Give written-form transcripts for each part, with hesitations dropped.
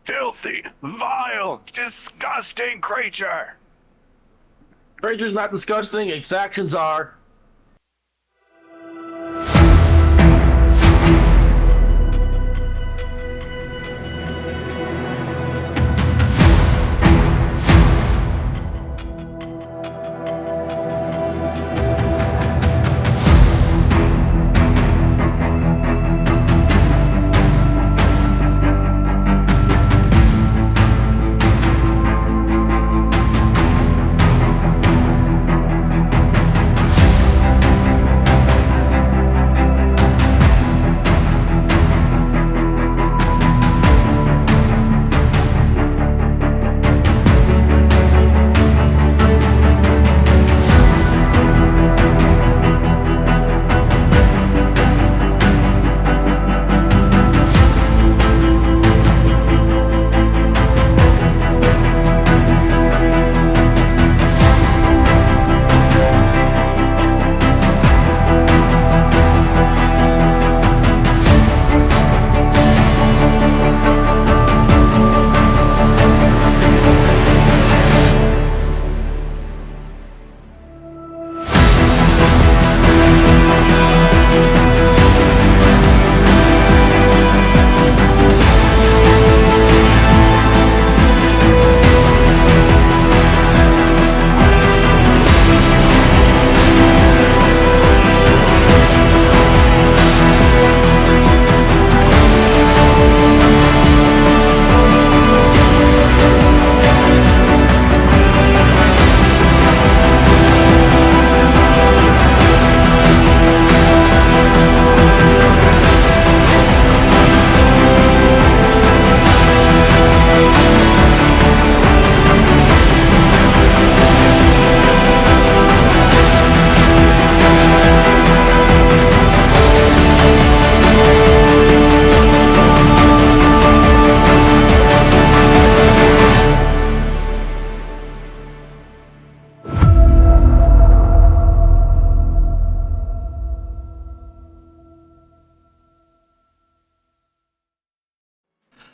filthy, vile, disgusting creature. Creature's not disgusting, its actions are.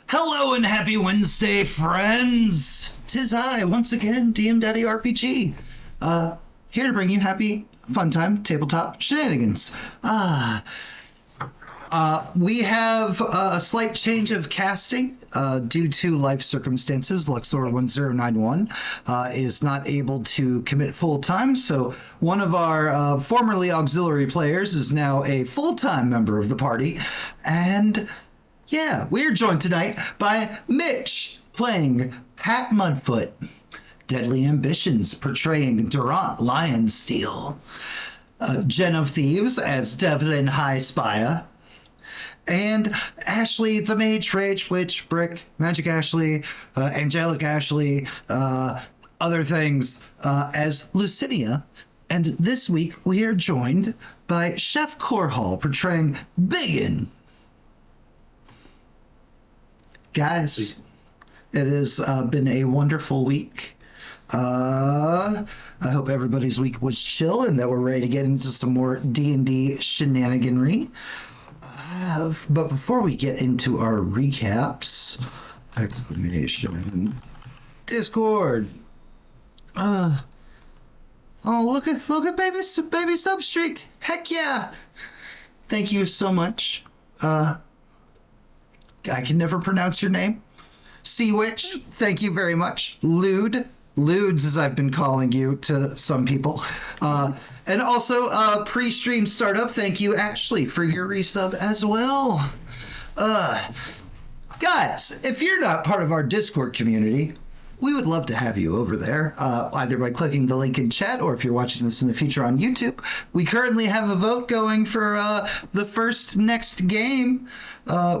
Hello and happy Wednesday, friends! 'Tis I, once again, DM Daddy RPG. Here to bring you happy, fun time, tabletop shenanigans. We have a slight change of casting due to life circumstances. Luxor1091 is not able to commit full-time, so one of our formerly auxiliary players is now a full-time member of the party, and yeah, we're joined tonight by Mitch, playing Pat Mudfoot. Deadly Ambitions, portraying Durant Lionsteel. JenOfThieves as Devlin High Spire. And Ashley, the Mage, Rage, Witch, Brick, Magic Ashley, Angelic Ashley, other things, as Lucinia. And this week we are joined by Chef Corhall, portraying Biggin. Guys, it has been a wonderful week. I hope everybody's week was chill and that we're ready to get into some more D&D shenaniganry. But before we get into our recaps, exclamation, Discord. Oh, look at baby Substreak. Heck yeah. Thank you so much. I can never pronounce your name. Sea Witch, thank you very much. Ludes, as I've been calling you to some people. And also, pre-stream startup, thank you, Ashley, for your resub as well. Guys, if you're not part of our Discord community, we would love to have you over there, either by clicking the link in chat or if you're watching this in the future on YouTube. We currently have a vote going for the first next game,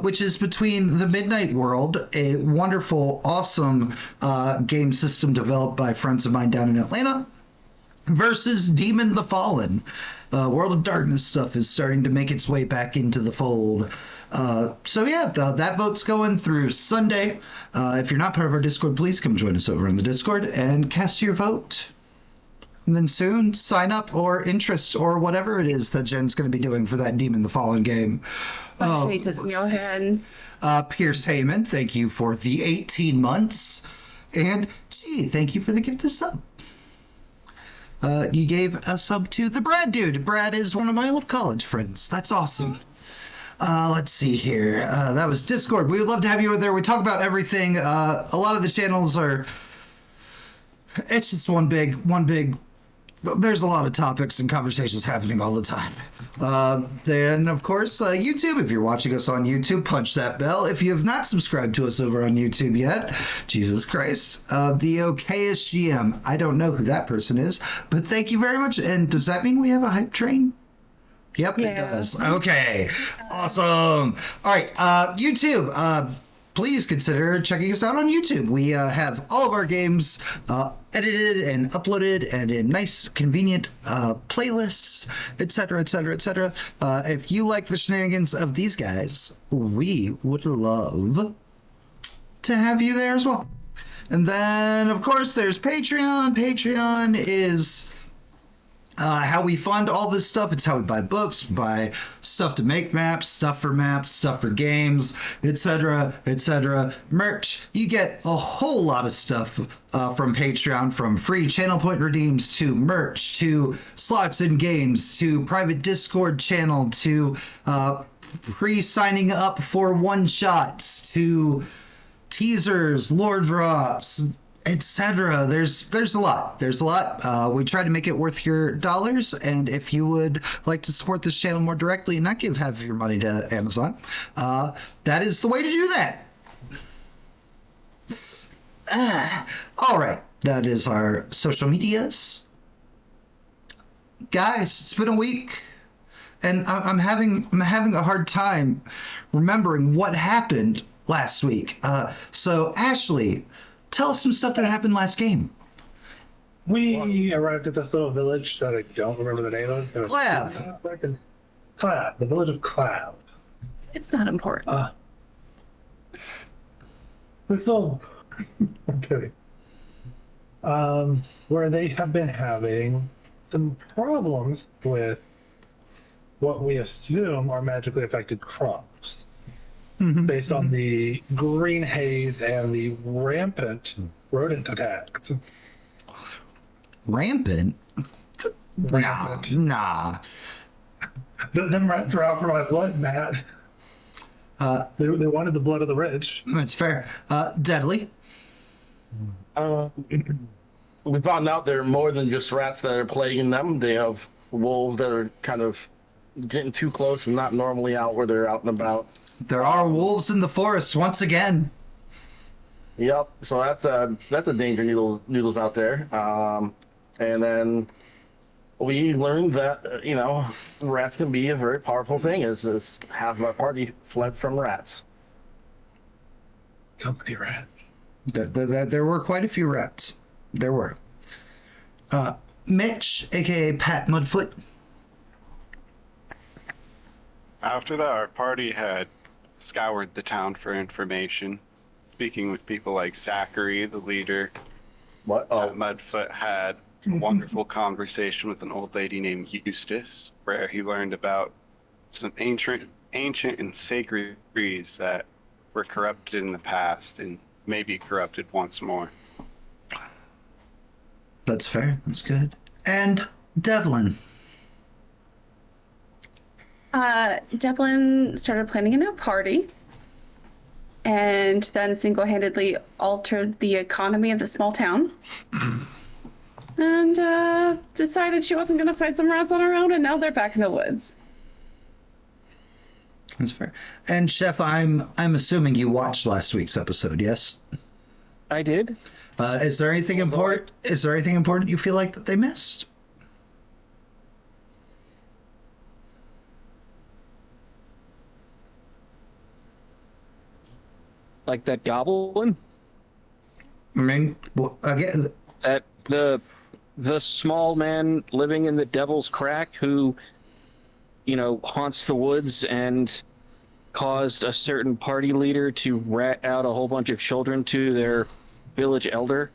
which is between The Midnight World, a wonderful, awesome game system developed by friends of mine down in Atlanta, versus Demon the Fallen. World of Darkness stuff is starting to make its way back into the fold. So yeah, that vote's going through Sunday. If you're not part of our Discord, please come join us over on the Discord and cast your vote. And then soon, sign up or interest or whatever it is that Jen's going to be doing for that Demon the Fallen game. Fate is in your hands. Pierce Heyman, thank you for the 18 months. And gee, thank you for the gift of sub. You gave a sub to the Brad dude. Brad is one of my old college friends. That's awesome. Let's see here. That was Discord. We would love to have you over there. We talk about everything. A lot of the channels are... It's just one big... There's a lot of topics and conversations happening all the time. Then, of course, YouTube. If you're watching us on YouTube, punch that bell. If you have not subscribed to us over on YouTube yet, Jesus Christ. The okayest GM. I don't know who that person is, but thank you very much. And does that mean we have a hype train? Yep, yeah. It does. Okay. Awesome. All right. YouTube. Please consider checking us out on YouTube. We have all of our games edited and uploaded and in nice, convenient playlists, etc., etc., etc. If you like the shenanigans of these guys, we would love to have you there as well. And then, of course, there's Patreon. Patreon is... how we fund all this stuff. It's how we buy books, buy stuff to make maps, stuff for games, etc., etc. Merch. You get a whole lot of stuff from Patreon, from free channel point redeems to merch to slots in games to private Discord channel to pre-signing up for one-shots to teasers, lore drops, etc. There's a lot. We try to make it worth your dollars, and if you would like to support this channel more directly and not give half of your money to Amazon, that is the way to do that. All right, that is our social medias. Guys, it's been a week, and I'm having a hard time remembering what happened last week. So Ashley, tell us some stuff that happened last game. We arrived at this little village that I don't remember the name of. Clav. Clav, the village of Clav. It's not important. This little... I'm kidding. Where they have been having some problems with what we assume are magically affected crops. Based on the green haze and the rampant rodent attacks. Rampant? Nah. Them rats are out for my blood, Matt. They wanted the blood of the rich. That's fair. Deadly? We found out there are more than just rats that are plaguing them. They have wolves that are kind of getting too close and not normally out where they're out and about. There are wolves in the forest once again. Yep. So that's a danger noodles out there. And then we learned that rats can be a very powerful thing. As half of our party fled from rats. So many rats. There were quite a few rats. There were. Mitch, aka Pat Mudfoot. After that, our party had scoured the town for information, speaking with people like Zachary, the leader. What? Mudfoot had a wonderful conversation with an old lady named Eustace, where he learned about some ancient and sacred trees that were corrupted in the past and may be corrupted once more. That's fair. That's good. And Devlin. Devlin started planning a new party and then single-handedly altered the economy of the small town and decided she wasn't going to fight some rats on her own, and now they're back in the woods. That's fair. And Chef, I'm assuming you watched last week's episode, yes? I did. Is there anything important? Is there anything important you feel like that they missed? Like that goblin? I mean, well, again, That the small man living in the Devil's Crack who, haunts the woods and caused a certain party leader to rat out a whole bunch of children to their village elder.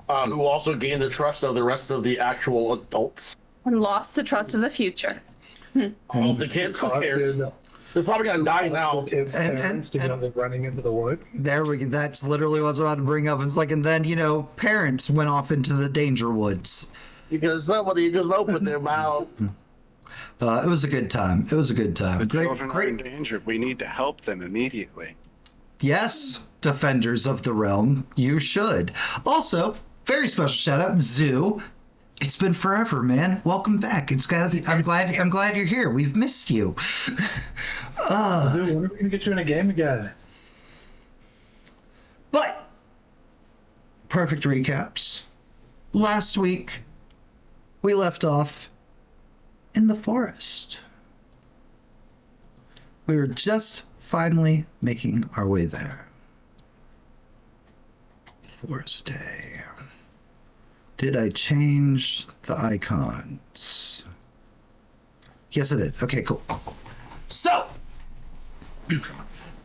Who also gained the trust of the rest of the actual adults. And lost the trust of the future. All of the kids, who cares? They're probably gonna die now. Kids' parents to go running into the woods. There we go. That's literally what I was about to bring up. It's like, and then, parents went off into the danger woods. Because somebody just opened their mouth. It was a good time. It was a good time. The Great, children are in great. danger. We need to help them immediately. Yes, defenders of the realm, you should. Also, very special shout out, Zoo. It's been forever, man. Welcome back. I'm glad you're here. We've missed you. Dude, when are we gonna get you in a game again? But perfect recaps. Last week, we left off in the forest. We were just finally making our way there. Forest Day. Did I change the icons? Yes, I did. Okay, cool. So,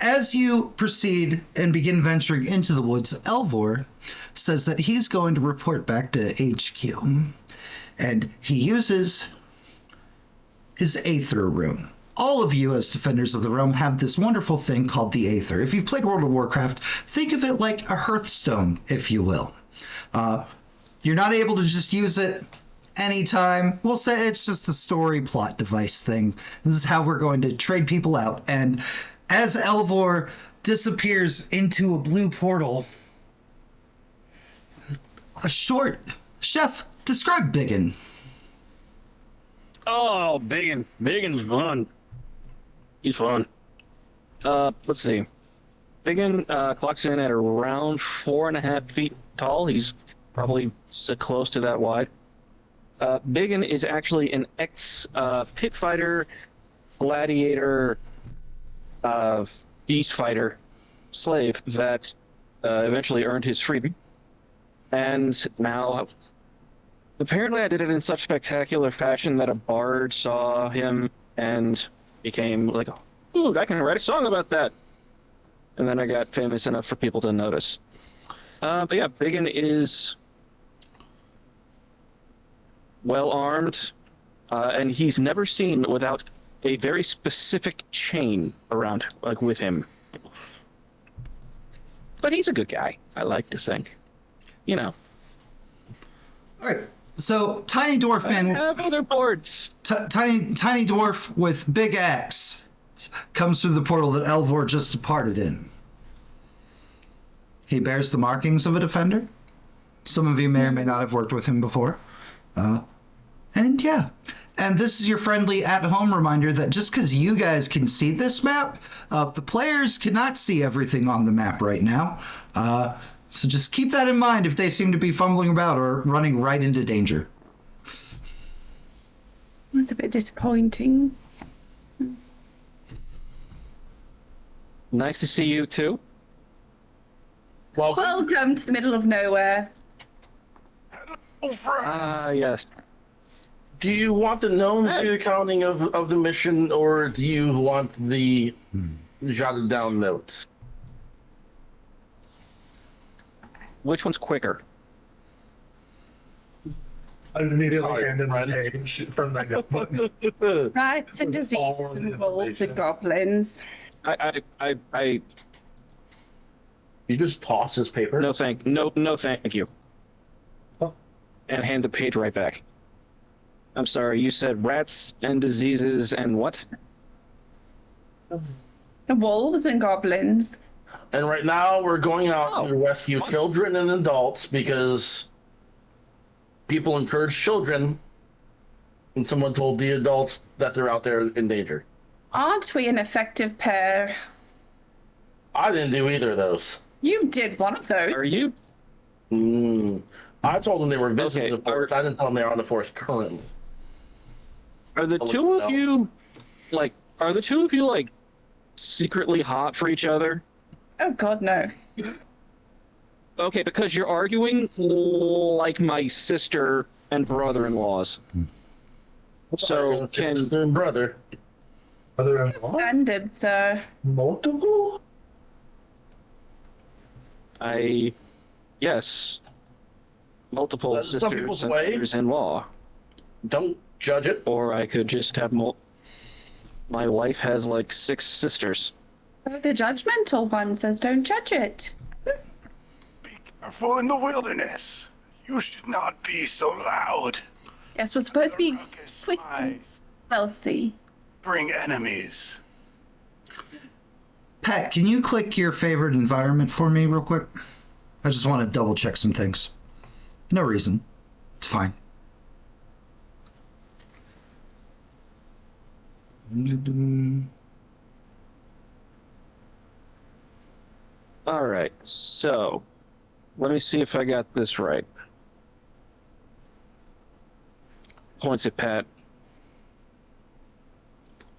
as you proceed and begin venturing into the woods, Elvor says that he's going to report back to HQ. And he uses his Aether rune. All of you, as defenders of the realm, have this wonderful thing called the Aether. If you've played World of Warcraft, think of it like a Hearthstone, if you will. You're not able to just use it anytime. We'll say it's just a story plot device thing. This is how we're going to trade people out. And as Elvor disappears into a blue portal, a short... Chef, describe Biggin. Oh, Biggin. Biggin's fun. He's fun. Let's see. Biggin clocks in at around 4.5 feet tall. He's probably so close to that wide. Biggin is actually an ex-pit fighter, gladiator, beast fighter, slave that eventually earned his freedom. And now, apparently I did it in such spectacular fashion that a bard saw him and became like, ooh, I can write a song about that. And then I got famous enough for people to notice. But yeah, Biggin is well armed, and he's never seen without a very specific chain around, like, with him. But he's a good guy, I like to think. You know. All right. So, Tiny Dwarf Man... I have other boards. Tiny Dwarf with big axe comes through the portal that Elvor just departed in. He bears the markings of a defender. Some of you may or may not have worked with him before. And yeah. And this is your friendly at-home reminder that just because you guys can see this map, the players cannot see everything on the map right now. So just keep that in mind if they seem to be fumbling about or running right into danger. That's a bit disappointing. Nice to see you too. Welcome to the middle of nowhere. Yes. Do you want the known accounting of the mission, or do you want the jotted down notes? Which one's quicker? I immediately handed my page from that notebook. Rats and diseases and wolves and goblins. I You just toss his paper? no thank you. Oh. And hand the page right back. I'm sorry, you said rats and diseases and what? Wolves and goblins. And right now we're going out to rescue children and adults because people encourage children, and someone told the adults that they're out there in danger. Aren't we an effective pair? I didn't do either of those. You did one of those. Are you? I told them they were visiting Okay, the forest. I didn't tell them they are on the forest currently. Are the two of you like secretly hot for each other? Oh God, no. Okay, because you're arguing like my sister and brother-in-laws. So can Sister and brother. Brother-in-law? Standard, sir. Multiple? yes, multiple That's some sisters people's and way. brothers-in-law, Don't judge it. or I could just have My wife has like 6 sisters. The judgmental one says don't judge it. Be careful in the wilderness. You should not be so loud. Yes, we're supposed to be Ruckus quick might and stealthy. bring enemies. Pat, can you click your favorite environment for me real quick? I just want to double check some things. No reason. It's fine. All right, so let me see if I got this right. Points at Pat.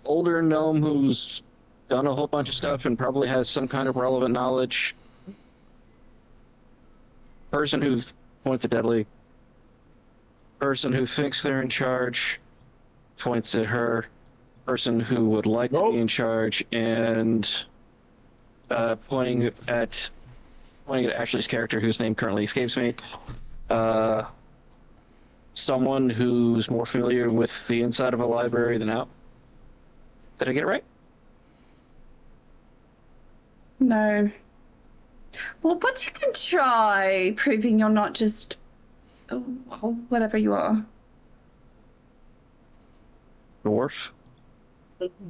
Older gnome who's done a whole bunch of stuff and probably has some kind of relevant knowledge. Person who points at Deadly. Person who thinks they're in charge points at her. Person who would like to be in charge and pointing at Ashley's character, whose name currently escapes me. Someone who's more familiar with the inside of a library than out. Did I get it right? No. Well, but you can try proving you're not just whatever you are. Dwarf?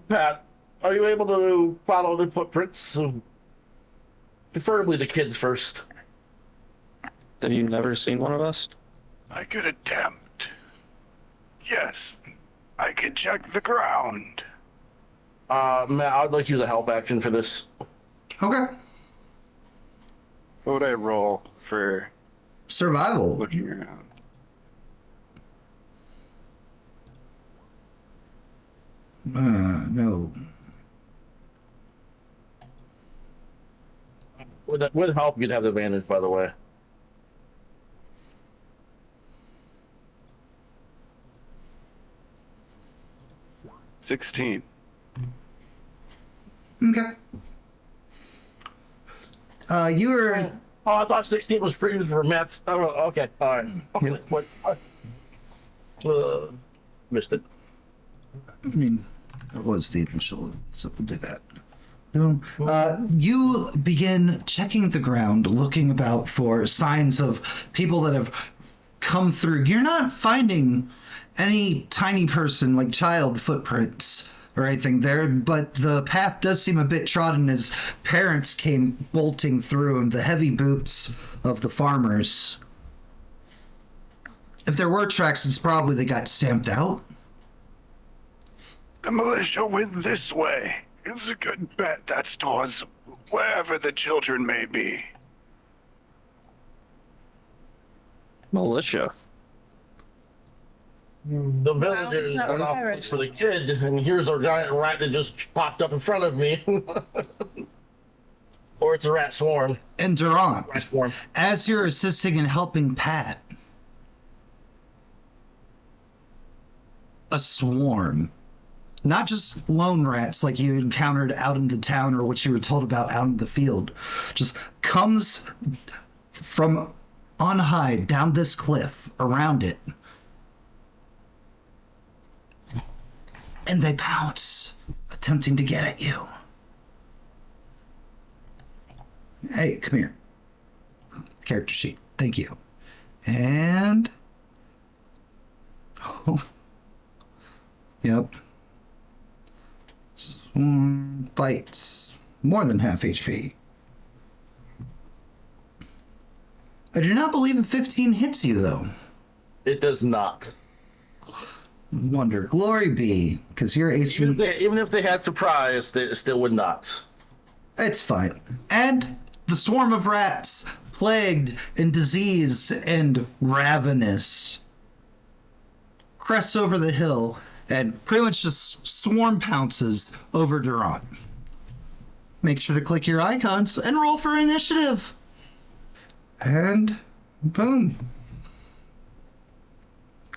Pat, are you able to follow the footprints? Preferably the kids first. Have you never seen one of us? I could attempt. Yes, I could check the ground. Matt, I'd like to use a help action for this. Okay. What would I roll for Survival. looking around? No. With help, you'd have the advantage, by the way. $16. Okay. You were. Oh, I thought 16 was previous for Matt's. Oh, okay. All right. Okay. Yep. What? Missed it. I mean, that was the initial, so we'll do that. You begin checking the ground, looking about for signs of people that have come through. You're not finding any tiny person, like child footprints or anything there, but the path does seem a bit trodden as parents came bolting through and the heavy boots of the farmers. If there were tracks, it's probably they got stamped out. The militia went this way. It's a good bet that's towards wherever the children may be. Militia. The villagers Well, went off for the kid, and here's a giant rat that just popped up in front of me. Or it's a rat swarm. And Durant, Rat swarm. as you're assisting and helping Pat, a swarm, not just lone rats like you encountered out in the town or what you were told about out in the field, just comes from on high down this cliff around it. And they pounce, attempting to get at you. Hey, come here. Character sheet. Thank you. And... Oh. Yep. Swarm bites. More than half HP. I do not believe in 15 hits you, though. It does not. Wonder. Glory be, because your AC... Even if they had surprise, they still would not. It's fine. And the swarm of rats, plagued and diseased and ravenous, crests over the hill and pretty much just swarm pounces over Durant. Make sure to click your icons and roll for initiative. And boom.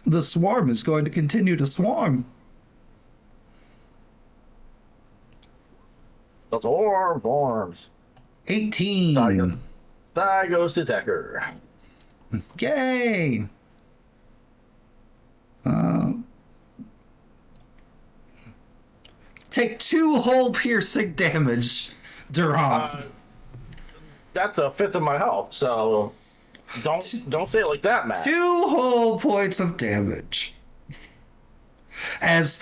The swarm is going to continue to swarm. The swarms. 18. Tiger. That goes to Decker. Yay! Take 2 hole piercing damage, Durant. That's a fifth of my health, so don't say it like that, Matt. 2 whole points of damage. As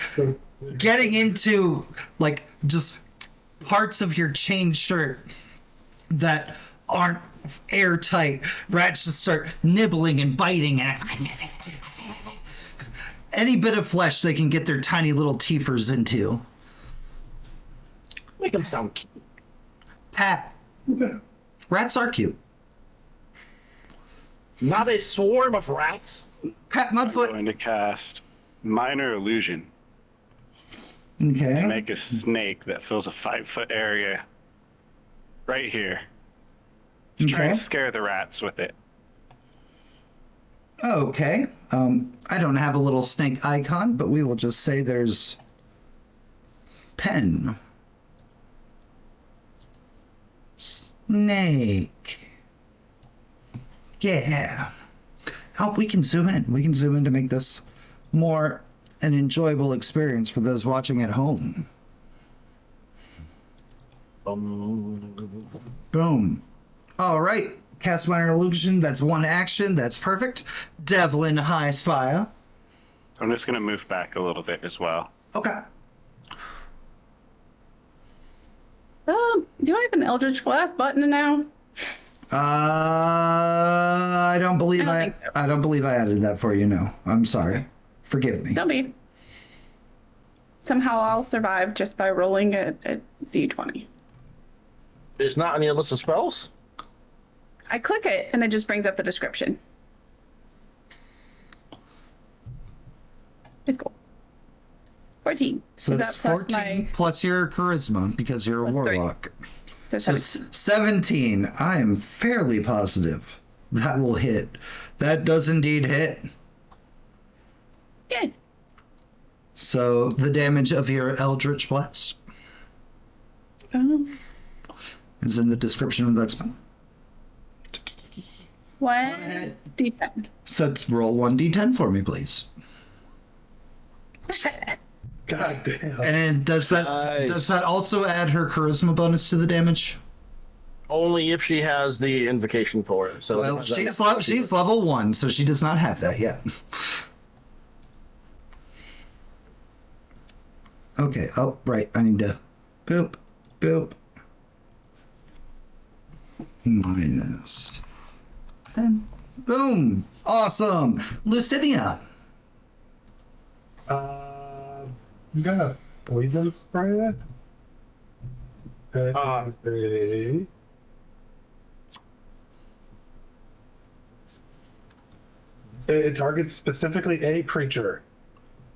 getting into, like, just parts of your chain shirt that aren't airtight, rats just start nibbling and biting and any bit of flesh they can get their tiny little teethers into. Make them sound cute. Pat, rats are cute. Not a swarm of rats. Pat I'm Mudfoot. going to cast Minor Illusion to Okay. make a snake that fills a 5-foot area right here. Try Okay. and scare the rats with it. Okay. I don't have a little snake icon, but we will just say there's pen. Snake. Yeah. Oh, we can zoom in. We can zoom in to make this more an enjoyable experience for those watching at home. Boom. All right. Cast Minor Illusion. That's 1 action. That's perfect. Devlin High Spire. I'm just going to move back a little bit as well. Okay. Do I have an Eldritch Blast button now? I don't believe I don't think so. I don't believe I added that for you. No, I'm sorry. Forgive me. Don't be. Somehow I'll survive just by rolling a d20. There's not any list of spells? I click it and it just brings up the description. It's cool. 14. So Is that's that plus 14 plus your charisma because you're a Plus 3. warlock. So So 17. 17. I am fairly positive that will hit. That does indeed hit. Good. So the damage of your Eldritch Blast is in the description of that spell. 1d10. So let's roll 1d10 for me, please. God damn. And does that also add her charisma bonus to the damage? Only if she has the invocation for it. So Well, she's level 1, so she does not have that yet. Okay. Oh, right. I need to boop, boop. Minus 10. Boom. Awesome. Lucidia. You got a poison spray? It targets specifically a creature.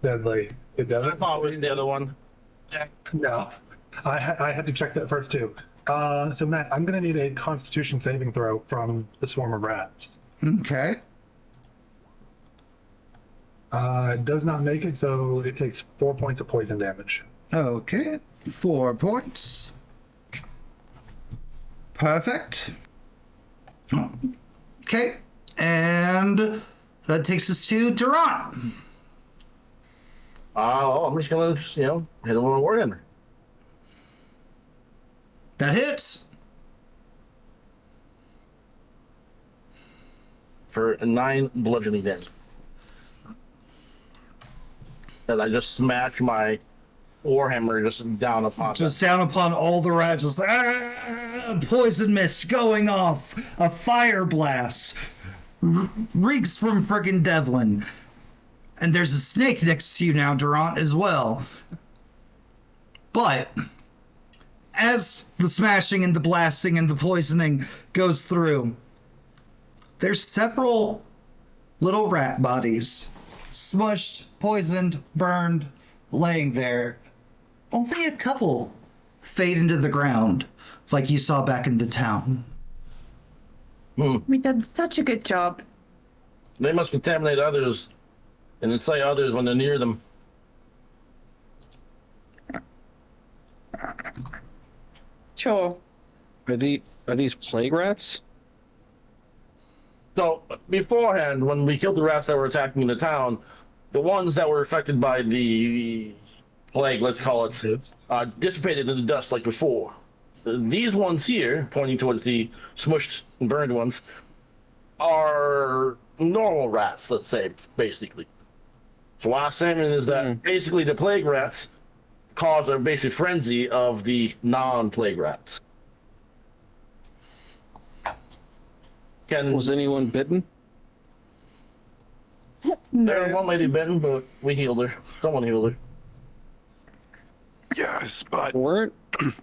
Deadly. It doesn't. I thought it was the other one. No, I had to check that first too. So Matt, I'm gonna need a Constitution saving throw from the swarm of rats. Okay. It does not make it, so it takes 4 points of poison damage. Okay. 4 points. Perfect. Okay. And that takes us to Durant. I'm just gonna, hit him with a warhammer. That hits. For 9 bludgeoning damage. And I just smash my warhammer just down upon Just down upon all the rats, just like, poison mist going off, a fire blast, reeks from frickin' Devlin. And there's a snake next to you now, Durant, as well. But as the smashing and the blasting and the poisoning goes through, there's several little rat bodies, smushed, poisoned, burned, laying there. Only a couple fade into the ground, like you saw back in the town. We did such a good job. They must contaminate others and incite others when they're near them. Sure. Are these plague rats? So beforehand, when we killed the rats that were attacking the town, the ones that were affected by the plague, let's call it, dissipated into dust like before. These ones here, pointing towards the smushed and burned ones, are normal rats, let's say, basically. So what I'm saying is that basically the plague rats cause a basic frenzy of the non-plague rats. Was anyone bitten? There was one lady bitten, but we healed her. Someone healed her. Yes, but Weren't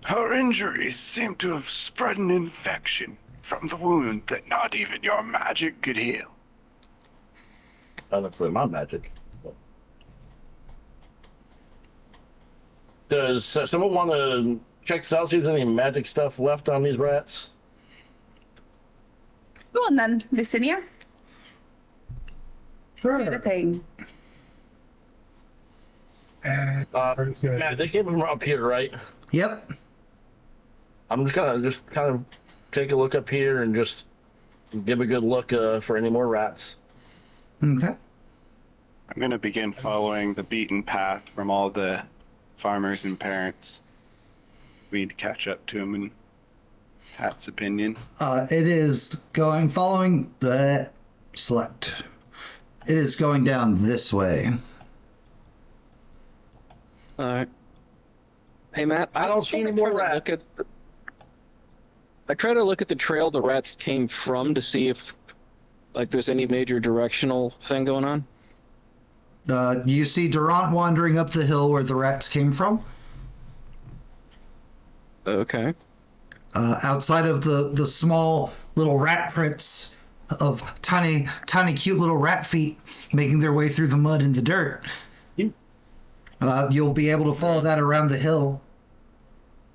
her injuries seem to have spread an infection from the wound that not even your magic could heal. That's my magic. Does someone want to check this out, see if there's any magic stuff left on these rats? Go on then, Lucinia. Sure. Do the thing. Matt, they came from up here, right? Yep. I'm just gonna kind of take a look up here and just give a good look for any more rats. Okay. I'm going to begin following the beaten path from all the farmers and parents. We need to catch up to them in Pat's opinion. It is following the select. It is going down this way. Hey Matt, I don't see any more rats. I try to look at the trail the rats came from to see if, like, there's any major directional thing going on. You see Durant wandering up the hill where the rats came from. Okay. Outside of the small little rat prints of tiny, cute little rat feet making their way through the mud and the dirt. You'll be able to follow that around the hill.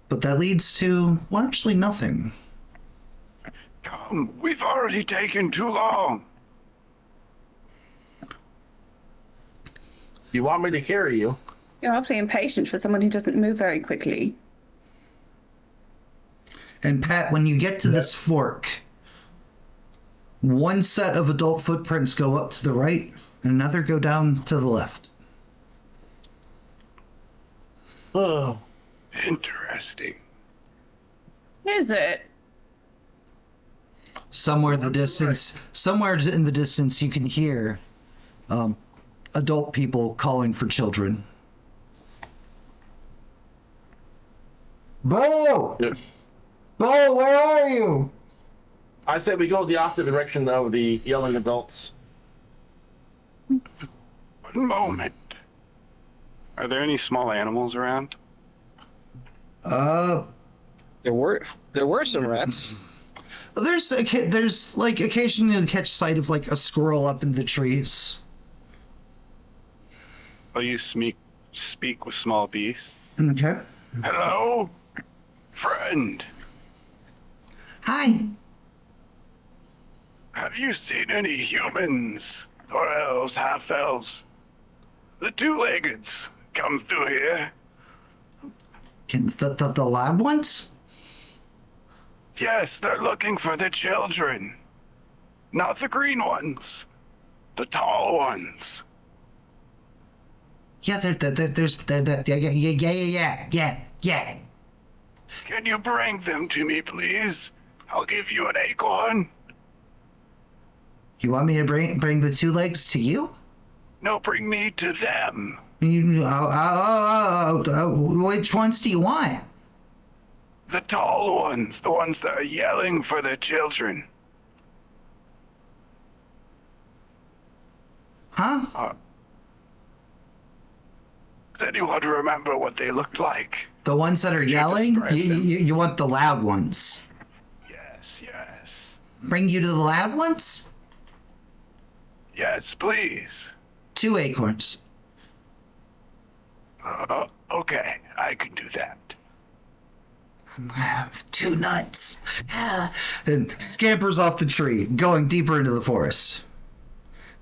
But that leads to largely nothing. Come, we've already taken too long. You want me to carry you? You're awfully impatient for someone who doesn't move very quickly. And Pat, when you get to this fork, one set of adult footprints go up to the right, and another go down to the left. Oh, Interesting. Is it? Somewhere in the distance, you can hear adult people calling for children. Bo! yeah. Bo, where are you? I say we go the opposite direction of the yelling adults. One moment. Are there any small animals around? There were some rats. There's like occasionally you'll catch sight of like a squirrel up in the trees. Will you speak with small beasts? Okay. Hello? Friend, Hi. have you seen any humans? Or elves, half-elves? The two-leggeds come through here. Can the lab ones? Yes, they're looking for the children. Not the green ones. The tall ones. Yeah, yeah. Can you bring them to me, please? I'll give you an acorn. You want me to bring the two legs to you? No, bring me to them. Which ones do you want? The tall ones, the ones that are yelling for their children. Huh? Does anyone remember what they looked like? The ones that are yelling? describe them? You want the loud ones? Yes. Bring you to the loud ones? Yes, please. 2 acorns. Okay, I can do that. 2 nuts. And scampers off the tree, going deeper into the forest.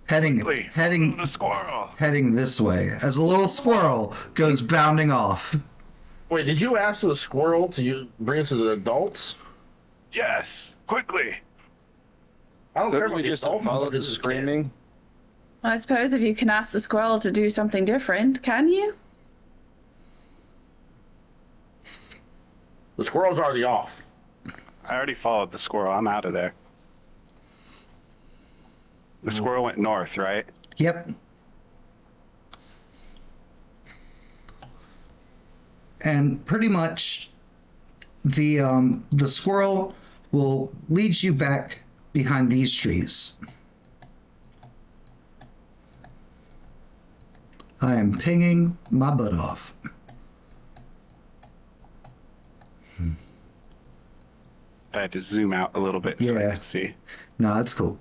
Heading The squirrel. heading this way as a little squirrel goes bounding off. Wait, did you ask the squirrel to bring us to the adults? Yes, quickly. I don't care Couldn't about we the just adults. follow the This is screaming? I suppose if you can ask the squirrel to do something different, can you? The squirrel's already off. I already followed the squirrel. I'm out of there. The squirrel went north, right? Yep. And pretty much the squirrel will lead you back behind these trees. I am pinging my butt off. I had to zoom out a little bit so I Yeah. could see. No, that's cool.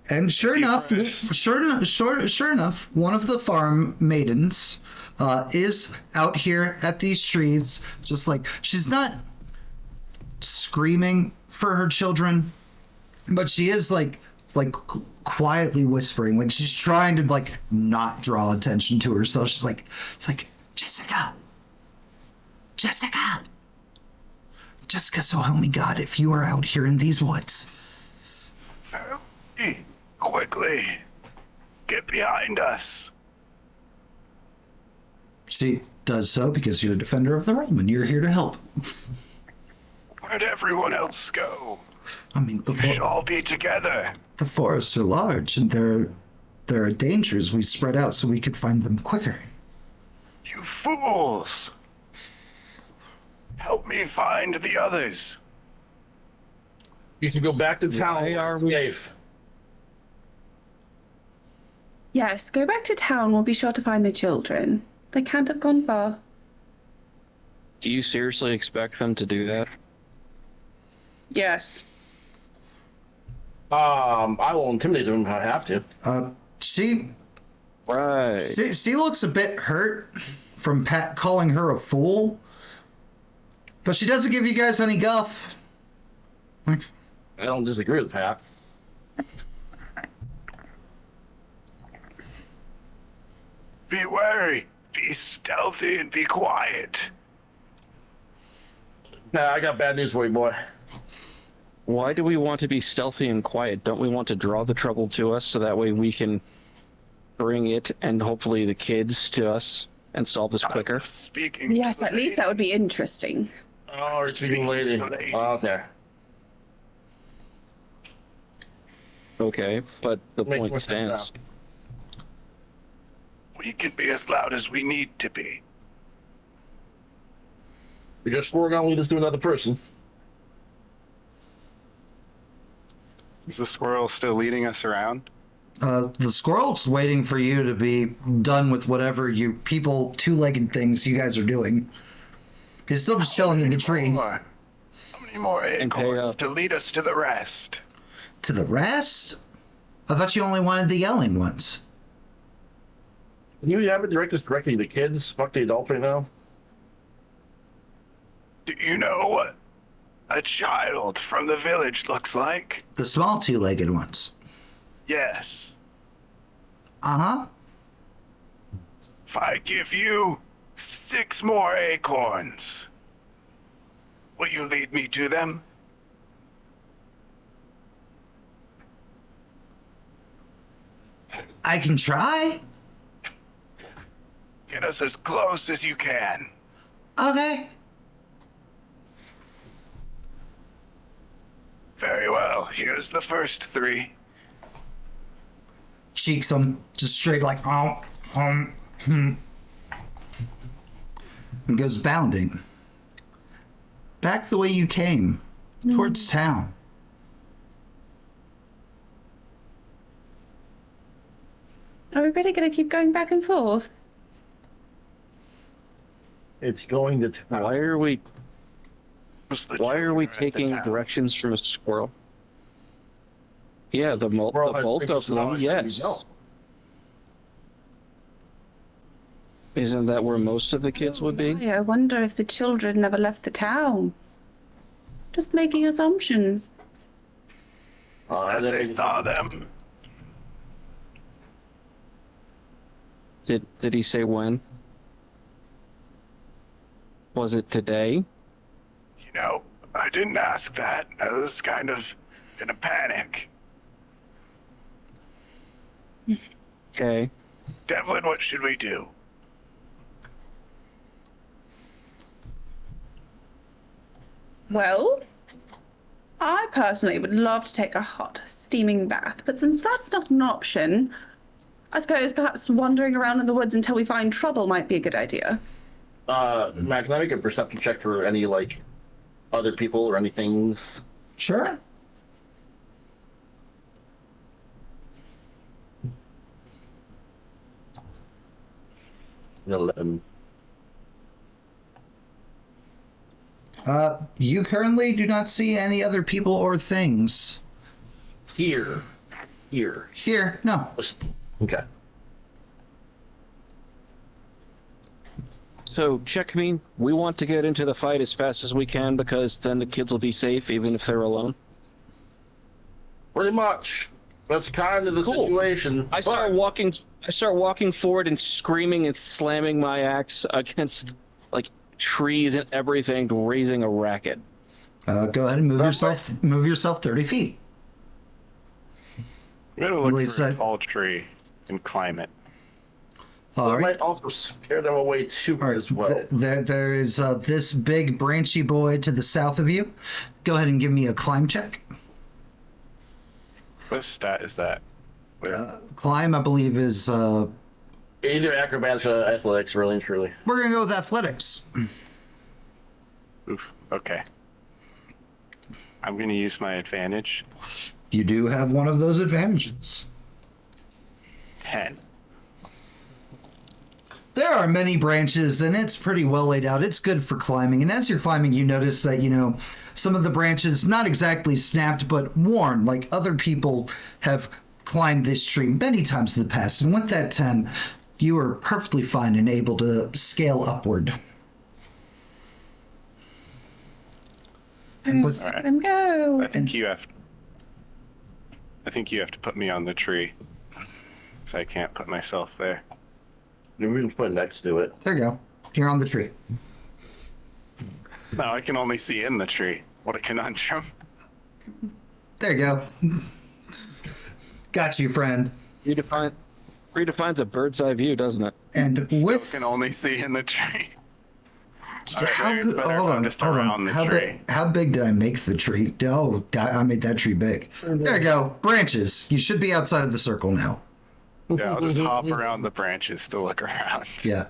And sure Deep enough, breaths. sure enough, one of the farm maidens is out here at these trees, just like she's not screaming for her children, but she is like quietly whispering, like she's trying to like not draw attention to herself. She's like Jessica, Jessica, Jessica. So help me God, if you are out here in these woods. Quickly, get behind us. She does so because you're a defender of the realm and you're here to help. Where'd everyone else go? I mean, We should all be together. the forests are large and there are dangers. We spread out so we could find them quicker. You fools! Help me find the others. You should go back to town. Why are we- Safe. Yes, go back to town. We'll be sure to find the children. They can't have gone far. Do you seriously expect them to do that? Yes. I will intimidate them if I have to. She Right. she looks a bit hurt from Pat calling her a fool, but she doesn't give you guys any guff. Like, I don't disagree with Pat. Be wary, be stealthy, and be quiet. Nah, I got bad news for you, boy. Why do we want to be stealthy and quiet? Don't we want to draw the trouble to us so that way we can bring it and hopefully the kids to us and solve this quicker? Speaking. Yes, to the at least that would be interesting. Oh, you're speaking lady. Okay. Okay, but the Make point more sense stands. We can be as loud as we need to be. We just we're gonna lead us to another person. Is the squirrel still leading us around? the squirrel's waiting for you to be done with whatever you people two-legged things you guys are doing. He's still just chilling in the tree. How many more And pay acorns up. to lead us to the rest? To the rest? I thought you only wanted the yelling ones. Can you have it direct us directly to the kids? Fuck the adults right now. Do you know what a child from the village looks like? The small two-legged ones. Yes. Uh-huh. If I give you 6 more acorns, will you lead me to them? I can try. Get us as close as you can. Okay. Very well. Here's the first 3. Cheeks them just straight like, and goes bounding. Back the way you came, towards town. Are we really going to keep going back and forth? It's going to town. Why are we What's the Why are we children at the taking town? directions from a squirrel? Yeah, the Well, I bulk think of it's them, not- yes. No. Isn't that where most of the kids would be? I wonder if the children never left the town. Just making assumptions. Said then they it- saw them. Did he say when? Was it today? You know, I didn't ask that. I was kind of in a panic. Okay. Devlin, what should we do? Well, I personally would love to take a hot, steaming bath, but since that's not an option, I suppose perhaps wandering around in the woods until we find trouble might be a good idea. Matt, can I make a perception check for any, like, other people or anything? Sure. 11. You currently do not see any other people or things. Here. Here, no. Okay. So, check me. We want to get into the fight as fast as we can because then the kids will be safe even if they're alone. Pretty much. That's kind of the Cool. situation. I start walking forward and screaming and slamming my axe against like trees and everything, raising a racket. Go ahead and move yourself 30 feet. I'm gonna look Release for a that. Oh, tall tree and climb it. All That right. might also scare them away too as well. There is this big branchy boy to the south of you. Go ahead and give me a climb check. What stat is that? Climb, I believe, is Either acrobatics or athletics, really and truly. we're gonna go with athletics. Oof. Okay. I'm gonna use my advantage. You do have one of those advantages. 10. There are many branches and it's pretty well laid out. It's good for climbing. And as you're climbing, you notice that, some of the branches, not exactly snapped, but worn, like other people have climbed this tree many times in the past. And with that 10, you are perfectly fine and able to scale upward. Let him go. I think you have to put me on the tree. Because I can't put myself there. We can put next to it. There you go. You're on the tree. No, I can only see in the tree. What a conundrum. There you go. Got you, friend. Redefines a bird's eye view, doesn't it? And I with can only see in the tree. how, maybe it's better if hold I'm on, just hold around on. the How tree. big? How big did I make the tree? Oh, God, I made that tree big. There you go. Branches. You should be outside of the circle now. Yeah, I'll just hop around the branches to look around. Yeah.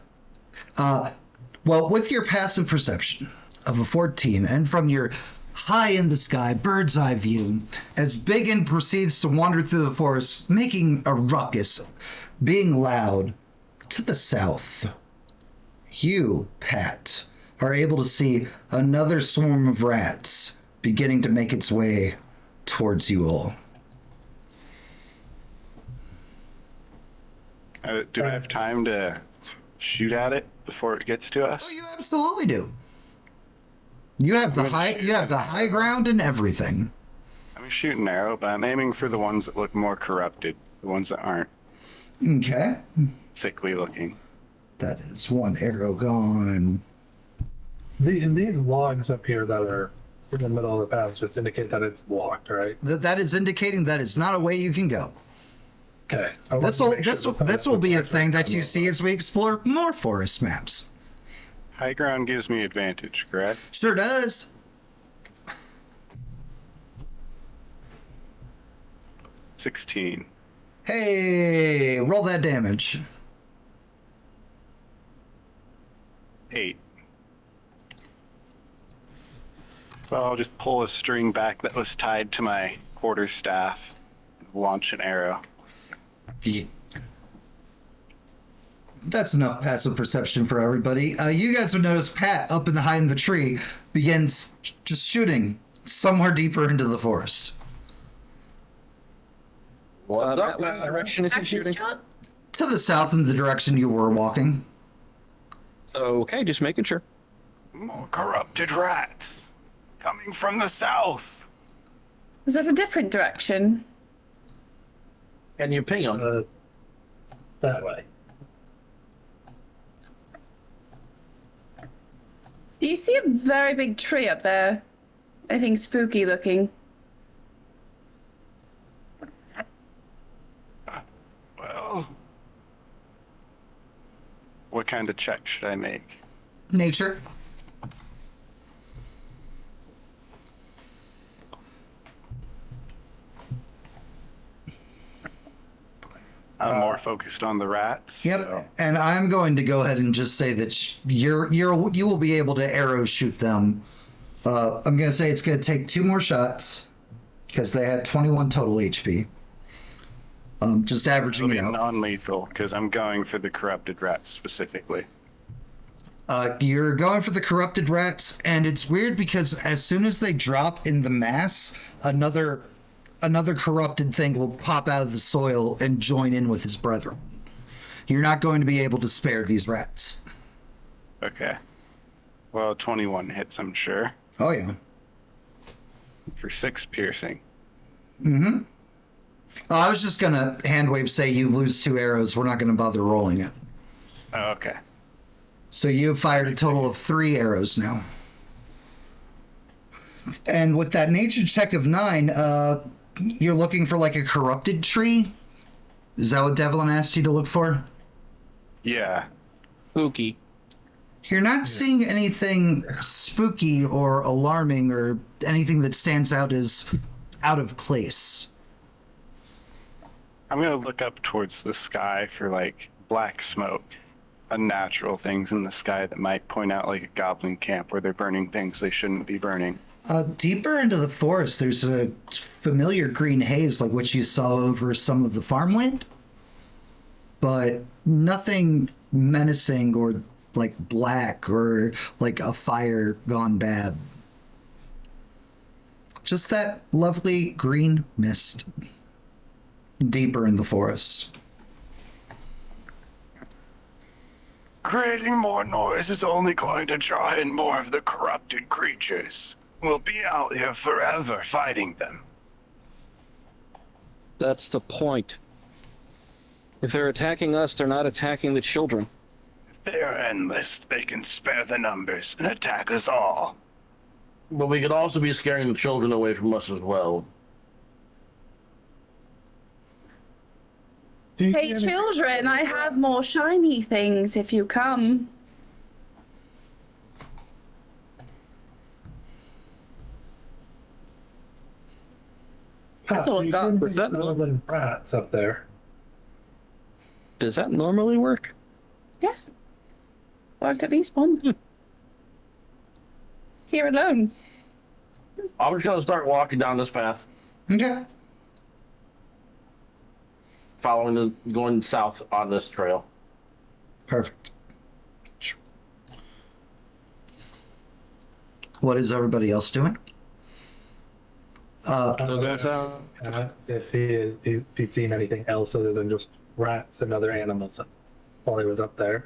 Well, with your passive perception of a 14 and from your high in the sky bird's eye view, as Biggin proceeds to wander through the forest, making a ruckus, being loud, to the south, you, Pat, are able to see another swarm of rats beginning to make its way towards you all. Do I have time to shoot at it before it gets to us? Oh, you absolutely do. You have the high ground and everything. I'm gonna shoot an arrow, but I'm aiming for the ones that look more corrupted. The ones that aren't Okay. sickly looking. That is one arrow gone. These logs up here that are in the middle of the path just indicate that it's blocked, right? That is indicating that it's not a way you can go. Okay. This will be a thing that you see as we explore more forest maps. High ground gives me advantage, correct? Sure does. 16. Hey, roll that damage. 8. So I'll just pull a string back that was tied to my quarterstaff and launch an arrow. That's enough passive perception for everybody. You guys would notice Pat up in the high in the tree begins just shooting somewhere deeper into the forest. What's up, What direction is he Practice shooting? shot? To the south in the direction you were walking. Okay, just making sure. More corrupted rats coming from the south. Is that a different direction? And you ping them. That way. Do you see a very big tree up there? Anything spooky looking? Well, what kind of check should I make? Nature. I'm more focused on the rats. Yep. so- And I'm going to go ahead and just say that you will be able to arrow shoot them. I'm going to say it's going to take 2 more shots because they had 21 total HP. Just averaging It'll it be out. non-lethal because I'm going for the corrupted rats specifically. You're going for the corrupted rats, and it's weird because as soon as they drop in the mass, another corrupted thing will pop out of the soil and join in with his brethren. You're not going to be able to spare these rats. Okay. Well, 21 hits, I'm sure, Oh yeah. for 6 piercing. I was just gonna hand wave say you lose 2 arrows. We're not gonna bother rolling it. Oh, okay. So you've fired a total of 3 arrows now. And with that nature check of 9, you're looking for like a corrupted tree? Is that what Devlin asked you to look for? Yeah. Spooky. You're not seeing anything spooky or alarming or anything that stands out as out of place. I'm gonna look up towards the sky for like black smoke, unnatural things in the sky that might point out like a goblin camp where they're burning things they shouldn't be burning. Deeper into the forest, there's a familiar green haze like what you saw over some of the farmland, but nothing menacing or like black or like a fire gone bad. Just that lovely green mist deeper in the forest. Creating more noise is only going to draw in more of the corrupted creatures. We'll be out here forever fighting them. That's the point. If they're attacking us, they're not attacking the children. If they are endless, they can spare the numbers and attack us all. But we could also be scaring the children away from us as well. Do you see Hey, any- children, I have more shiny things if you come. Pat, Oh, do you God. see any Was that- goblin rats up there? Does that normally work? Yes. Worked at least once. Here alone. I'm just gonna start walking down this path, Okay. going south on this trail. Perfect. What is everybody else doing? If he'd seen anything else other than just rats and other animals while he was up there.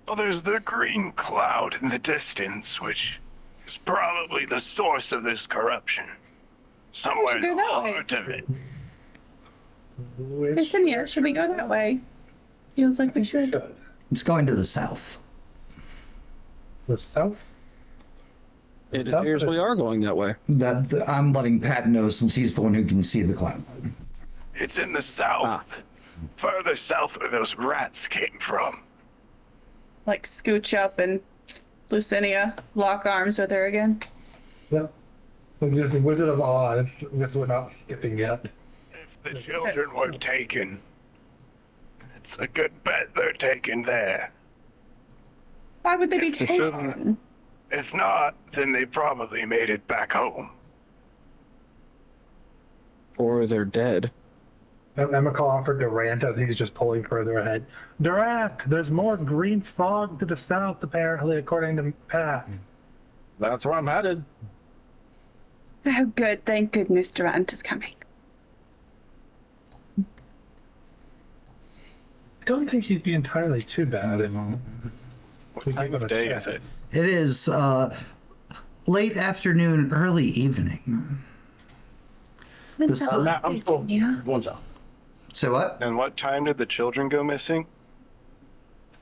Well, there's the green cloud in the distance, which is probably the source of this corruption. Somewhere in go the that way. heart of it. Which Listen here, should we go that way? Feels like we should. should? It's going to the south. The south? It South appears or- we are going that way. I'm letting Pat know since he's the one who can see the cloud. It's in the south. Further south where those rats came from. Like scooch up and Lucinia lock arms with her again. Yeah. It's just a Wizard of Oz. I guess we're not skipping yet. If the children were taken, it's a good bet they're taken there. Why would they be Sure. taken? If not, then they probably made it back home. Or they're dead. Emma calling for Durant as he's just pulling further ahead. Durant, there's more green fog to the south, apparently, according to Pat. That's where I'm headed. Oh, good. Thank goodness Durant is coming. I don't think he'd be entirely too bad. What time of day is it? It is late afternoon, early evening. It's The- so I'm still yeah. going south. So what? And what time did the children go missing?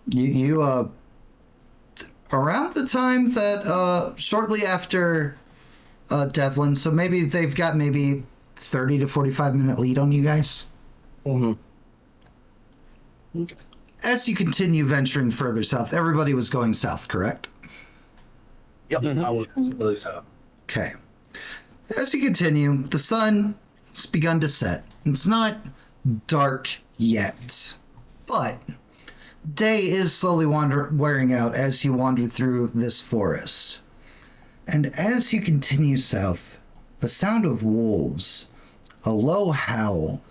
You around the time that shortly after Devlin, so maybe they've got maybe 30 to 45 minute lead on you guys. Mm-hmm. As you continue venturing further south, everybody was going south, correct? Yep. I would believe so. Okay. As you continue, the sun It's begun to set. It's not dark yet, but day is slowly wearing out as you wander through this forest. And as you continue south, the sound of wolves, a low howl,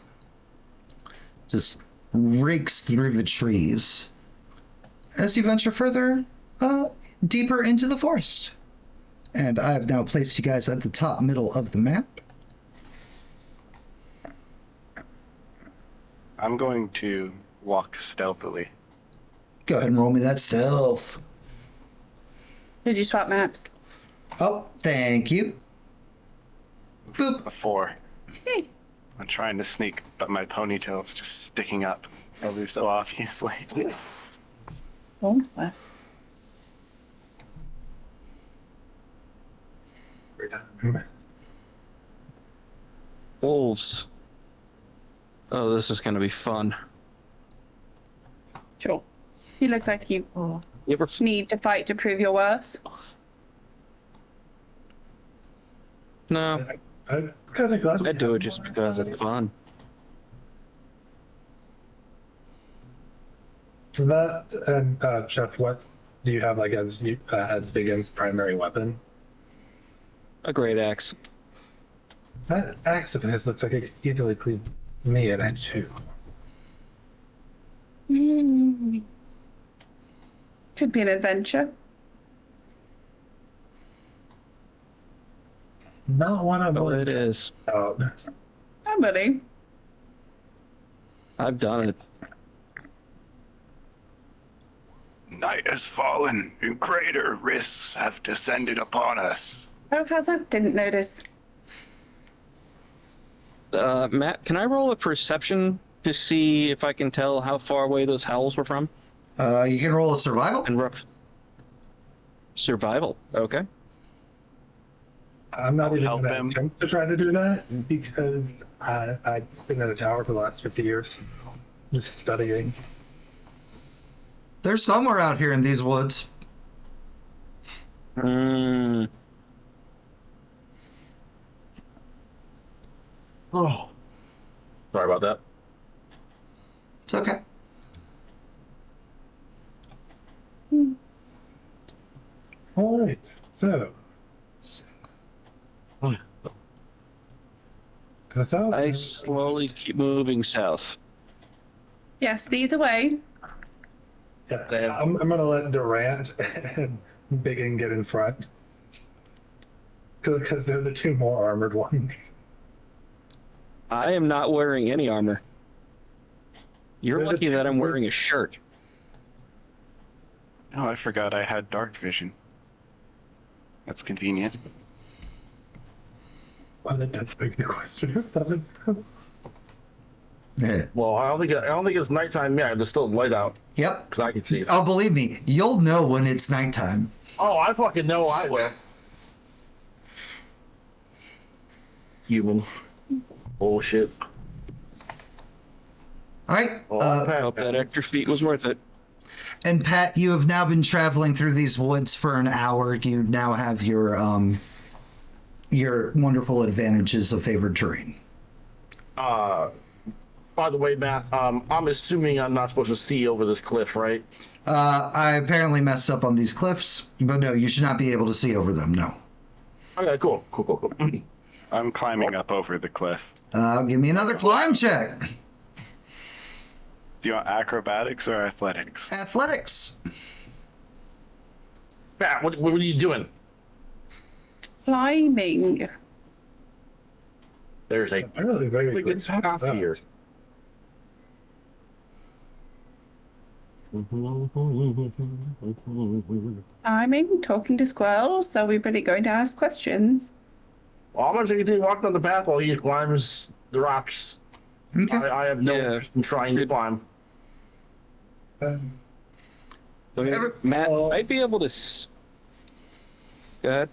just rakes through the trees as you venture further deeper into the forest. And I have now placed you guys at the top middle of the map. I'm going to walk stealthily. Go ahead and roll me that stealth. Did you swap maps? Oh, thank you. Boop. A 4. Hey. I'm trying to sneak, but my ponytail's just sticking up ever so obviously. Oh, bless. Wolves. Oh, this is gonna be fun. Sure. You look like you You ever need to fight to prove your worth. No, I'm kind of glad. I do it just because it's fun. That and Chef, what do you have like as you as Biggins' primary weapon? A great axe. That axe of his looks like it could easily clean me in it too. Could be an adventure. Not one I'm Oh, really it is. out. I'm ready. I've done it. Night has fallen, and greater risks have descended upon us. Oh, how's that? Didn't notice. Matt, can I roll a perception to see if I can tell how far away those howls were from? You can roll a survival. And rough survival. Okay. I'm not even help going to him. attempt to try to do that because I've been in a tower for the last 50 years, just studying. They're somewhere out here in these woods. Mm, Oh, sorry about that. It's okay. All right, so. Because I slowly keep moving south. Yes, either way. yeah, I'm going to let Durant and Biggin get in front. Because they're the two more armored ones. I am not wearing any armor. You're lucky that I'm wearing a shirt. Oh, I forgot I had dark vision. That's convenient. Well, that does beg the question. Yeah. Well, I don't think it's nighttime yet. There's still light out Yep. because I can see. Oh, believe me, you'll know when it's nighttime. Oh, I fucking know I will. Human. Bullshit. All right. I hope that extra feet was worth it. And Pat, you have now been traveling through these woods for an hour. You now have your wonderful advantages of favored terrain. By the way, Matt, I'm assuming I'm not supposed to see over this cliff, right? I apparently messed up on these cliffs, but no, you should not be able to see over them. No. Okay, cool. I'm climbing up over the cliff. Give me another climb check. Do you want acrobatics or athletics? Athletics. Matt, what are you doing? Climbing. There's a Apparently very good. good path here. Climbing, talking to squirrels. So we're really going to ask questions. Well, I'm gonna continue walking on the path while he climbs the rocks. Okay. I have no Yeah. interest in trying to climb. Matt, I'd be able to. Go ahead.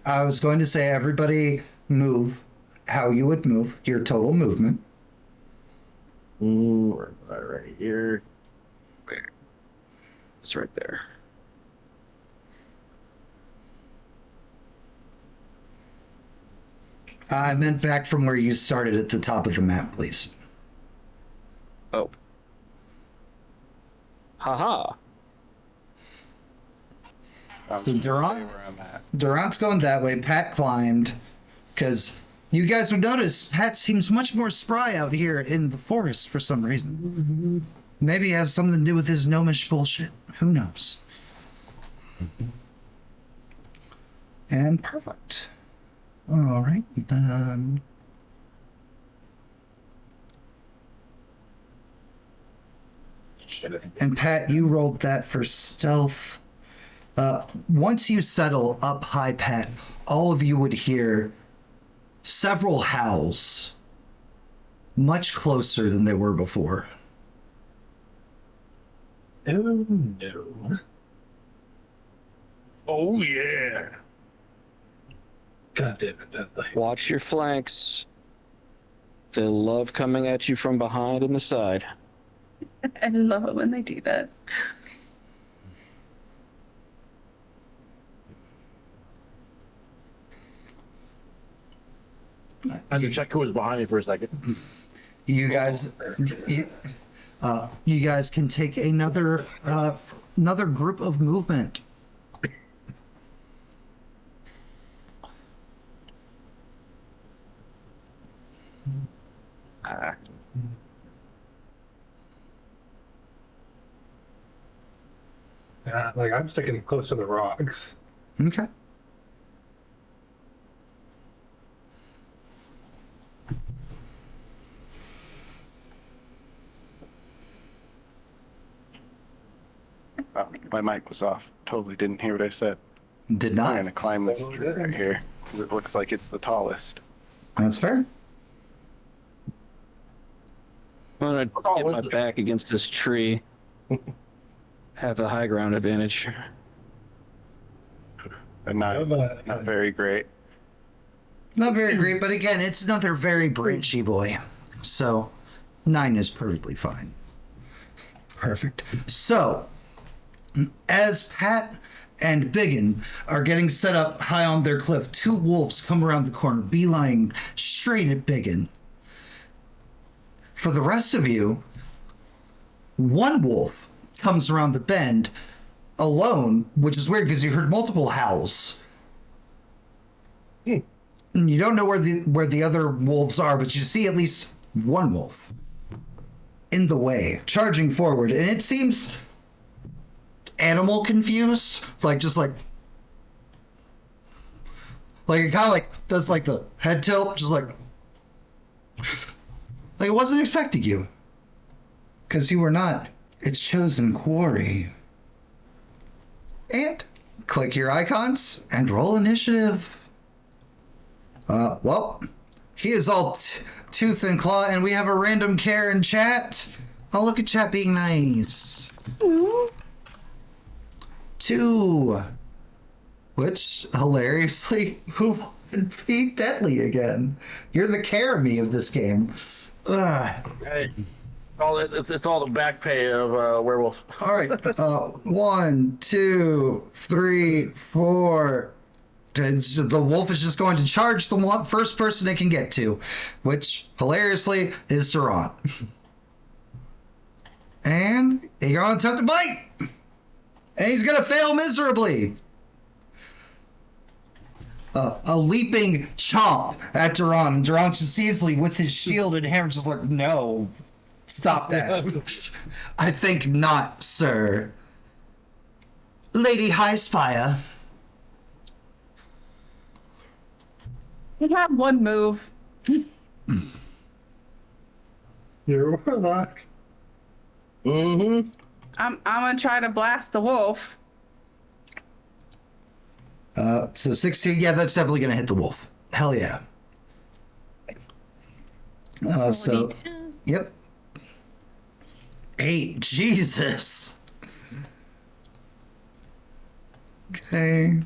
I was going to say, everybody move how you would move, your total movement. Right here. Where? It's right there. I meant back from where you started at the top of the map, please. Oh. Haha. So Durant? Where I'm at. Durant's going that way. Pat climbed. Because you guys would notice Pat seems much more spry out here in the forest for some reason. Maybe it has something to do with his gnomish bullshit. Who knows? And perfect. All right. And Pat, you rolled that for stealth. Once you settle up high, Pat, all of you would hear several howls, much closer than they were before. Oh no. Oh yeah. God damn it, that thing. Watch your flanks. They'll love coming at you from behind and the side. I love it when they do that. I had to check who was behind me for a second. You guys, you guys can take another group of movement. Yeah, like I'm sticking close to the rocks. Okay. Oh, my mic was off. Totally didn't hear what I said. Did I'm not. gonna climb this tree right here. 'Cause it looks like it's the tallest. That's fair. I'm gonna get my back against this tree. Have the high ground advantage. And not very great. Not very great, but again, it's another very branchy boy. So, 9 is perfectly fine. Perfect. So, as Pat and Biggin are getting set up high on their cliff, 2 wolves come around the corner, beeline straight at Biggin. For the rest of you, 1 wolf comes around the bend alone, which is weird because you heard multiple howls. And you don't know where the other wolves are, but you see at least 1 wolf in the way, charging forward, and it seems animal confused, just like it kind of like does like the head tilt, just like it wasn't expecting you, because you were not its chosen quarry. And click your icons and roll initiative. Well, he is all tooth and claw, and we have a random care in chat. Oh, look at chat being nice. 2. Which, hilariously, who would be deadly again? You're the care me of this game. Ugh. Hey, it's all the back pay of werewolf. All right. 1, 2, 3, 4. The wolf is just going to charge the first person it can get to, which hilariously is Saran. And he's going to attempt to bite, and he's going to fail miserably. A leaping chomp at Duran, and Duran just easily with his shield and hammer just like, no, stop that. I think not, sir. Lady Highspire. You have 1 move. You're a warlock. Mm-hmm. I'm gonna try to blast the wolf. So 16, yeah, that's definitely gonna hit the wolf. Hell yeah. So, yep. 8, Jesus. Okay.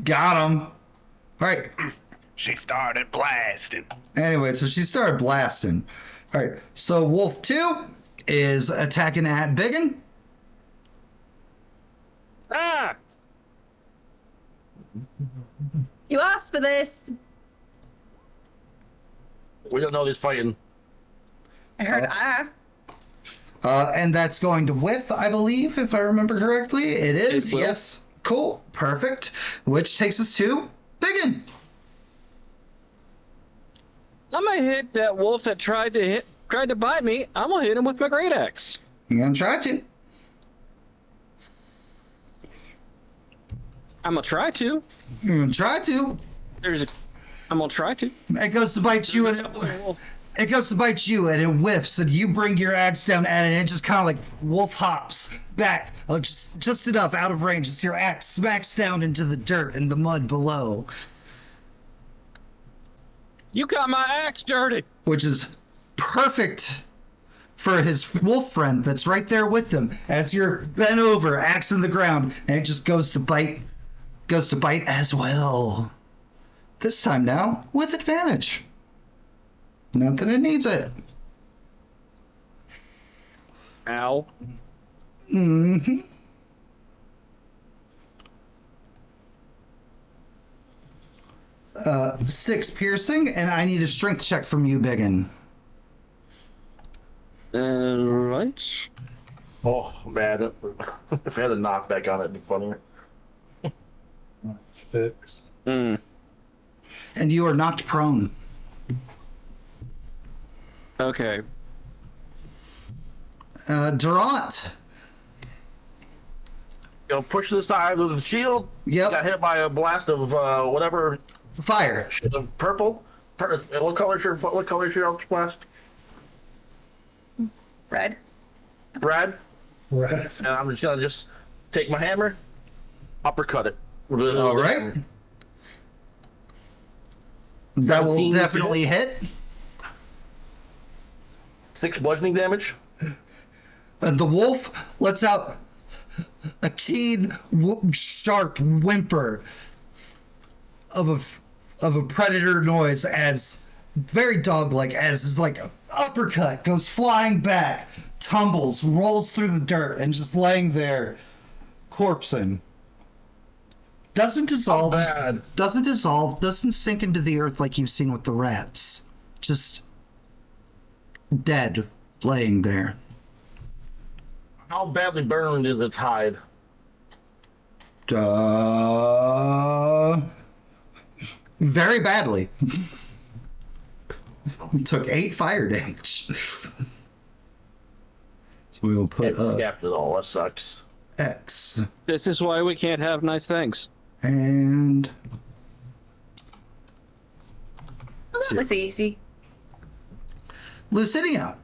Got him. All right. She started blasting. Anyway, so she started blasting. All right. So Wolf 2 is attacking at Biggin. Ah! You asked for this. We don't know he's fighting. I heard And that's going to whiff, I believe, if I remember correctly. It is, It will. yes. Cool, perfect. Which takes us to Biggin. I'm gonna hit that wolf that tried to bite me. I'm gonna hit him with my great axe. You gonna try to? I'm gonna try to. You gonna try to? I'm gonna try to. It goes to bite you, and it goes to bite you, and it whiffs, and you bring your axe down at it, and it just kind of like wolf hops back, just enough out of range as your axe smacks down into the dirt and the mud below, You got my axe dirty. which is perfect for his wolf friend that's right there with him as you're bent over, axe in the ground, and it just goes to bite as well. This time now with advantage. Not that it needs it. Ow. 6 piercing, and I need a strength check from you, Biggin. Right. Oh, man. If I had a knockback on it, it'd be funnier. Fix. And you are knocked prone. Okay. Durant. Push to the side of the shield. Yep. Got hit by a blast of whatever. Fire. Purple. What color is your blast? red. Brad. Right. And I'm just gonna take my hammer, uppercut it. All right. That will 17 definitely hit. 6 bludgeoning damage. And the wolf lets out a keen, sharp whimper of a predator noise as very dog-like as his like uppercut goes flying back, tumbles, rolls through the dirt, and just laying there, corpsing. Doesn't dissolve. Bad. Doesn't dissolve. Doesn't sink into the earth like you've seen with the rats. Just dead, laying there. How badly burned is its hide? Very badly. Took 8 fire damage. So we will put Capped it all. That sucks. X This is why we can't have nice things. and That was easy. Lucidia.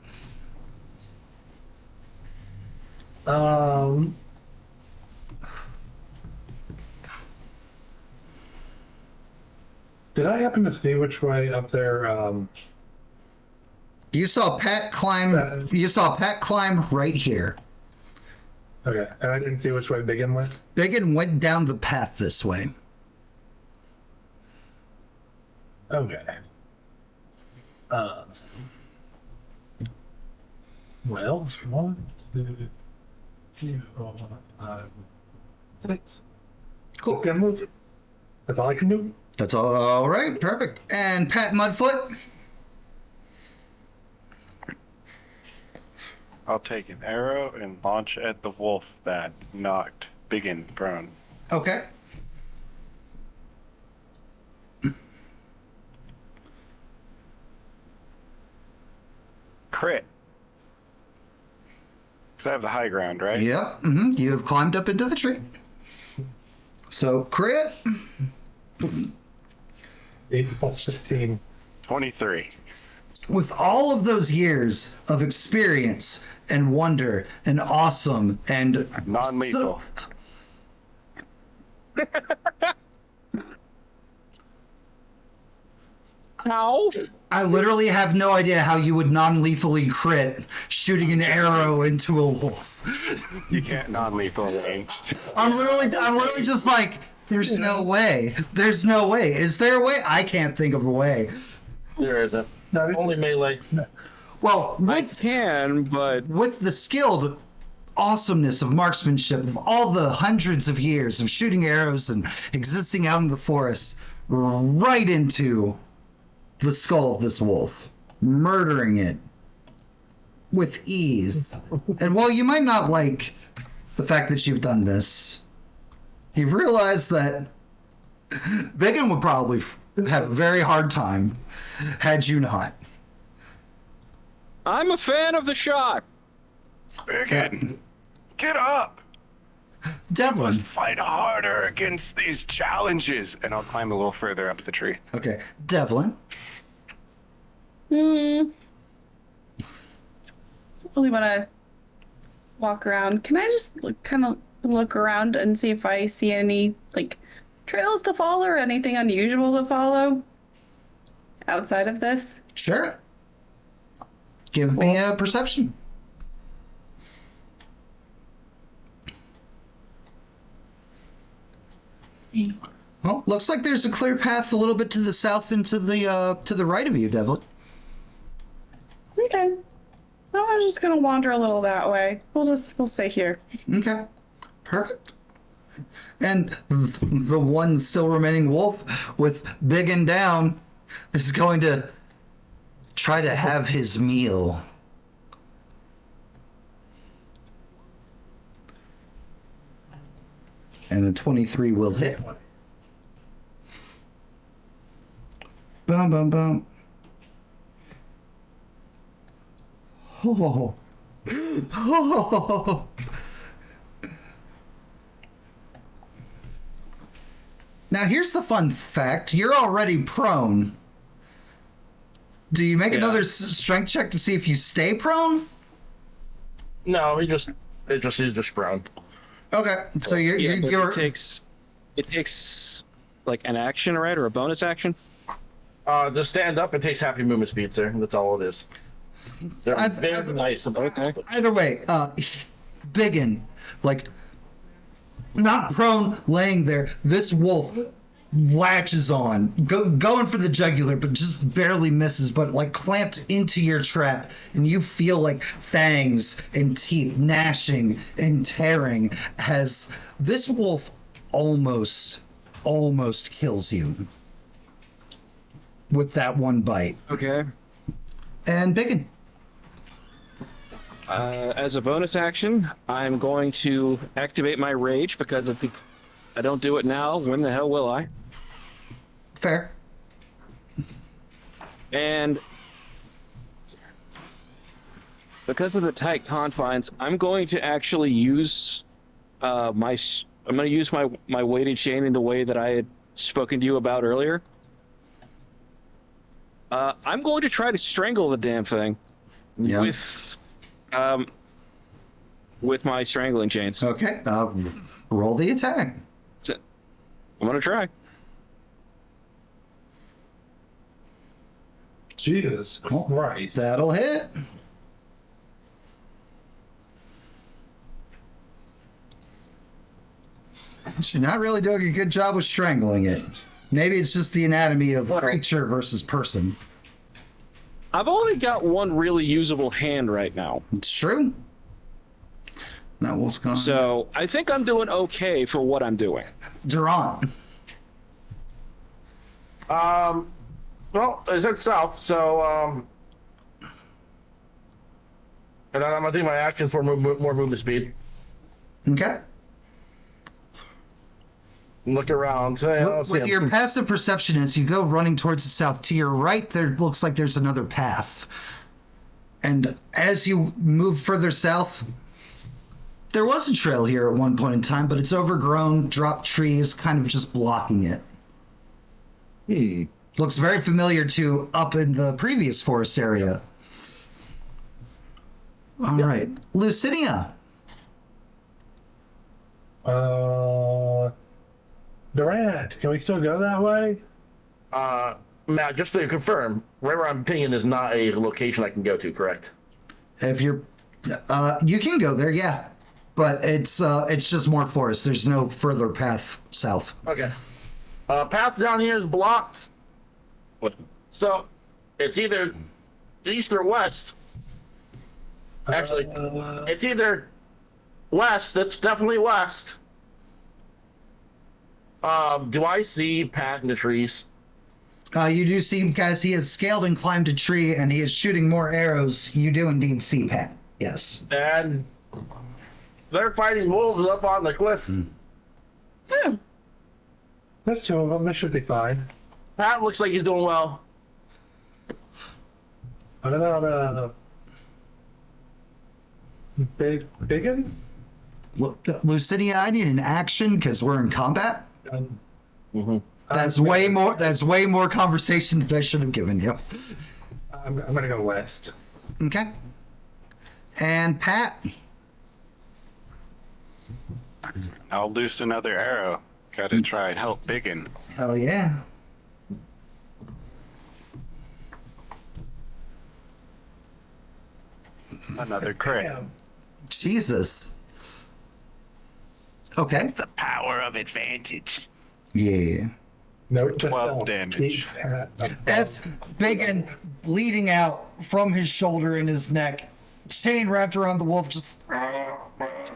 Did I happen to see which way up there? You saw Pat climb. You saw Pat climb right here. Okay, and I didn't see which way Biggin went. Biggin went down the path this way. Okay. Well, 1, 2, 3, 4, 5, 6. Cool. Just gonna move. That's all I can do. That's all right. Perfect. And Pat Mudfoot. I'll take an arrow and launch at the wolf that knocked Biggin prone. Okay. Crit. Because I have the high ground, right? Yep. You have climbed up into the tree. So crit. 8 plus 15. 23. With all of those years of experience and wonder and awesome and Non-lethal. Ow. I literally have no idea how you would non-lethally crit shooting an arrow into a wolf. You can't non-lethal ranged. I'm literally just like, there's no way. There's no way. Is there a way? I can't think of a way. There isn't. Only melee. Well, I can, but with the skilled awesomeness of marksmanship, of all the hundreds of years of shooting arrows and existing out in the forest, right into the skull of this wolf, murdering it with ease. And while you might not like the fact that you've done this, you've realized that Biggin would probably have a very hard time had you not. I'm a fan of the shot. Biggin, get up. Devlin. Let's fight harder against these challenges. And I'll climb a little further up the tree. Okay, Devlin. Really want to walk around. Can I just kind of look around and see if I see any like trails to follow or anything unusual to follow outside of this? Sure. Give me a perception. Well, looks like there's a clear path a little bit to the south and to the right of you, Devlin. Okay. Well, I'm just gonna wander a little that way. We'll stay here. Okay. Perfect. And the one still remaining wolf with Biggin down is going to try to have his meal. And a 23 will hit. Bum, bum, bum. Oh. Oh. Now, here's the fun fact. You're already prone. Do you make another strength check to see if you stay prone? No, he's just brown. Okay, so you're It takes like an action, right, or a bonus action. To stand up, it takes half your movement speed, sir. That's all it is. They're very nice. Okay. either way. Biggin, like not prone, laying there. This wolf latches on, going for the jugular, but just barely misses, but like clamped into your trap, and you feel like fangs and teeth gnashing and tearing as this wolf almost kills you with that one bite. Okay. And Biggin. As a bonus action, I'm going to activate my rage because if I don't do it now, when the hell will I? Fair. And because of the tight confines, I'm going to actually use I'm going to use my weighted chain in the way that I had spoken to you about earlier. I'm going to try to strangle the damn thing with my strangling chains. Okay. Roll the attack. So, I'm going to try. Jesus Christ. That'll hit. You're not really doing a good job with strangling it. Maybe it's just the anatomy of creature versus person. I've only got one really usable hand right now. It's true. That wolf's gone. So I think I'm doing okay for what I'm doing. Durant. Well, it's at south, so and I'm gonna do my action for more movement speed. Okay. Look around. So, With your passive perception, as you go running towards the south, to your right, there looks like there's another path. And as you move further south, there was a trail here at one point in time, but it's overgrown, dropped trees, kind of just blocking it. Looks very familiar to up in the previous forest area. All right. Lucinia. Durant, can we still go that way? Matt, just to confirm, wherever I'm pinging is not a location I can go to, correct? If you're, you can go there, yeah, but it's just more forest. There's no further path south. Okay. Path down here is blocked. So, it's either east or west. Actually, it's either West. That's definitely west. Do I see Pat in the trees? You do see, guys, he has scaled and climbed a tree, and he is shooting more arrows. You do indeed see Pat. Yes. And they're fighting wolves up on the cliff. Oh, There's two of them. They should be fine. Pat looks like he's doing well. What about Biggin? Lucidia, I need an action because we're in combat. Mm-hmm. That's way more. That's way more conversation than I should have given you. I'm gonna go west. Okay. And Pat. I'll loose another arrow. Gotta try and help Biggin. Hell yeah. Another crit. Damn. Jesus. Okay. The power of advantage. Yeah. Note to 12 self, damage. keep Pat above. That's Biggin bleeding out from his shoulder and his neck. Chain wrapped around the wolf, just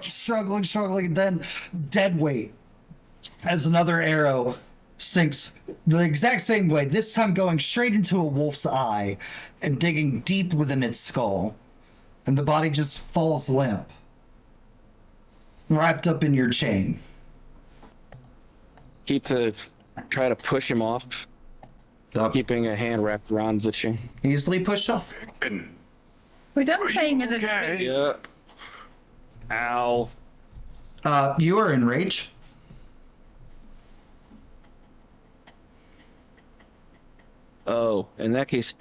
struggling, and then dead weight as another arrow sinks the exact same way, this time going straight into a wolf's eye and digging deep within its skull. And the body just falls limp, wrapped up in your chain. Try to push him off, keeping a hand wrapped around the chain. Easily pushed off. Biggin. we're done Are playing you as a okay? Yeah. Ow. You are in rage. Oh, in that case,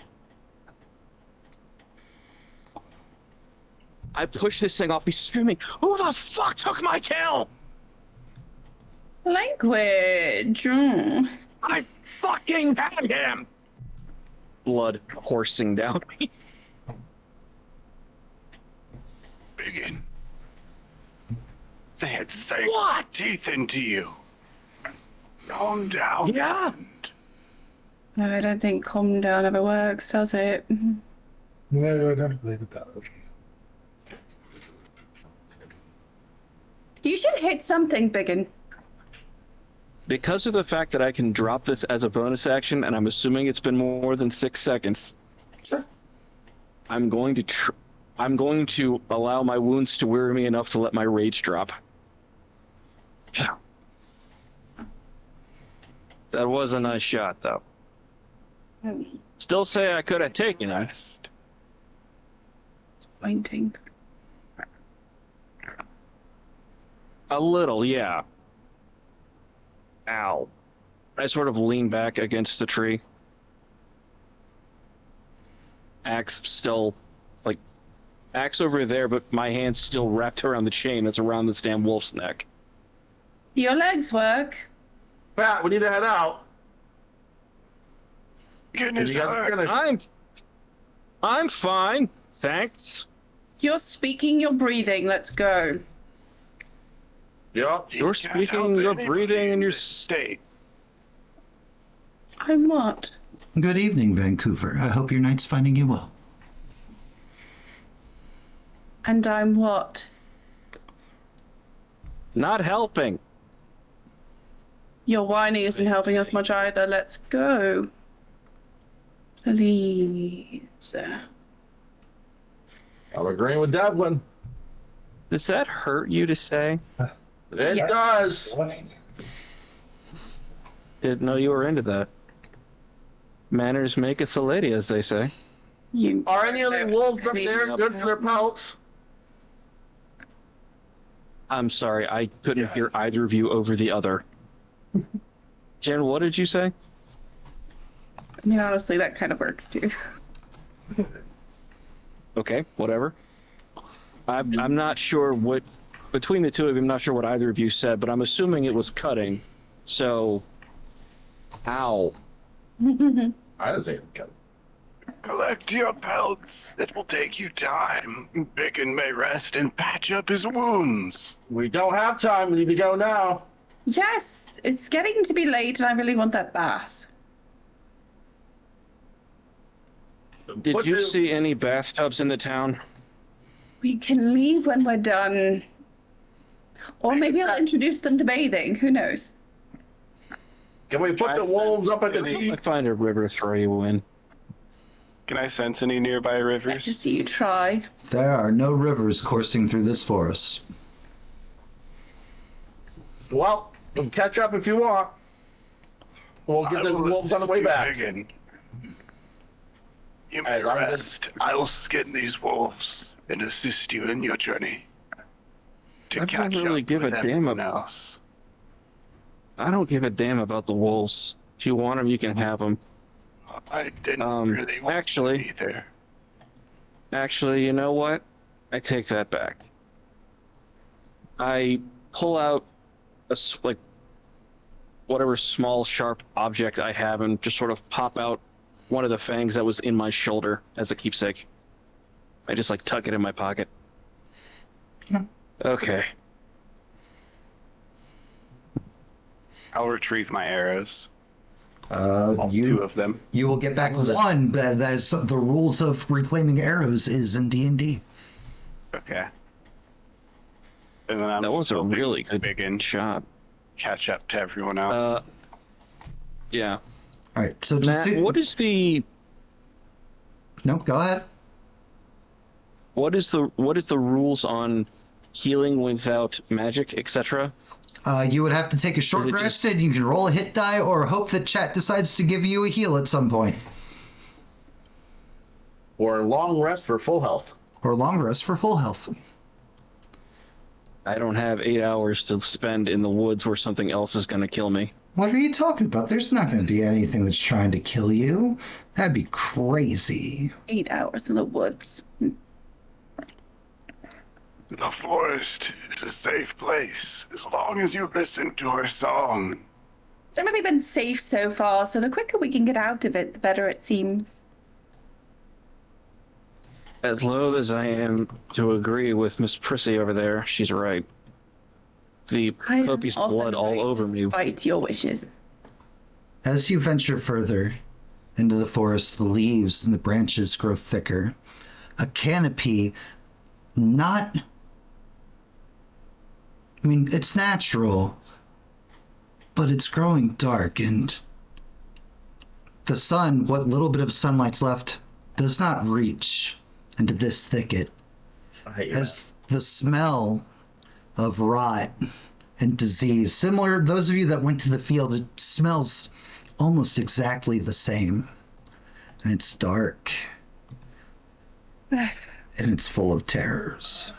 I push this thing off. He's screaming, "Who the fuck took my kill?" language. I fucking had him. Blood coursing down me. Biggin. They had sank teeth into you. Calm down. Yeah. No, I don't think calm down ever works, does it? No, I don't believe it does. You should hit something, Biggin. Because of the fact that I can drop this as a bonus action, and I'm assuming it's been more than 6 seconds. Sure. I'm going to allow my wounds to weary me enough to let my rage drop. That was a nice shot, though. Still say I could have taken it. It's pointing. A little, yeah. Ow. I sort of lean back against the tree. Axe still, axe over there, but my hand's still wrapped around the chain that's around this damn wolf's neck. Your legs work. Pat, we need to head out. Goodness, I'm fine, thanks. You're speaking, you're breathing. Let's go. Yep. You're speaking, you're breathing, and you're state. I'm what? Good evening, Vancouver. I hope your night's finding you well. And I'm what? not helping. Your whining isn't helping us much either. Let's go. Please. I'm agreeing with Devlin. Does that hurt you to say? It Yeah. does. Didn't know you were into that. Manners maketh a lady, as they say. You. Are any of the wolves up there good for their pelts? I'm sorry, I couldn't hear either of you over the other. Jen, what did you say? I mean, honestly, that kind of works too. Okay, whatever. I'm not sure what, between the two of you, I'm not sure what either of you said, but I'm assuming it was cutting. So, ow. I didn't say it. Collect your pelts. It will take you time. Biggin may rest and patch up his wounds. We don't have time. We need to go now. Yes, it's getting to be late and I really want that bath. Did What you do- see any bathtubs in the town? We can leave when we're done. Or maybe I'll introduce them to bathing. Who knows? Can we put the wolves up at the I peak? find a river throw you in. Can I sense any nearby Like rivers? to see you try. There are no rivers coursing through this forest. Well, we'll catch up if you want. We'll get the wolves on the way back. You may Hey, I'm rest. I will skin these wolves and assist you in your journey. To I don't catch really up give a with damn everyone about- else. I don't give a damn about the wolves. If you want them, you can have them. I didn't really want actually- to either. Actually, you know what? I take that back. I pull out like whatever small sharp object I have and just sort of pop out one of the fangs that was in my shoulder as a keepsake. I just like tuck it in my pocket. Yeah. Okay. I'll retrieve my arrows. All two You of them. you will get back one. That's the rules of reclaiming arrows is in D&D. Okay. And then I'm That was a hoping really good big and shot. catch up to everyone else. Yeah. All right. So just Matt, what is the no? Go ahead. what is the rules on healing without magic, etc.? You would have to take a short Is it rest, just- and you can roll a hit die, or hope that chat decides to give you a heal at some point, Or a long rest for full health. or a long rest for full health. I don't have 8 hours to spend in the woods where something else is going to kill me. What are you talking about? There's not going to be anything that's trying to kill you. That'd be crazy. 8 hours in the woods. The forest is a safe place as long as you listen to her song. It's not really been safe so far, so the quicker we can get out of it, the better it seems. As loath as I am to agree with Miss Prissy over there, she's right. The I am copious often blood all right over me. despite your wishes. As you venture further into the forest, the leaves and the branches grow thicker. A canopy, not. I mean, it's natural, but it's growing dark, and the sun, what little bit of sunlight's left, does not reach into this thicket. I hate that. As the smell of rot and disease, similar, those of you that went to the field, it smells almost exactly the same. And it's dark. And it's full of terrors.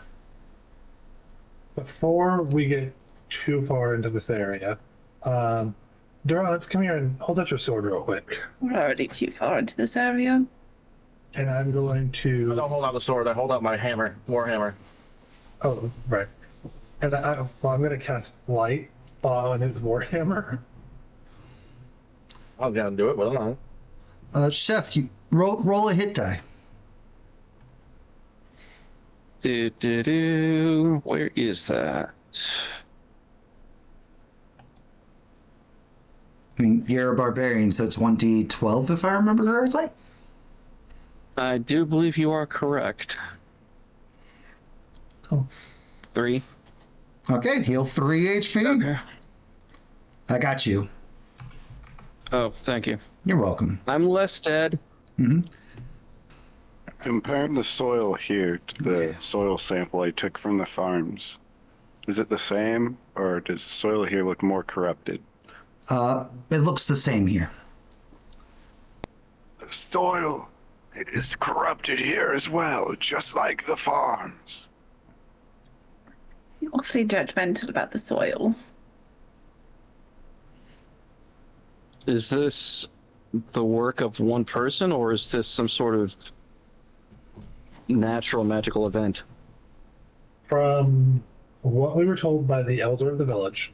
Before we get too far into this area, Duran, come here and hold out your sword real quick. We're already too far into this area. And I'm going I to. don't hold out the sword. I hold out my hammer, warhammer. Oh, right. And I'm going to cast light on his warhammer. I'm gonna do it, but I'm not. Chef, you roll a hit die. Where is that? I mean, you're a barbarian, so it's 1d12 if I remember correctly. I do believe you are correct. Oh. 3. Okay, heal 3 HP. Okay. I got you. Oh, thank you. You're welcome. I'm less dead. Comparing the soil here to the soil sample I took from the farms, is it the same, or does the soil here look more corrupted? It looks the same here. The soil, it is corrupted here as well, just like the farms. You're awfully judgmental about the soil. Is this the work of one person, or is this some sort of natural magical event? From what we were told by the elder of the village,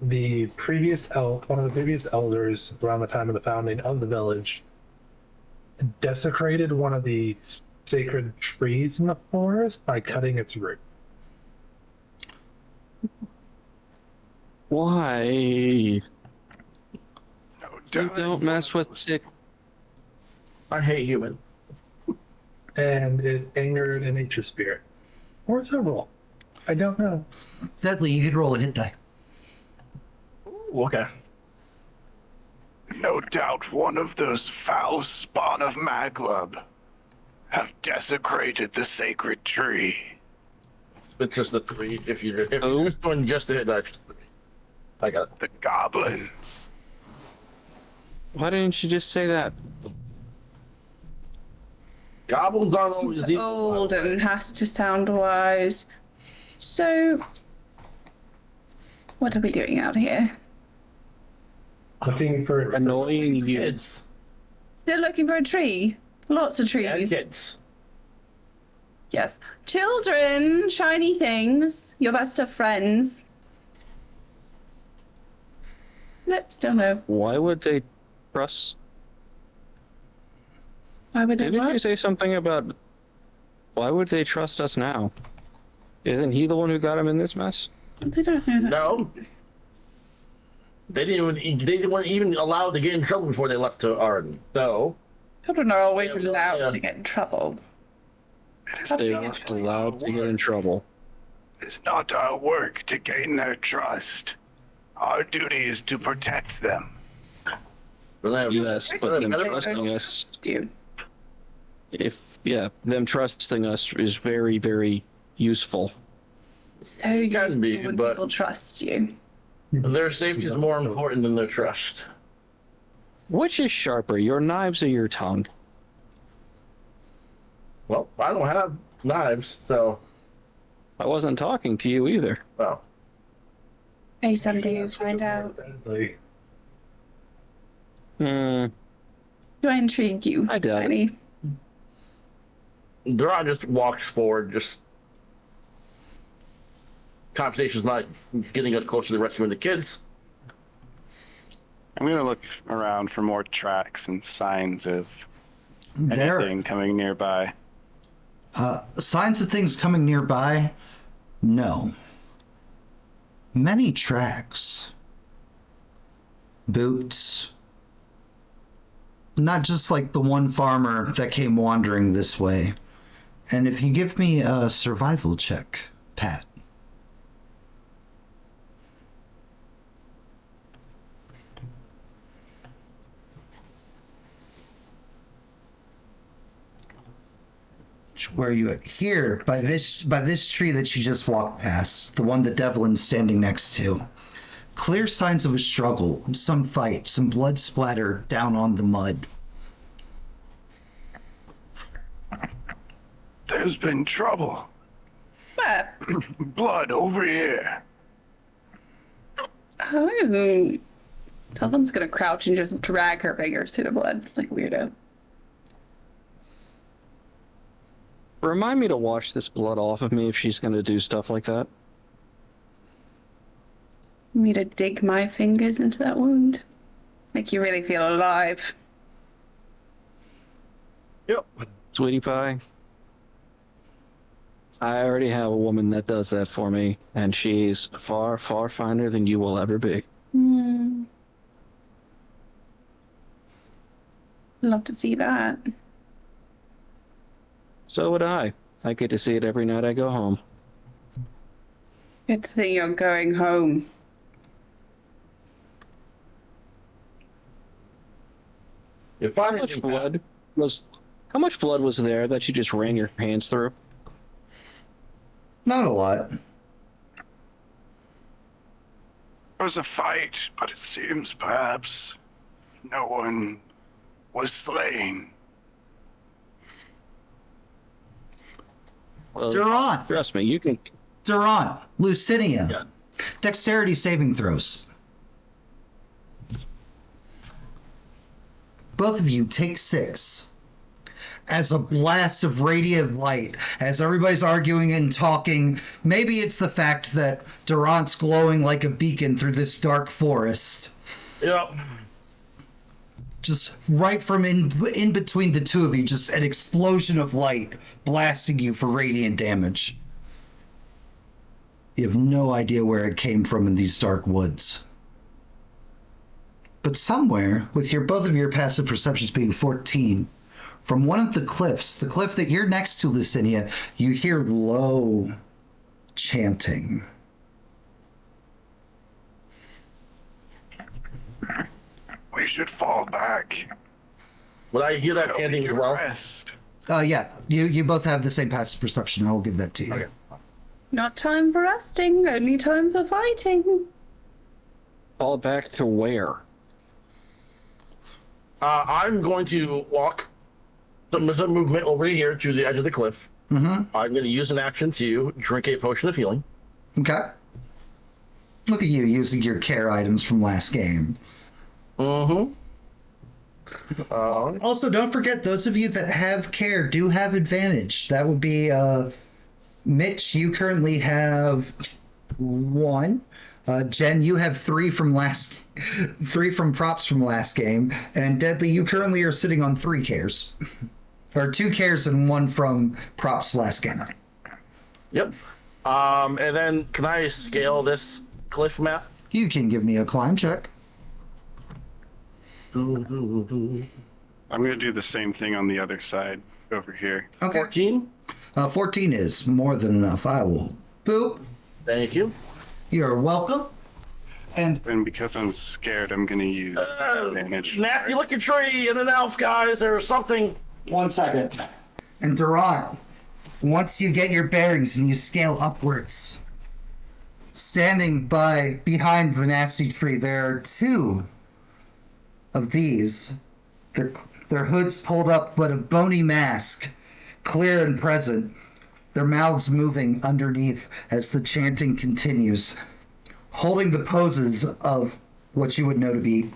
the previous one of the previous elders around the time of the founding of the village desecrated one of the sacred trees in the forest by cutting its root. Why? No You doubt. don't mess with sick. I hate human. and it angered a nature spirit. Or several. I don't know. Deadly, you could roll a hit die. Ooh, okay. No doubt one of those foul spawn of Maglub have desecrated the sacred tree. It's just the 3. If you're Oh. just doing just the hit die, it's just 3. I got it. The goblins. Why didn't you just say that? Goblins aren't always He's evil. old and has to sound wise. So, what are we doing out here? Looking for Annoying you. Kids. Still looking for a tree. Lots of Yeah, trees. kids. Yes. Children, shiny things, your best of friends. Nope, still no. Why would they trust? Why would they Didn't you what? say something about why would they trust us now? Isn't he the one who got him in this mess? They don't know that. No. They weren't even allowed to get in trouble before they left to Arden. So, Children are always Yeah, allowed yeah. to get in trouble. It is They not weren't allowed to get in trouble. It is not our work to gain their trust. Our duty is to protect them. Yes, but them Better- trusting us, Do them trusting us is very, very useful. so Can useful be, when but- people trust you. their safety is more important than their trust. Which is sharper, your knives or your tongue? Well, I don't have knives, so, I wasn't talking to you either. well. Hey, someday you'll find out. Like, Hmm. Do I intrigue you, I doubt it. Tiny? Duran just walks forward, just conversation's not getting us closer to rescuing the kids. I'm gonna look around for more tracks and signs of There, anything coming nearby. signs of things coming nearby? No. Many tracks. Boots. Not just like the one farmer that came wandering this way. And if you give me a survival check, Pat. Where are you at? Here, by this tree that you just walked past, the one that Devlin's standing next to. Clear signs of a struggle, some fight, some blood splatter down on the mud. There's been trouble. Where? Blood over here. Oh. Telvin's gonna crouch and just drag her fingers through the blood like a weirdo. Remind me to wash this blood off of me if she's going to do stuff like that. Me to dig my fingers into that wound. Make you really feel alive. Yep. Sweetie pie. I already have a woman that does that for me, and she's far, far finer than you will ever be. Hmm. Love to see that. So would I. I get to see it every night I go home. Good thing you're going home. If How I much blood was there that you just ran your hands through? Not a lot. There was a fight, but it seems perhaps no one was slain. Well, Duran! trust me, you can. Duran! Lucinia! Yeah. Dexterity saving throws. Both of you take 6. As a blast of radiant light, as everybody's arguing and talking, maybe it's the fact that Durant's glowing like a beacon through this dark forest. Yep. Just right from in between the two of you, just an explosion of light blasting you for radiant damage. You have no idea where it came from in these dark woods. But somewhere, with both of your passive perceptions being 14, from one of the cliffs, the cliff that you're next to, Lucinia, you hear low chanting. We should fall back. Would I hear that Help chanting me as to well? rest. Yeah, you both have the same passive perception. I'll give that to you. Okay. Not time for resting, only time for fighting. Fall back to where? I'm going to walk some movement over here to the edge of the cliff. Mm-hmm. I'm going to use an action to drink a potion of healing. Okay. Look at you using your care items from last game. Mm-hmm. Also, don't forget, those of you that have care do have advantage. That would be Mitch, you currently have 1. Jen, you have 3 from props from last game. And Deadly, you currently are sitting on 3 cares. Or 2 cares and 1 from props last game. Yep. And then can I scale this cliff map? You can give me a climb check. I'm gonna do the same thing on the other side over here. Okay. 14. 14 is more than enough. I will boop. Thank you. You're welcome. And And because I'm scared, I'm gonna use advantage. Nasty looking tree and an elf, guys. There's something. 1 second. And Durant, once you get your bearings and you scale upwards, standing behind the nasty tree, there are 2 of these. Their hoods pulled up, but a bony mask, clear and present. Their mouths moving underneath as the chanting continues, holding the poses of what you would know to be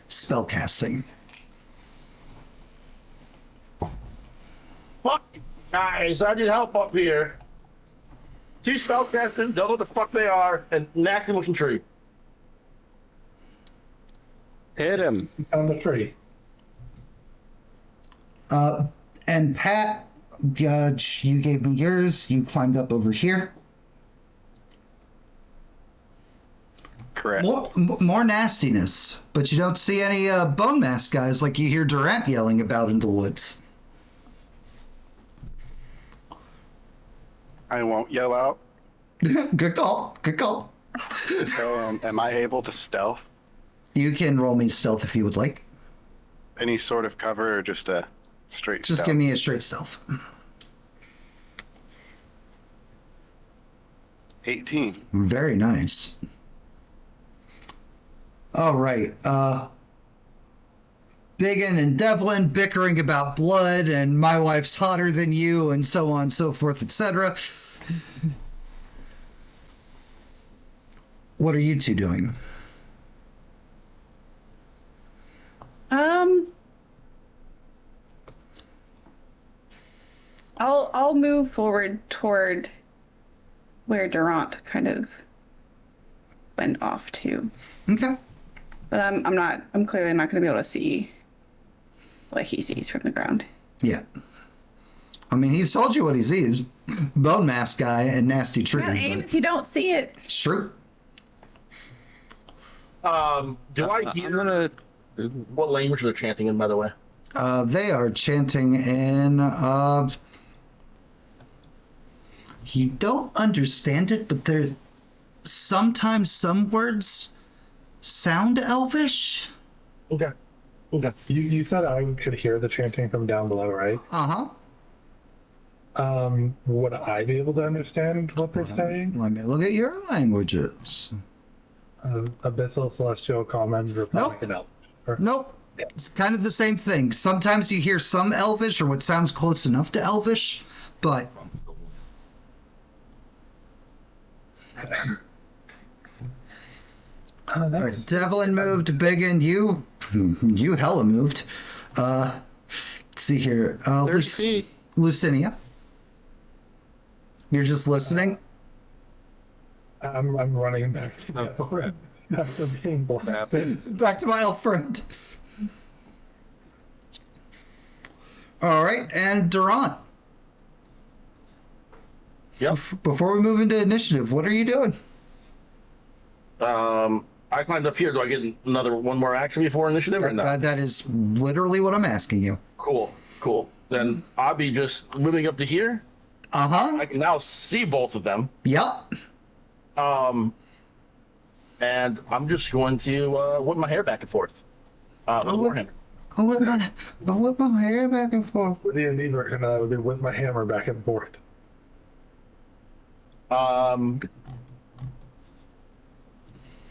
spellcasting. Fuck, guys. I need help up here. 2 spellcasters, don't know what the fuck they are, and nasty looking tree. Hit him. On the tree. And Pat, Judge, you gave me yours. You climbed up over here. Correct. More nastiness, but you don't see any bone mask guys like you hear Durant yelling about in the woods. I won't yell out. Good call. Good call. So, am I able to stealth? You can roll me stealth if you would like. Any sort of cover or just a straight Just stealth? give me a straight stealth. 18. Very nice. All right. Biggin and Devlin bickering about blood and my wife's hotter than you and so on, so forth, etc. What are you 2 doing? I'll move forward toward where Durant kind of went off to. Okay. But I'm clearly not going to be able to see what he sees from the ground. Yeah. I mean, he's told you what he sees. Bone mask guy and nasty tree. Yeah, aim but if you don't see it. it's true. Do I I'm hear gonna. what language they're chanting in, by the way? They are chanting in, you don't understand it, but there, sometimes some words sound elvish. Okay. Okay. You said I could hear the chanting from down below, right? Uh-huh. Would I be able to understand what they're saying? Let me look at your languages. Abyssal, Celestial, Common, Republic, Nope. and Elf. Or- Nope. It's kind of the same thing. Sometimes you hear some elvish or what sounds close enough to elvish, but that's all right, Devlin moved, Biggin, you hella moved. Let's see here. There's feet. Lucinia. You're just listening? I'm running back to my friend after being blasted. Back to my old friend. All right, and Durant. Yep. Before we move into initiative, what are you doing? I climbed up here. Do I get one more action before initiative or not? That is literally what I'm asking you. Cool. Cool. then I'll be just moving up to here. Uh-huh. I can now see both of them. Yep. And I'm just going to whip my hair back and forth. With a warhammer. I'll whip my hair back and forth. With the indeed version, I would be with my hammer back and forth.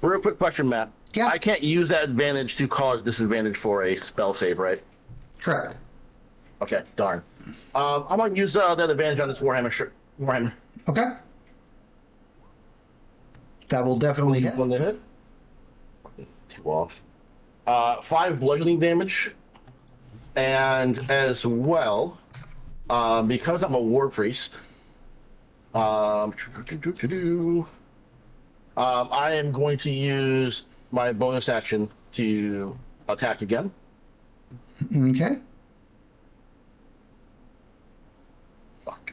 Real quick question, Matt. Yeah. I can't use that advantage to cause disadvantage for a spell save, right? Correct. Okay, darn. I'm gonna use that advantage on this warhammer. Warhammer. Okay. That will definitely hit. One to hit. 2 off. 5 bludgeoning damage, and as well, because I'm a war priest, I am going to use my bonus action to attack again. Okay. Fuck.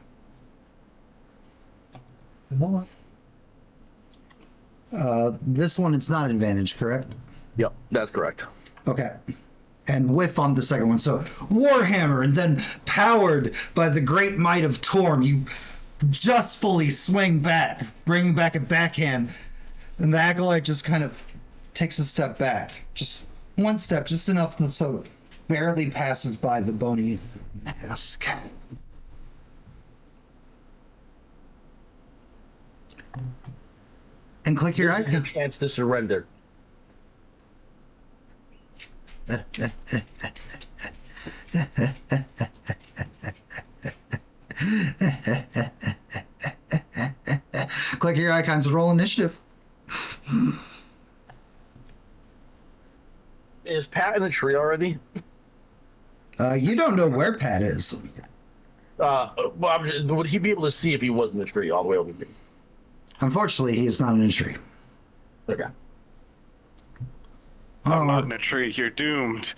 This one it's not advantage, correct? Yep, that's correct. Okay. And whiff on the second one. So Warhammer, and then powered by the great might of Torm, you just fully swing back, bringing back a backhand, and the acolyte just kind of takes a step back. Just one step, just enough so it barely passes by the bony mask. And click your This is a icon. chance to surrender. Click your icons and roll initiative. Is Pat in the tree already? You don't know where Pat is. Would he be able to see if he was in the tree all the way over here? Unfortunately, he is not an injury. Okay. I'm not in a tree. You're doomed.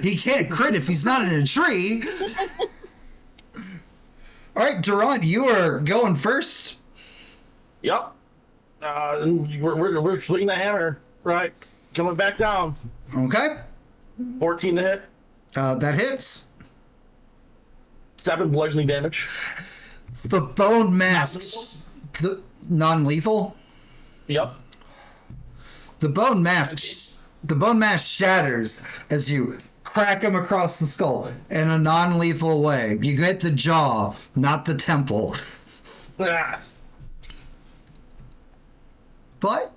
He can't crit if he's not in a tree. All right, Durant, you are going first. Yep. We're swinging the hammer, right? Coming back down. Okay. 14 to hit. That hits. 7 bludgeoning damage. The bone mask. The non-lethal. Yep. The bone mask. The bone mask shatters as you crack him across the skull in a non-lethal way. You hit the jaw, not the temple. Ah. But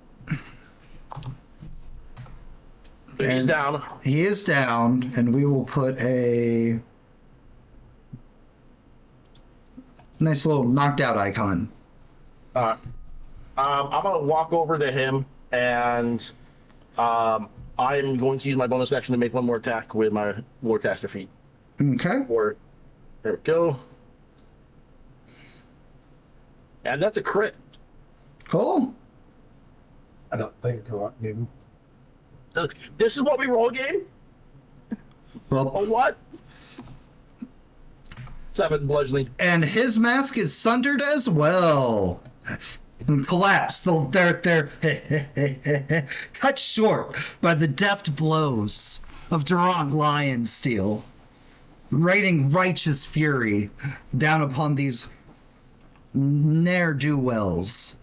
He's down. he is down, and we will put a nice little knocked out icon. I'm gonna walk over to him, and I'm going to use my bonus action to make one more attack with my war caster feat. Okay. Or there we go. And that's a crit. Cool. I don't think so. This is what we roll game? Well, Oh, what? 7 bludgeoning. and his mask is sundered as well. And collapsed. They're cut short by the deft blows of Durant Lionsteel, raining righteous fury down upon these ne'er-do-wells.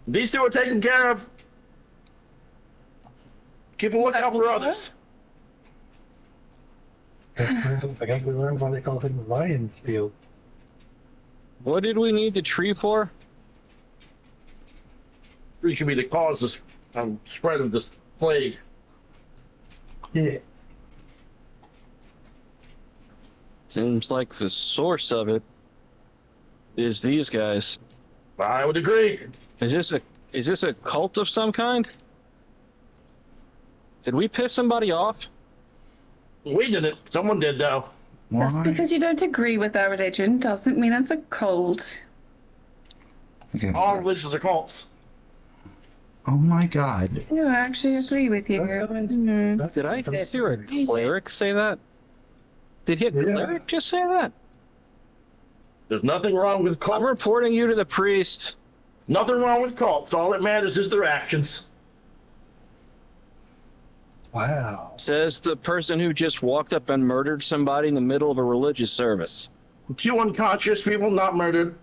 These two are taken care of. Keep a lookout for others. I guess we learned why they call him lion steel. What did we need the tree for? We should be the cause of spread of this plague. Yeah. Seems like the source of it is these guys. I would agree. Is this a cult of some kind? Did we piss somebody off? We did it. Someone did, though. Just Why? because you don't agree with their religion doesn't mean it's a cult. Okay. All religions are cults. Oh my god. I actually agree with you. Mhm. Did I hear a cleric say that? Did he a cleric just say that? There's nothing wrong with I'm cults. reporting you to the priest. Nothing wrong with cults. All that matters is their actions. Wow. Says the person who just walked up and murdered somebody in the middle of a religious service. Two unconscious people not murdered.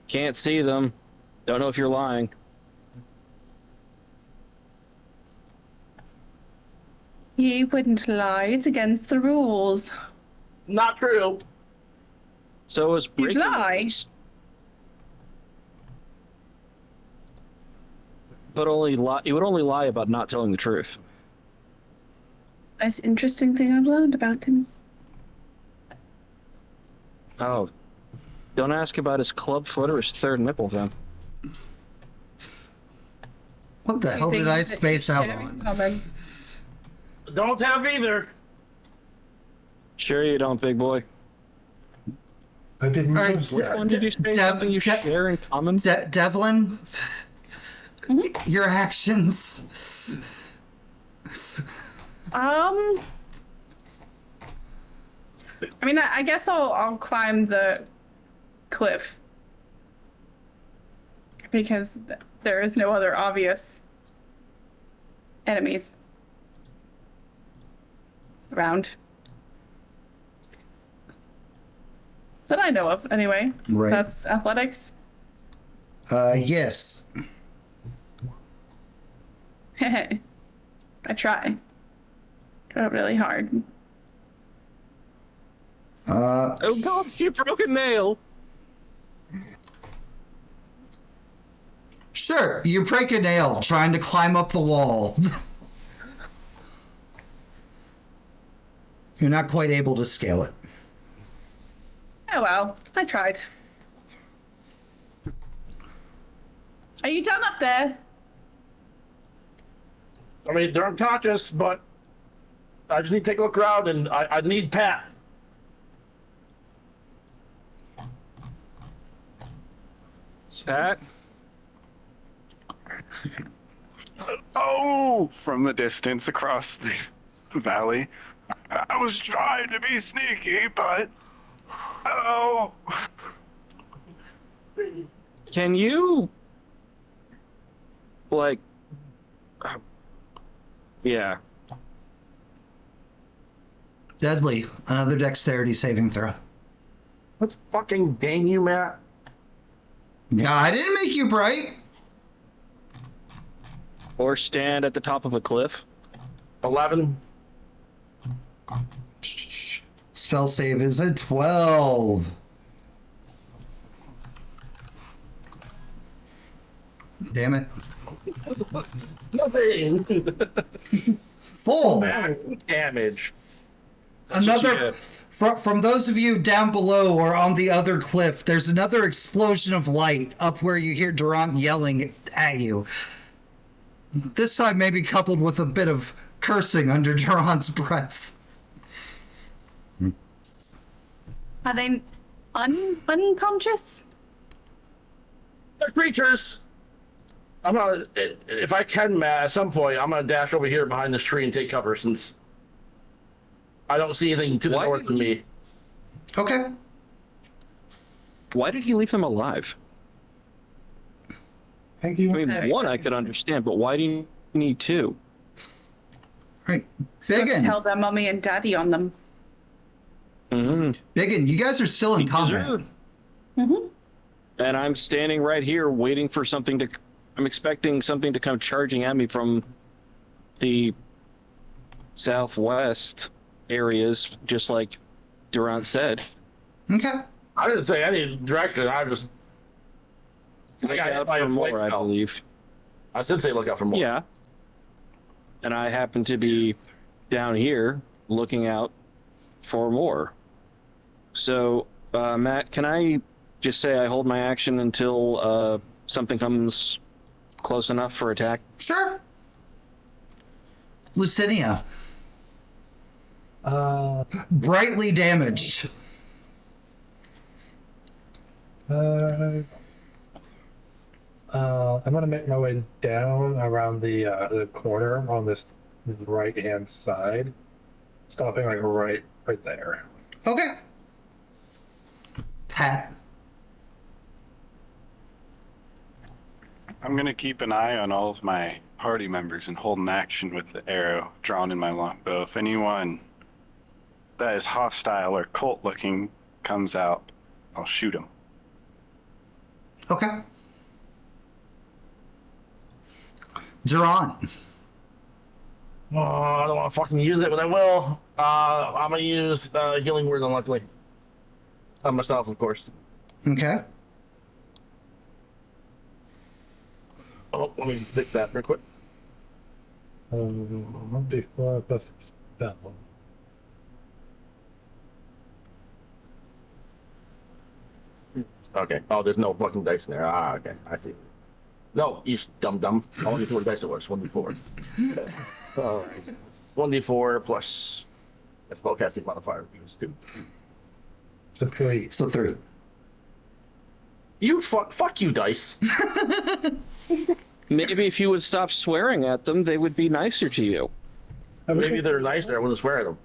Can't see them. Don't know if you're lying. He wouldn't lie. It's against the rules. Not true. So is You'd breaking the lie. rules. But only lie. You would only lie about not telling the truth. Most interesting thing I've learned about him. Oh, don't ask about his club foot or his third nipple then. What the hell did I space out on? Don't have either. Sure you don't, big boy. I didn't All right, use Which one did you say something you share in common? Devlin, your actions. I mean, I guess I'll climb the cliff because there is no other obvious enemies around that I know of. Anyway, Right. That's athletics. Yes. I try really hard. Oh god, she broke a nail! Sure, you break a nail trying to climb up the wall. You're not quite able to scale it. Oh well, I tried. Are you done up there? I mean, they're unconscious, but I just need to take a look around, and I need Pat. Pat? Oh, from the distance across the valley. I was trying to be sneaky, but oh. Can you... like... yeah. Deadly. Another dexterity saving throw. Let's fucking dang you, Matt. Yeah, I didn't make you bright. Or stand at the top of a cliff. 11. Spell save is a 12. Damn it. Nothing. Full. Damage. Another. From those of you down below or on the other cliff, there's another explosion of light up where you hear Durant yelling at you. This time maybe coupled with a bit of cursing under Durant's breath. Are they unconscious? They're creatures. I'm gonna, if I can, Matt, at some point, I'm gonna dash over here behind this tree and take cover since I don't see anything to the Why north did of me. Okay. Why did he leave them alive? Thank you. I mean, one I could understand, but why do you need two? Right. Tell Biggin. their mummy and daddy on them. Biggin, you guys are still in combat. Mm-hmm. And I'm standing right here waiting for something to... I'm expecting something to come charging at me from the southwest areas, just like Durant said. Okay. I didn't say any direction. I just. Look out for more, I believe. I did say look out for more. Yeah. And I happen to be down here looking out for more. So, Matt, can I just say I hold my action until something comes close enough for attack? Sure. Lucinia. Brightly damaged. I'm gonna make my way down around the corner on this right hand side, stopping like right there. Okay. Pat. I'm gonna keep an eye on all of my party members and hold an action with the arrow drawn in my longbow. If anyone that is hostile or cult looking comes out, I'll shoot him. Okay. Duran. Oh, I don't want to fucking use it, but I will. I'm gonna use healing word, unluckily. On myself, of course. Okay. Oh, let me fix that real quick. Before plus that one. Okay. Oh, there's no fucking dice in there. Ah, okay. I see. No, you dumb. I only 4 dice it was. 1d4. All right. 1d4 plus a spellcasting modifier. Because 2. So 3. So 3. You fuck you, dice. Maybe if you would stop swearing at them, they would be nicer to you. Maybe they're nicer. I wouldn't swear at them.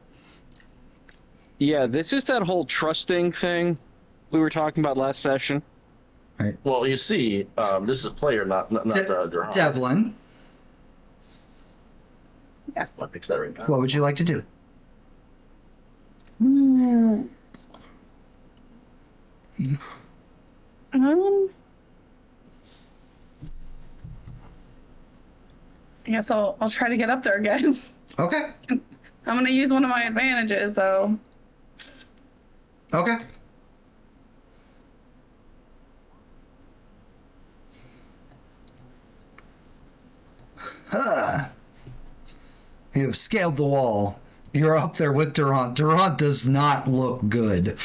Yeah, this is that whole trusting thing we were talking about last session. Right. Well, you see, this is a player, not Duran. Devlin, Yes. I'll fix that right now. what would you like to do? I guess I'll try to get up there again. Okay. I'm gonna use one of my advantages though. Okay. You've scaled the wall. You're up there with Durant. Durant does not look good.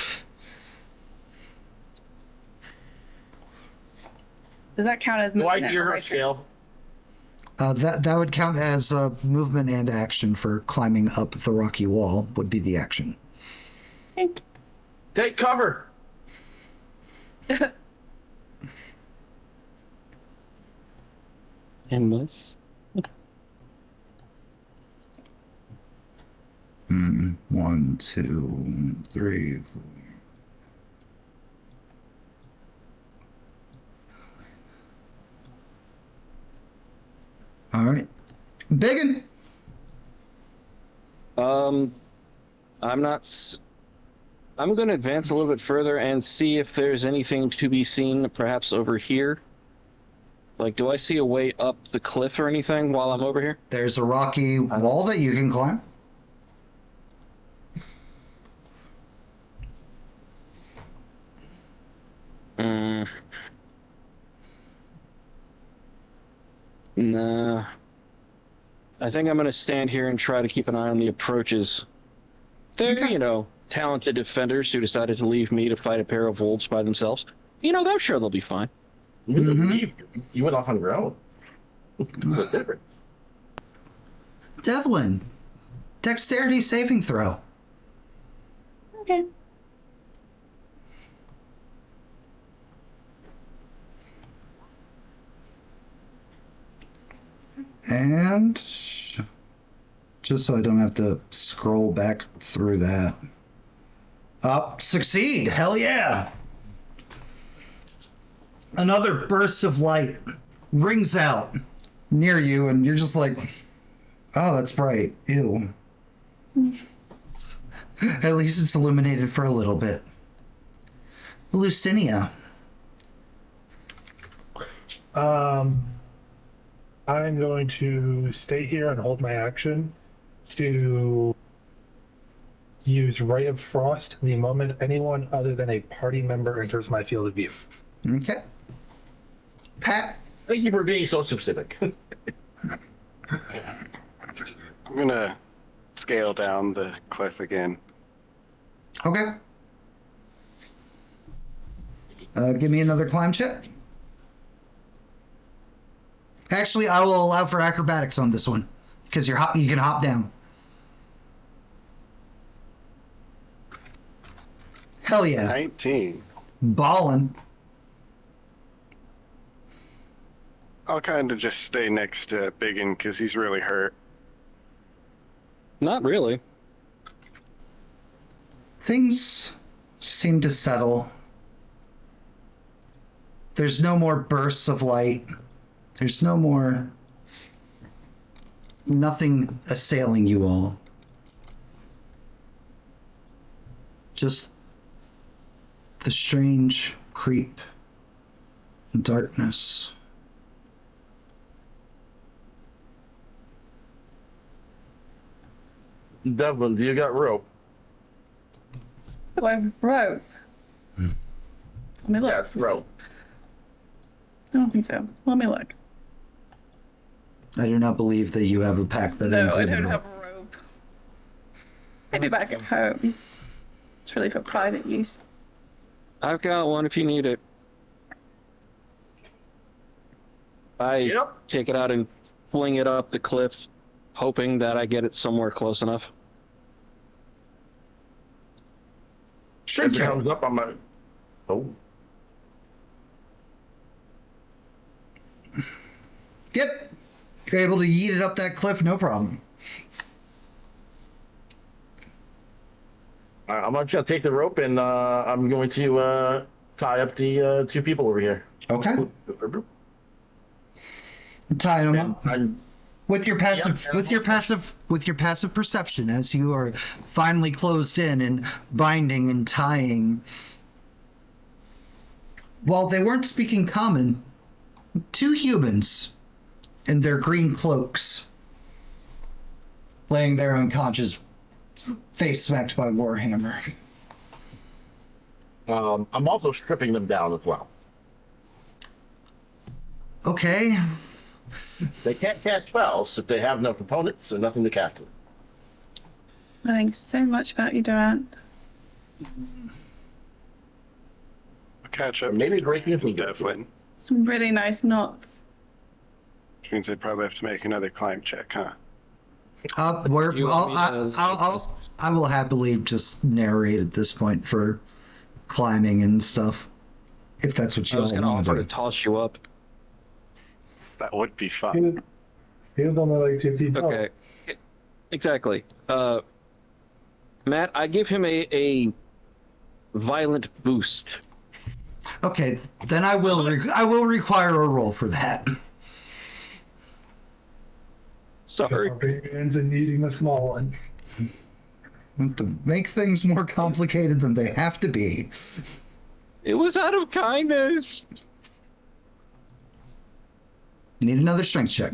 Does that count as Do I movement? hear or her right turn? scale? That would count as movement and action for climbing up the rocky wall would be the action. Take cover. Endless. 1, 2, 3, 4. All right. Biggin. I'm not. I'm going to advance a little bit further and see if there's anything to be seen, perhaps over here. Like, do I see a way up the cliff or anything while I'm over here? There's a rocky wall that you can climb. Nah. I think I'm going to stand here and try to keep an eye on the approaches. They're, talented defenders who decided to leave me to fight a pair of wolves by themselves. I'm sure they'll be fine. You went off on your own. What's the difference? Devlin. Dexterity saving throw. Okay. And just so I don't have to scroll back through that. Succeed. Hell yeah. Another burst of light rings out near you, and you're just like, oh, that's bright. Ew. At least it's illuminated for a little bit. Lucinia. I'm going to stay here and hold my action to use Ray of Frost the moment anyone other than a party member enters my field of view. Okay. Pat. Thank you for being so specific. I'm gonna scale down the cliff again. Okay. Give me another climb check. Actually, I will allow for acrobatics on this one because you can hop down. Hell yeah. 19. Ballin'. I'll kind of just stay next to Biggin because he's really hurt. Not really. Things seem to settle. There's no more bursts of light There's nothing assailing you all. Just the strange creep and darkness. Devlin, do you got rope? Do I have rope? Let me look. Yes, rope. I don't think so. Let me look. I do not believe that you have a pack that No, I included don't rope. have a rope. Maybe back at home. It's really for private use. I've got one if you need it. I Yep. take it out and fling it up the cliff, hoping that I get it somewhere close enough. Sure, If it comes up on my. Oh. Yep. You're able to yeet it up that cliff, no problem. I'm just gonna take the rope and I'm going to tie up the two people over here. Okay. Tie them up. I'm With your passive, Yep. with your passive perception, as you are finally closed in and binding and tying. While they weren't speaking common, two humans in their green cloaks, laying there unconscious, face smacked by Warhammer. I'm also stripping them down as well. Okay. They can't cast spells if they have no components or nothing to cast with. Learning so much about you, Durant. I'll catch up. Maybe breaking from through. Devlin. Some really nice knots. Which means I'd probably have to make another climb check, huh? You want me to- I will happily just narrate at this point for climbing and stuff, if that's what I you was all going to want offer to to do. toss you up. That would be He fun. was, he was only like 2 feet tall. Okay. Exactly. Matt, I give him a violent boost. Okay, then I will require a roll for that. Sorry. Barbarians and eating the small one. To make things more complicated than they have to be. It was out of kindness. You need another strength check.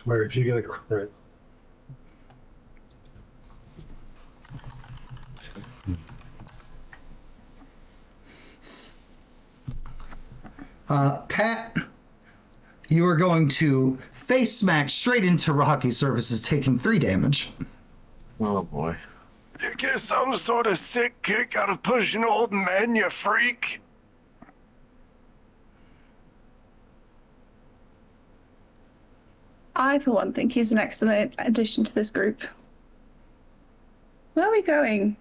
Where if you get a crit. Pat, you are going to face smack straight into Rocky Services, taking 3 damage. Oh boy. You get some sort of sick kick out of pushing old men, you freak. I, for one, think he's an excellent addition to this group. Where are we going?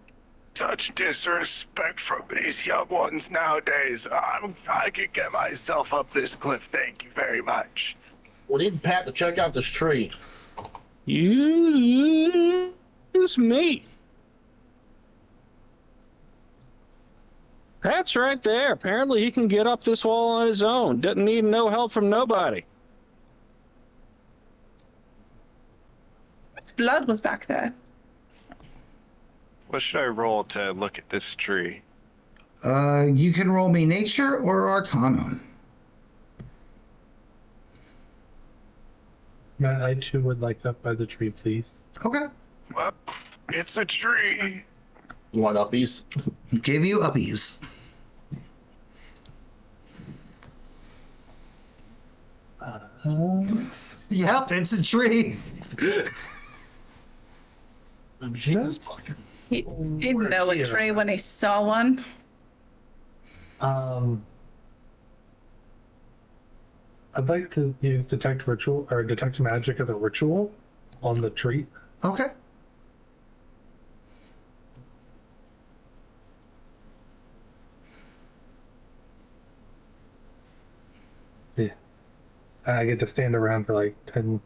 Such disrespect from these young ones nowadays. I could get myself up this cliff, thank you very much. We need Pat to check out this tree. Use me. Pat's right there. Apparently he can get up this wall on his own. Doesn't need no help from nobody. His blood was back there. What should I roll to look at this tree? You can roll me nature or arcana. Matt, I too would like up by the tree, please. Okay. Well, it's a tree. You want uppies? Give you uppies. Yep, it's a tree. He didn't know a tree when he saw one. I'd like to use detect ritual or detect magic as a ritual on the tree. Okay. Yeah. I get to stand around for like 10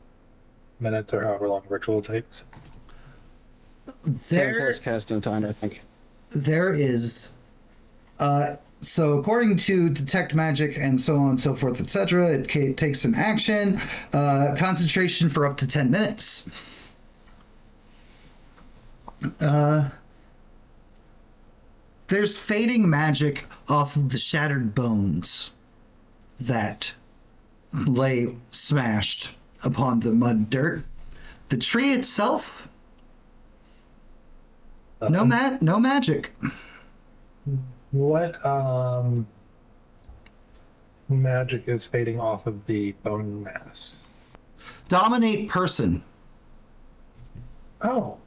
minutes or however long ritual takes. There, plus casting time, I think. There is So according to detect magic and so on and so forth, etc., it takes an action, concentration for up to 10 minutes. There's fading magic off of the shattered bones that lay smashed upon the mud dirt. The tree itself, no magic. What magic is fading off of the bone mass? Dominate person. Oh.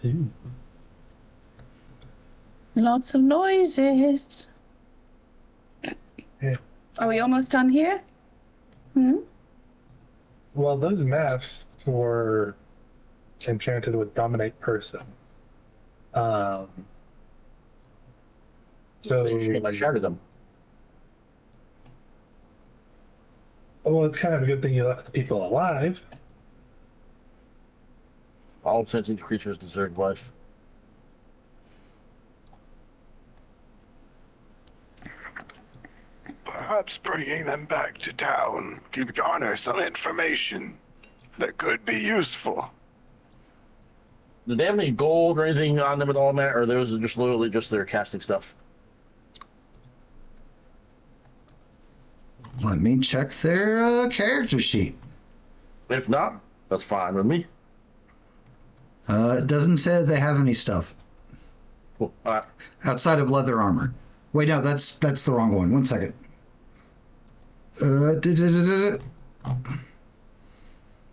Ooh. Lots of noises. Yeah. Are we almost done here? Hmm? Well, those masks were enchanted with dominate person. So I shattered them. well, it's kind of a good thing you left the people alive. All sentient creatures deserve life. Perhaps bringing them back to town could garner some information that could be useful. Did they have any gold or anything on them at all, Matt? Or those are just literally just their casting stuff? Let me check their character sheet. If not, that's fine with me. It doesn't say that they have any stuff Cool. outside of leather armor. Wait, no, that's the wrong one. One second.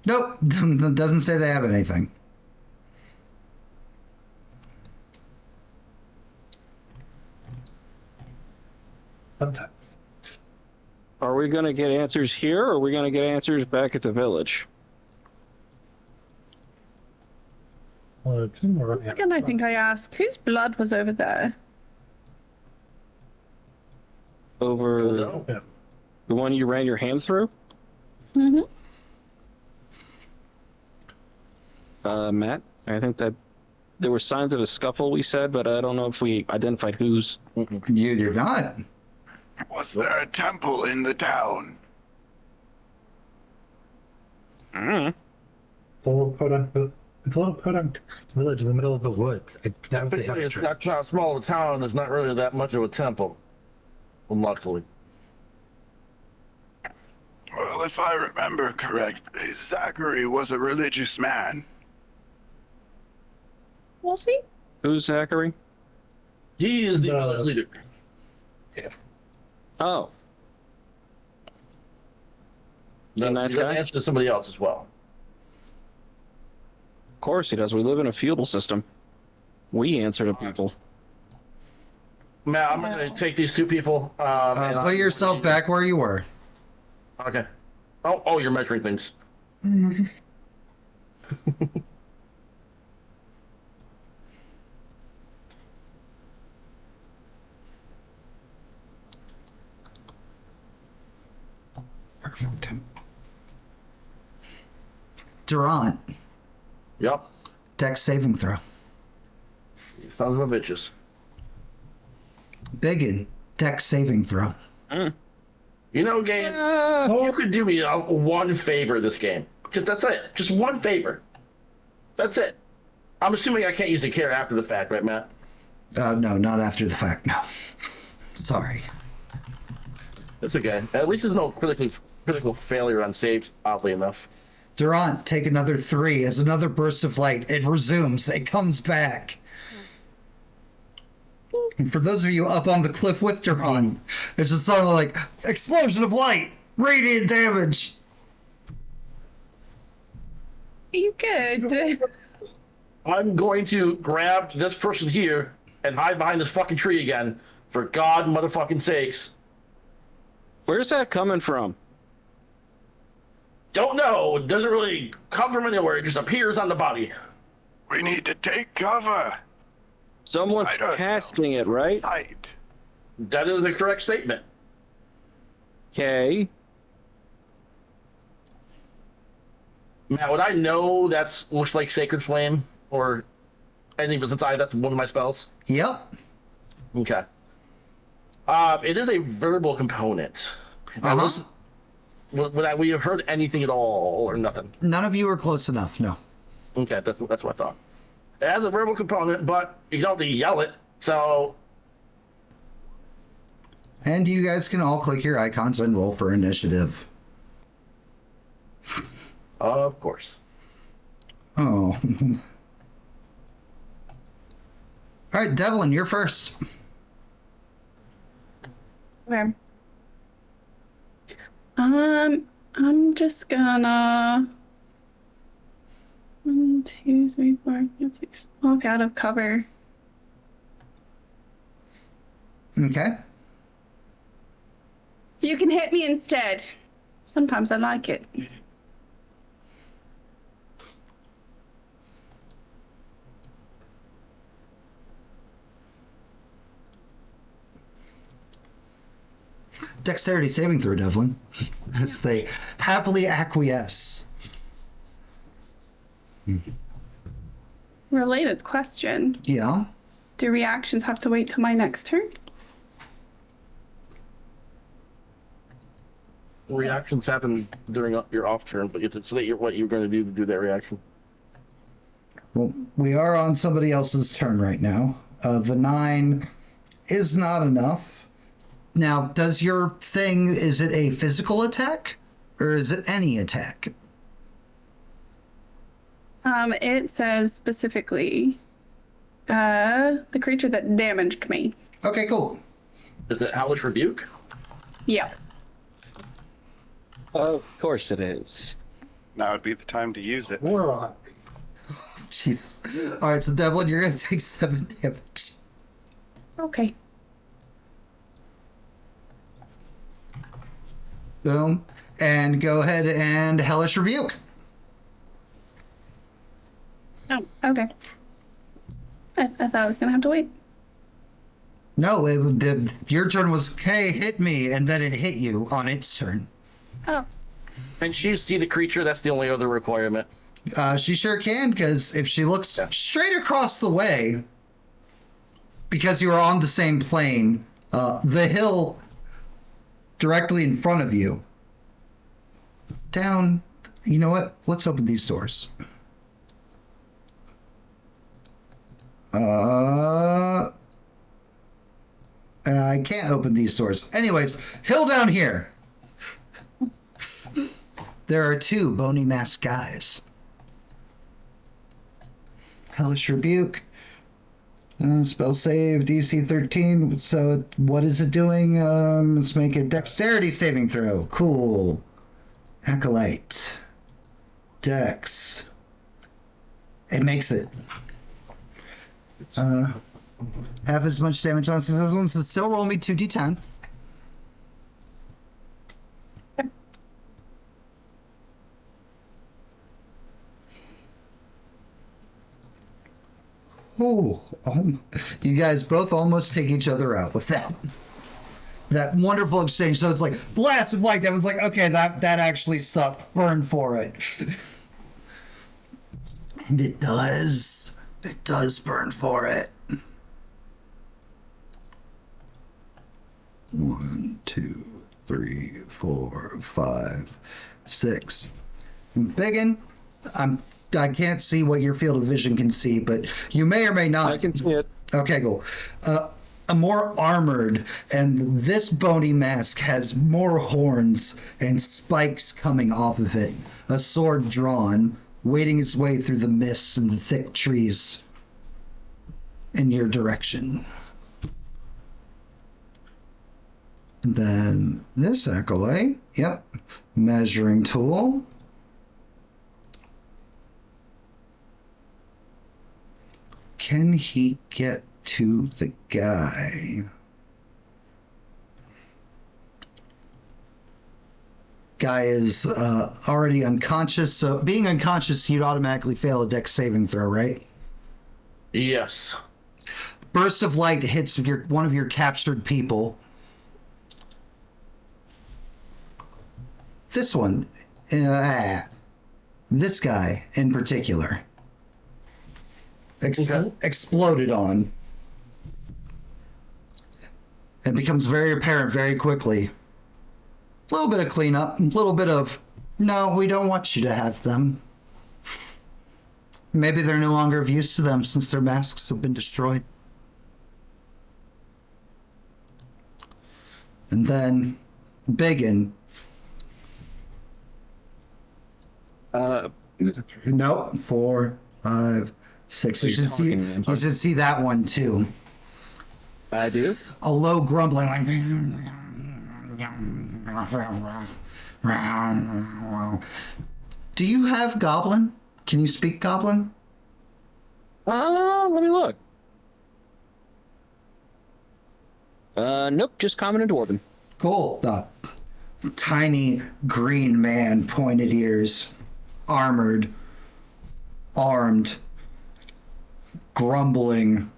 Nope, doesn't say they have anything. Sometimes. Are we going to get answers here, or are we going to get answers back at the village? Well, it's in more. Again, I think I asked, whose blood was over there? Over No. Yeah. the one you ran your hand through? Mm-hmm. Matt, I think that there were signs of a scuffle, we said, but I don't know if we identified whose. You did not. Was there a temple in the town? Mm. It's a little podunk village in the middle of the woods. I doubt they have Typically, a it's church. not small of a town. There's not really that much of a temple. Unluckily. Well, if I remember correctly, Zachary was a religious man. Was he? Who's Zachary? He is the village leader. Oh. He's a nice He's gonna guy? answer to somebody else as well. Of course he does. We live in a feudal system. We answer to people. Matt, I'm gonna take these two people. And Put yourself back where you were. Okay. Oh, you're measuring things. Perfect. Durant, Yep. dex saving throw. Sons of a bitches. Biggin, dex saving throw. You know, game, you could do me one favor this game. That's it. Just one favor. That's it. I'm assuming I can't use the care after the fact, right, Matt? No, not after the fact. No. Sorry. That's okay. At least there's no critical failure on saves, oddly enough. Durant, take another 3 as another burst of light. It resumes. It comes back. And for those of you up on the cliff with Durant, it's just sort of like explosion of light, radiant damage. Are you good? I'm going to grab this person here and hide behind this fucking tree again, for God motherfucking sakes. Where's that coming from? Don't know. It doesn't really come from anywhere. It just appears on the body. We need to take cover. Someone's I don't casting it, right? Fight. That is the correct statement. Okay. Now, would I know that's looks like Sacred Flame? Or Anything besides eye, that's one of my spells. Yep. Okay. It is a verbal component. Now, Uh-huh. would we have heard anything at all or nothing? None of you are close enough, no. Okay, that's what I thought. It has a verbal component, but you don't have to yell it. So, And you guys can all click your icons and roll for initiative. of course. Oh. All right, Devlin, you're first. Okay. I'm just gonna 1, 2, 3, 4, 5, 6 walk out of cover. Okay. You can hit me instead. Sometimes I like it. Dexterity saving throw, Devlin. As they happily acquiesce. Related question. Yeah. Do reactions have to wait till my next turn? Reactions happen during your off turn, but it's so that what you're going to do that reaction. Well, we are on somebody else's turn right now. The 9 is not enough. Now, does your thing, is it a physical attack? Or is it any attack? It says specifically, the creature that damaged me. Okay, cool. Is it Hellish Rebuke? Yeah. Of course it is. Now would be the time to use it. We're on. Jesus. All right, so Devlin, you're going to take 7 damage. Okay. Boom. And go ahead and Hellish Rebuke. Oh, okay. I thought I was gonna have to wait. No, your turn was, hey, hit me, and then it hit you on its turn. Oh, And she see the creature. That's the only other requirement. She sure can, because if she looks straight across the way, because you are on the same plane, the hill directly in front of you, down, you know what? Let's open these doors. I can't open these doors. Anyways, hill down here. There are 2 bony masked guys. Hellish Rebuke. Spell save, DC 13. So what is it doing? Let's make a dexterity saving throw. Cool. Acolyte. Dex. It makes it. Half as much damage on the other one, so still roll me 2d10. Oh, you guys both almost take each other out with that wonderful exchange. So it's like blast of light. That was like, okay, that actually sucked. Burn for it. And it does burn for it. 1, 2, 3, 4, 5, 6. Biggin, I can't see what your field of vision can see, but you may or may not. I can see it. Okay, cool. A more armored, and this bony mask has more horns and spikes coming off of it. A sword drawn, wading its way through the mists and the thick trees in your direction. And then this acolyte, yep, measuring tool. Can he get to the guy? Guy is already unconscious, so being unconscious, you'd automatically fail a dex saving throw, right? Yes. Burst of light hits one of your captured people. This one, this guy in particular. exploded on. It becomes very apparent very quickly. A little bit of cleanup, a little bit of, no, we don't want you to have them. Maybe they're no longer of use to them since their masks have been destroyed. And then Biggin. Nope. 4, 5, 6. You should see that one too. I do. A low grumbling like. Do you have Goblin? Can you speak Goblin? Let me look. Nope, just common and dwarven. Cool. The tiny green man, pointed ears, armored, armed, grumbling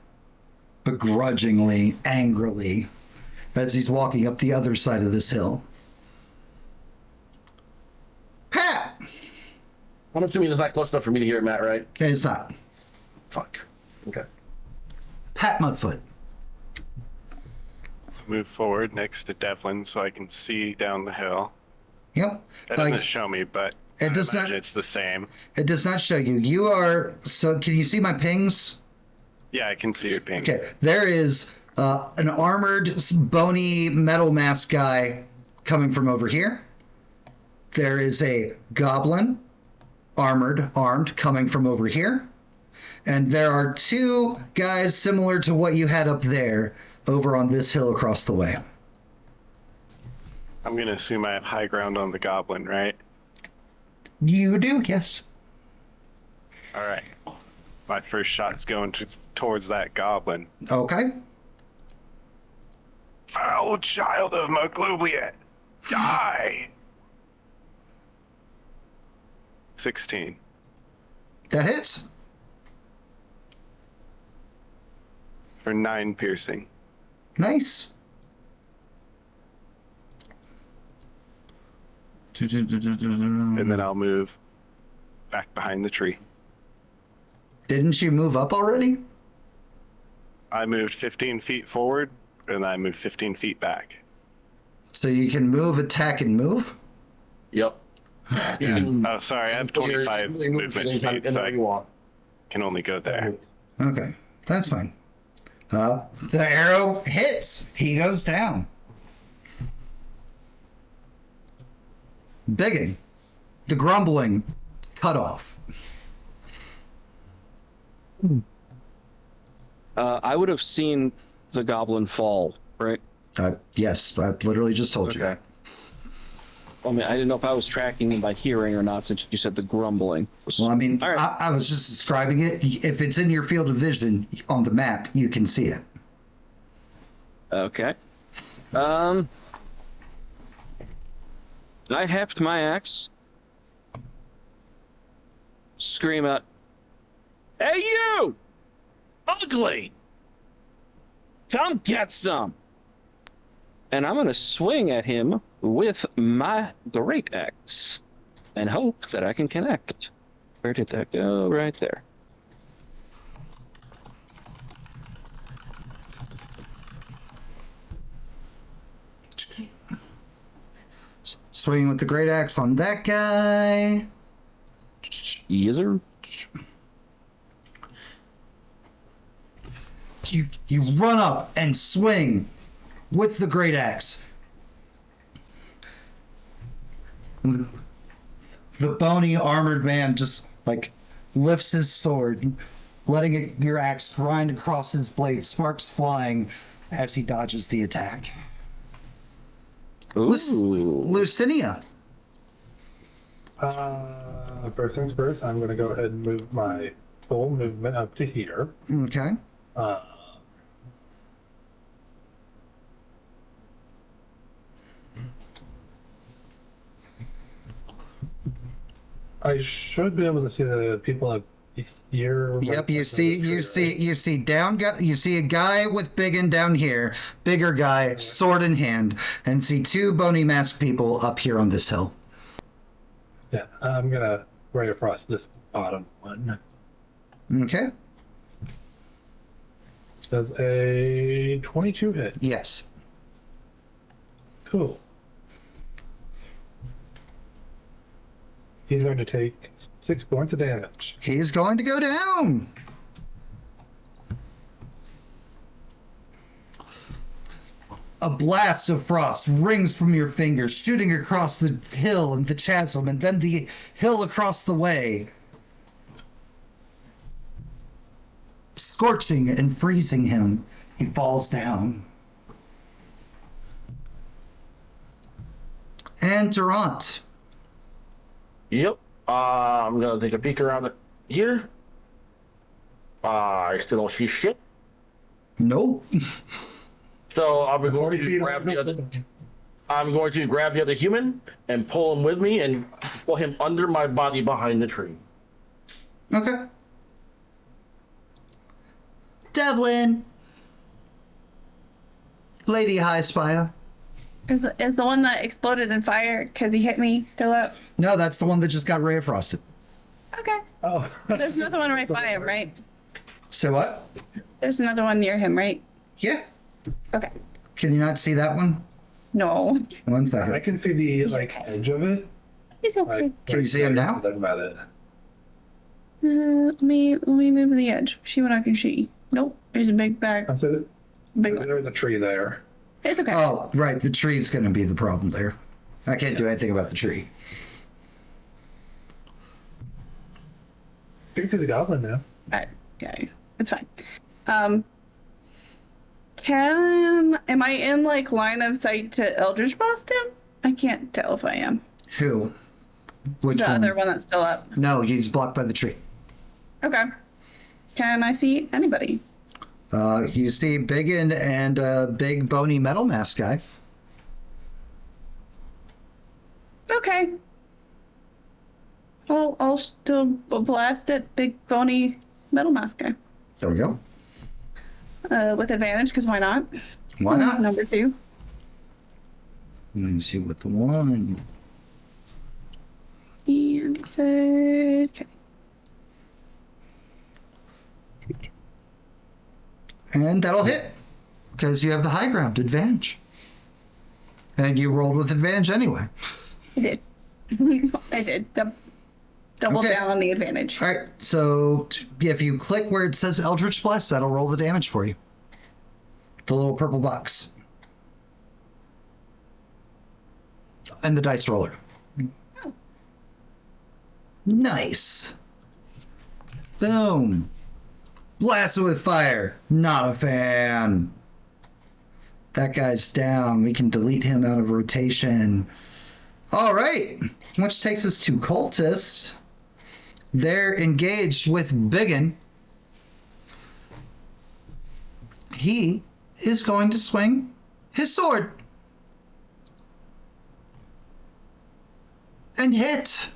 begrudgingly, angrily, as he's walking up the other side of this hill. Pat! I'm assuming it's not close enough for me to hear it, Matt, right? Okay, it's not. Fuck. Okay. Pat Mudfoot. Move forward next to Devlin so I can see down the hill. Yep. That doesn't show me, but It I does imagine not- it's the same. It does not show you. You are, so can you see my pings? Yeah, I can see your ping. Okay, there is an armored, bony metal mask guy coming from over here. There is a goblin, armed, coming from over here. And there are 2 guys similar to what you had up there over on this hill across the way. I'm going to assume I have high ground on the goblin, right? You do, yes. All right. My first shot's going towards that goblin. Okay. Foul child of Maglubliet, die! 16. That hits. For 9 piercing. Nice. And then I'll move back behind the tree. Didn't you move up already? I moved 15 feet forward, and I moved 15 feet back. So you can move, attack, and move? Yep. Oh, sorry, I have 25 movement speed, so I can only go there. Okay, that's fine. The arrow hits. He goes down. Bigging. The grumbling. Cut off. I would have seen the goblin fall, right? Yes, I literally just told you that. I mean, I didn't know if I was tracking him by hearing or not, since you said the grumbling. Well, I mean, All right. I was just describing it. If it's in your field of vision on the map, you can see it. Okay. I heft my axe. Scream out, "Hey, you! Ugly! Come get some!" And I'm going to swing at him with my great axe and hope that I can connect. Where did that go? Right there. Swinging with the great axe on that guy. Yes, sir. You run up and swing with the great axe. The bony armored man just like lifts his sword, letting your axe grind across his blade, sparks flying as he dodges the attack. Ooh. Lucinia. First things first, I'm going to go ahead and move my full movement up to here. Okay. I should be able to see the people up here. Yep, you see down you see a guy with biggin down here, bigger guy, sword in hand, and see 2 bony masked people up here on this hill. Yeah, I'm gonna right across this bottom one. Okay. Does a 22 hit? Yes. Cool. He's going to take 6 points of damage. He's going to go down. A blast of frost rings from your fingers, shooting across the hill and the chasm, and then the hill across the way, scorching and freezing him. He falls down. And Durant. Yep. I'm gonna take a peek around here. I still don't see shit. Nope. So I'm going to grab the other. I'm going to grab the other human and pull him with me and pull him under my body behind the tree. Okay. Devlin. Lady High Spire. Is the one that exploded in fire because he hit me still up? No, that's the one that just got ray frosted. Okay. Oh. There's another one right by him, right? So what? There's another one near him, right? Yeah. Okay. Can you not see that one? No. 1 I second. can see the okay. edge of it. He's okay. Like, Can you see him now? Think about it. Let me move to the edge. See what I can see. Nope. There's a big bag. I said Big one. there's a tree there. It's okay. Oh, right. The tree's going to be the problem there. I can't do anything about the tree. You can see the goblin now. Alright, okay. It's fine. Am I in like line of sight to Eldritch Blast him? I can't tell if I am. Who? Which The one? other one that's still up. No, he's blocked by the tree. Okay. Can I see anybody? You see Biggin and a big bony metal mask guy. Okay. I'll still blast it, big bony metal mask guy. There we go. With advantage, because why not? Why not? Number 2. Let me see what the one. And you said, okay. And that'll hit. Because you have the high ground advantage. And you rolled with advantage anyway. I did. I did. Double Okay. down on the advantage. All right, so if you click where it says Eldritch Blast, that'll roll the damage for you. The little purple box. And the dice roller. Oh. Nice. Boom. Blasted with fire. Not a fan. That guy's down. We can delete him out of rotation. All right. Which takes us to cultists. They're engaged with Biggin. He is going to swing his sword. And hit.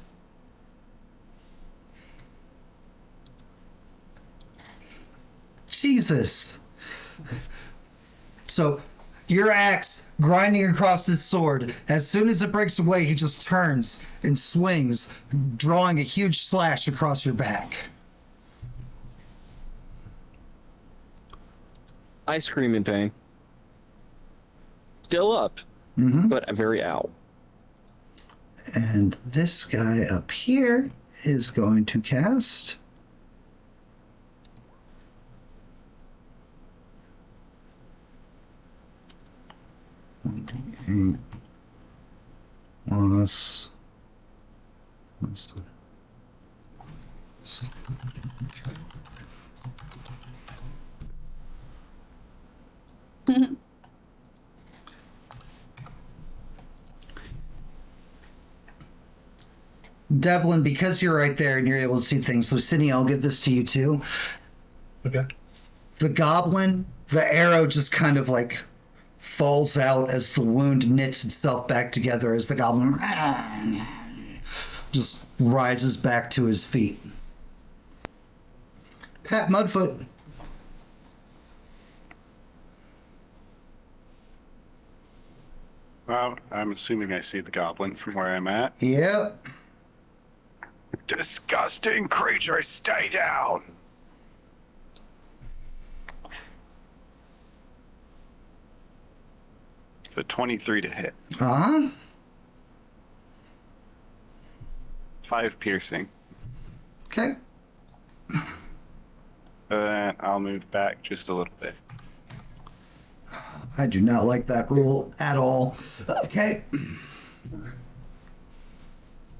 Jesus. So your axe grinding across his sword. As soon as it breaks away, he just turns and swings, drawing a huge slash across your back. I scream in pain. Still up, but I'm very out. And this guy up here is going to cast. Plus. Devlin, because you're right there and you're able to see things, so Sydney, I'll give this to you too. Okay. The goblin, the arrow just kind of like falls out as the wound knits itself back together as the goblin just rises back to his feet. Pat Mudfoot. Well, I'm assuming I see the goblin from where I'm at. Yep. Disgusting creature, stay down! The 23 to hit. Uh-huh. 5 piercing. Okay. Then I'll move back just a little bit. I do not like that rule at all. Okay.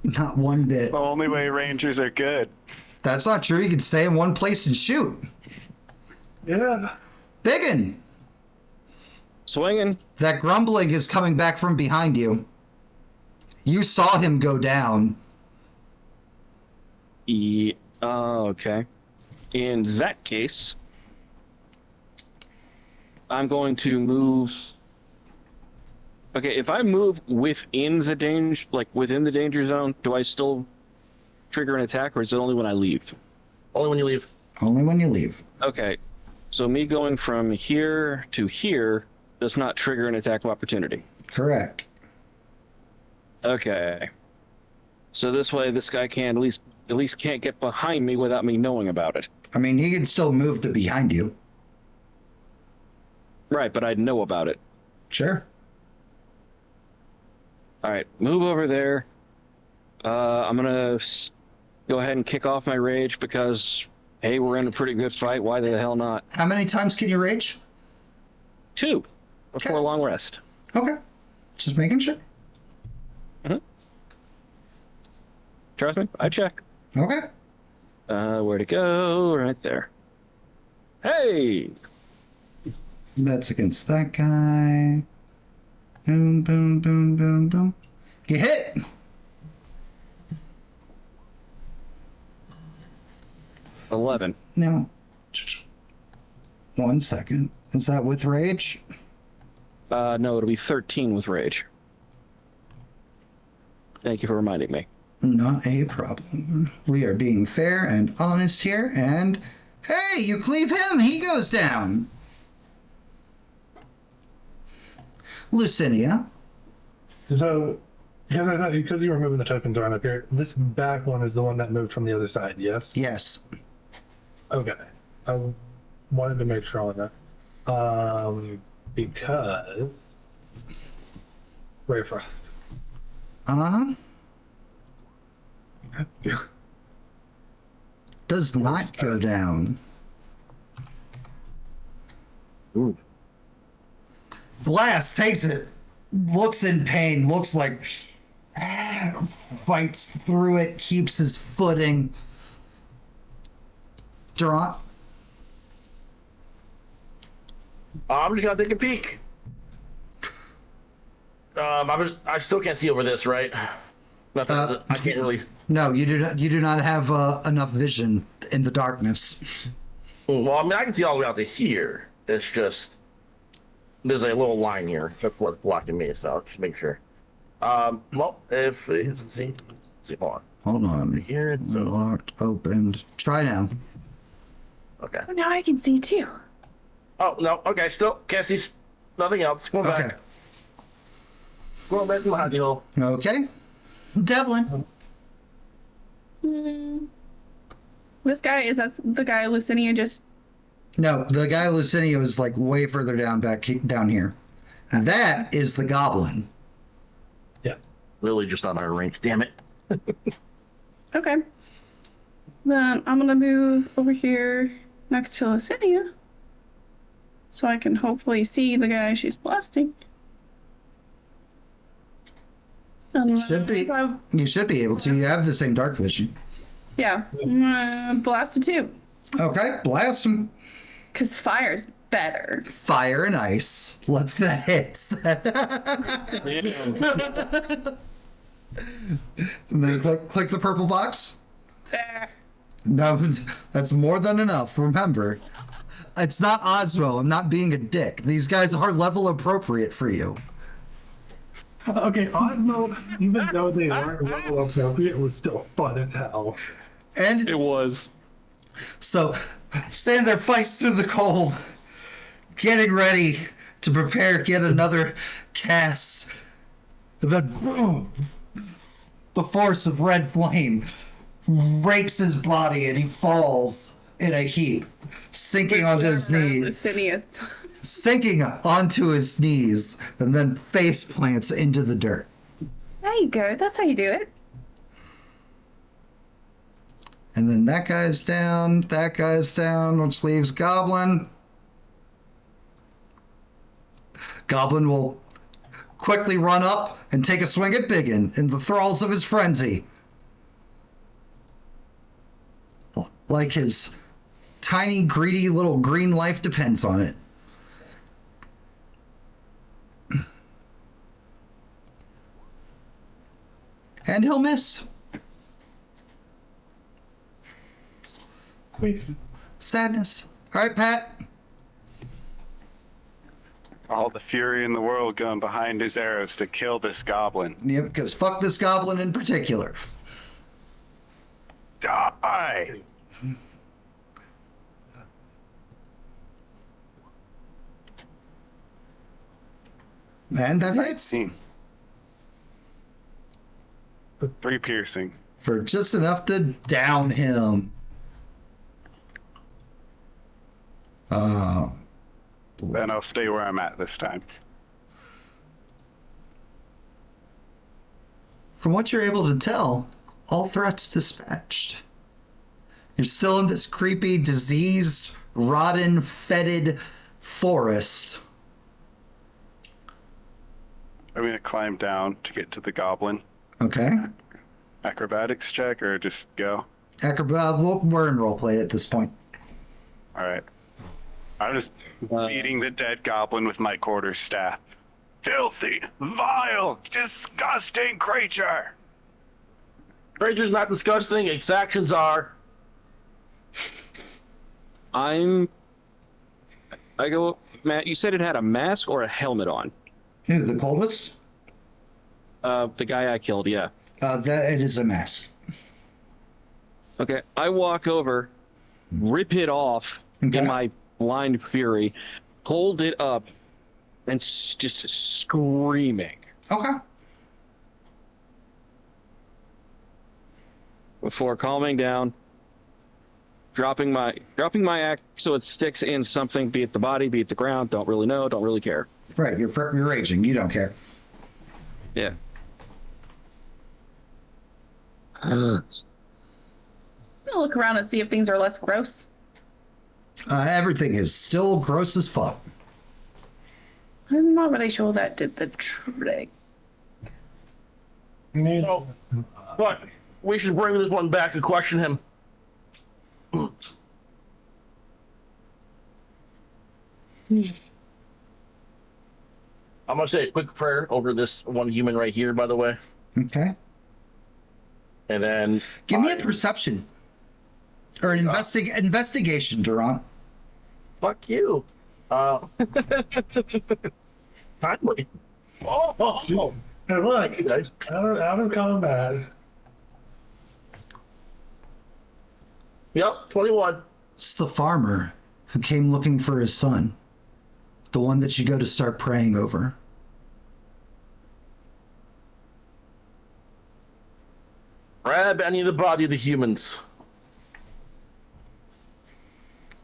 Not one bit. The only way rangers are good. That's not true. You can stay in one place and shoot. Yeah. Biggin! Swinging. That grumbling is coming back from behind you. You saw him go down. Yeah. Okay. In that case, I'm going to move. Okay, if I move within the danger zone, do I still trigger an attack, or is it only when I leave? Only when you leave. Only when you leave. Okay, so me going from here to here does not trigger an attack of opportunity. Correct. Okay. So this way, this guy can at least can't get behind me without me knowing about it. I mean, he can still move to behind you. Right, but I'd know about it. Sure. All right, move over there. I'm gonna go ahead and kick off my rage because, hey, we're in a pretty good fight. Why the hell not? How many times can you rage? 2 before a long rest. Okay. Just making sure. Trust me, I check. Okay. Where to go? Right there. Hey! That's against that guy. Boom, boom, boom, boom, boom. You hit! $11. No. 1 second. Is that with rage? No, it'll be 13 with rage. Thank you for reminding me. Not a problem. We are being fair and honest here, and hey, you cleave him, he goes down. Lucinia. So, because you were moving the tokens around up here, this back one is the one that moved from the other side, yes? Yes. Okay. I wanted to make sure on that. Because... Ray of Frost. Uh-huh. Does not go down. Ooh. Blast takes it, looks in pain, looks like fights through it, keeps his footing. Durant? I'm just gonna take a peek. I still can't see over this, right? I can't really. No, you do not have enough vision in the darkness. Well, I mean, I can see all the way out to here. It's just there's a little line here. That's what's blocking me. So I'll just make sure. Well, if let's see, hold Hold here. on. So, Locked, opened. Try now. okay. Oh, now I can see too. Oh no. Okay. Still can't see nothing else. Go Okay. back. Go back to the hidey hole. Okay. Devlin. This guy, is that the guy Lucinia just... No, the guy Lucinia was like way further down down here. That is the goblin. Yeah. Lily just on our range. Damn it. Okay. Then I'm gonna move over here next to Lucinia, so I can hopefully see the guy she's blasting. And Should be. You should be able to. You have the same dark vision. Yeah. Blasted too. Okay, blast him. Because fire's better. Fire and ice. Let's get that hit. And then click the purple box. There. No, that's more than enough. Remember, it's not Osmo. I'm not being a dick. These guys are level appropriate for you. Okay, Osmo, even though they weren't level appropriate, was still fun as hell. And It was. so, stand there, fights through the cold, getting ready to prepare yet another cast. Then, boom, the force of red flame rakes his body and he falls in a heap, sinking onto his knees. Lucinia. sinking onto his knees and then face plants into the dirt. There you go. That's how you do it. And then that guy's down, which leaves Goblin. Goblin will quickly run up and take a swing at Biggin in the thralls of his frenzy. Like his tiny, greedy little green life depends on it. And he'll miss. Sadness. All right, Pat. All the fury in the world going behind his arrows to kill this goblin. Yeah, because fuck this goblin in particular. Die! And that hits Scene. 3 piercing. for just enough to down him. Then I'll stay where I'm at this time. From what you're able to tell, all threats dispatched. You're still in this creepy, diseased, rotten, fetid forest. I'm gonna climb down to get to the goblin. Okay. Acrobatics check or just go? Acrobat, we're in roleplay at this point. Alright. I'm just beating the dead goblin with my quarterstaff. Filthy, vile, disgusting creature! Creature's not disgusting. Its actions are. I go, Matt, you said it had a mask or a helmet on? Who, the coldest? The guy I killed, yeah. That it is a mask. Okay, I walk over, rip it off Okay. in my blind fury, hold it up, and just screaming. Okay. Before calming down, dropping my axe so it sticks in something, be it the body, be it the ground, don't really know, don't really care. Right, you're raging. You don't care. Yeah. I'm gonna look around and see if things are less gross. Everything is still gross as fuck. I'm not really sure that did the trick. Oh, but we should bring this one back and question him. I'm gonna say a quick prayer over this one human right here, by the way, Okay. and then Give me a perception. Or an investigation, Durant. fuck you. Kindly. Oh. Hey, look, You guys. out of combat. Yep, 21. It's the farmer who came looking for his son. The one that you go to start praying over. Grab any of the body of the humans.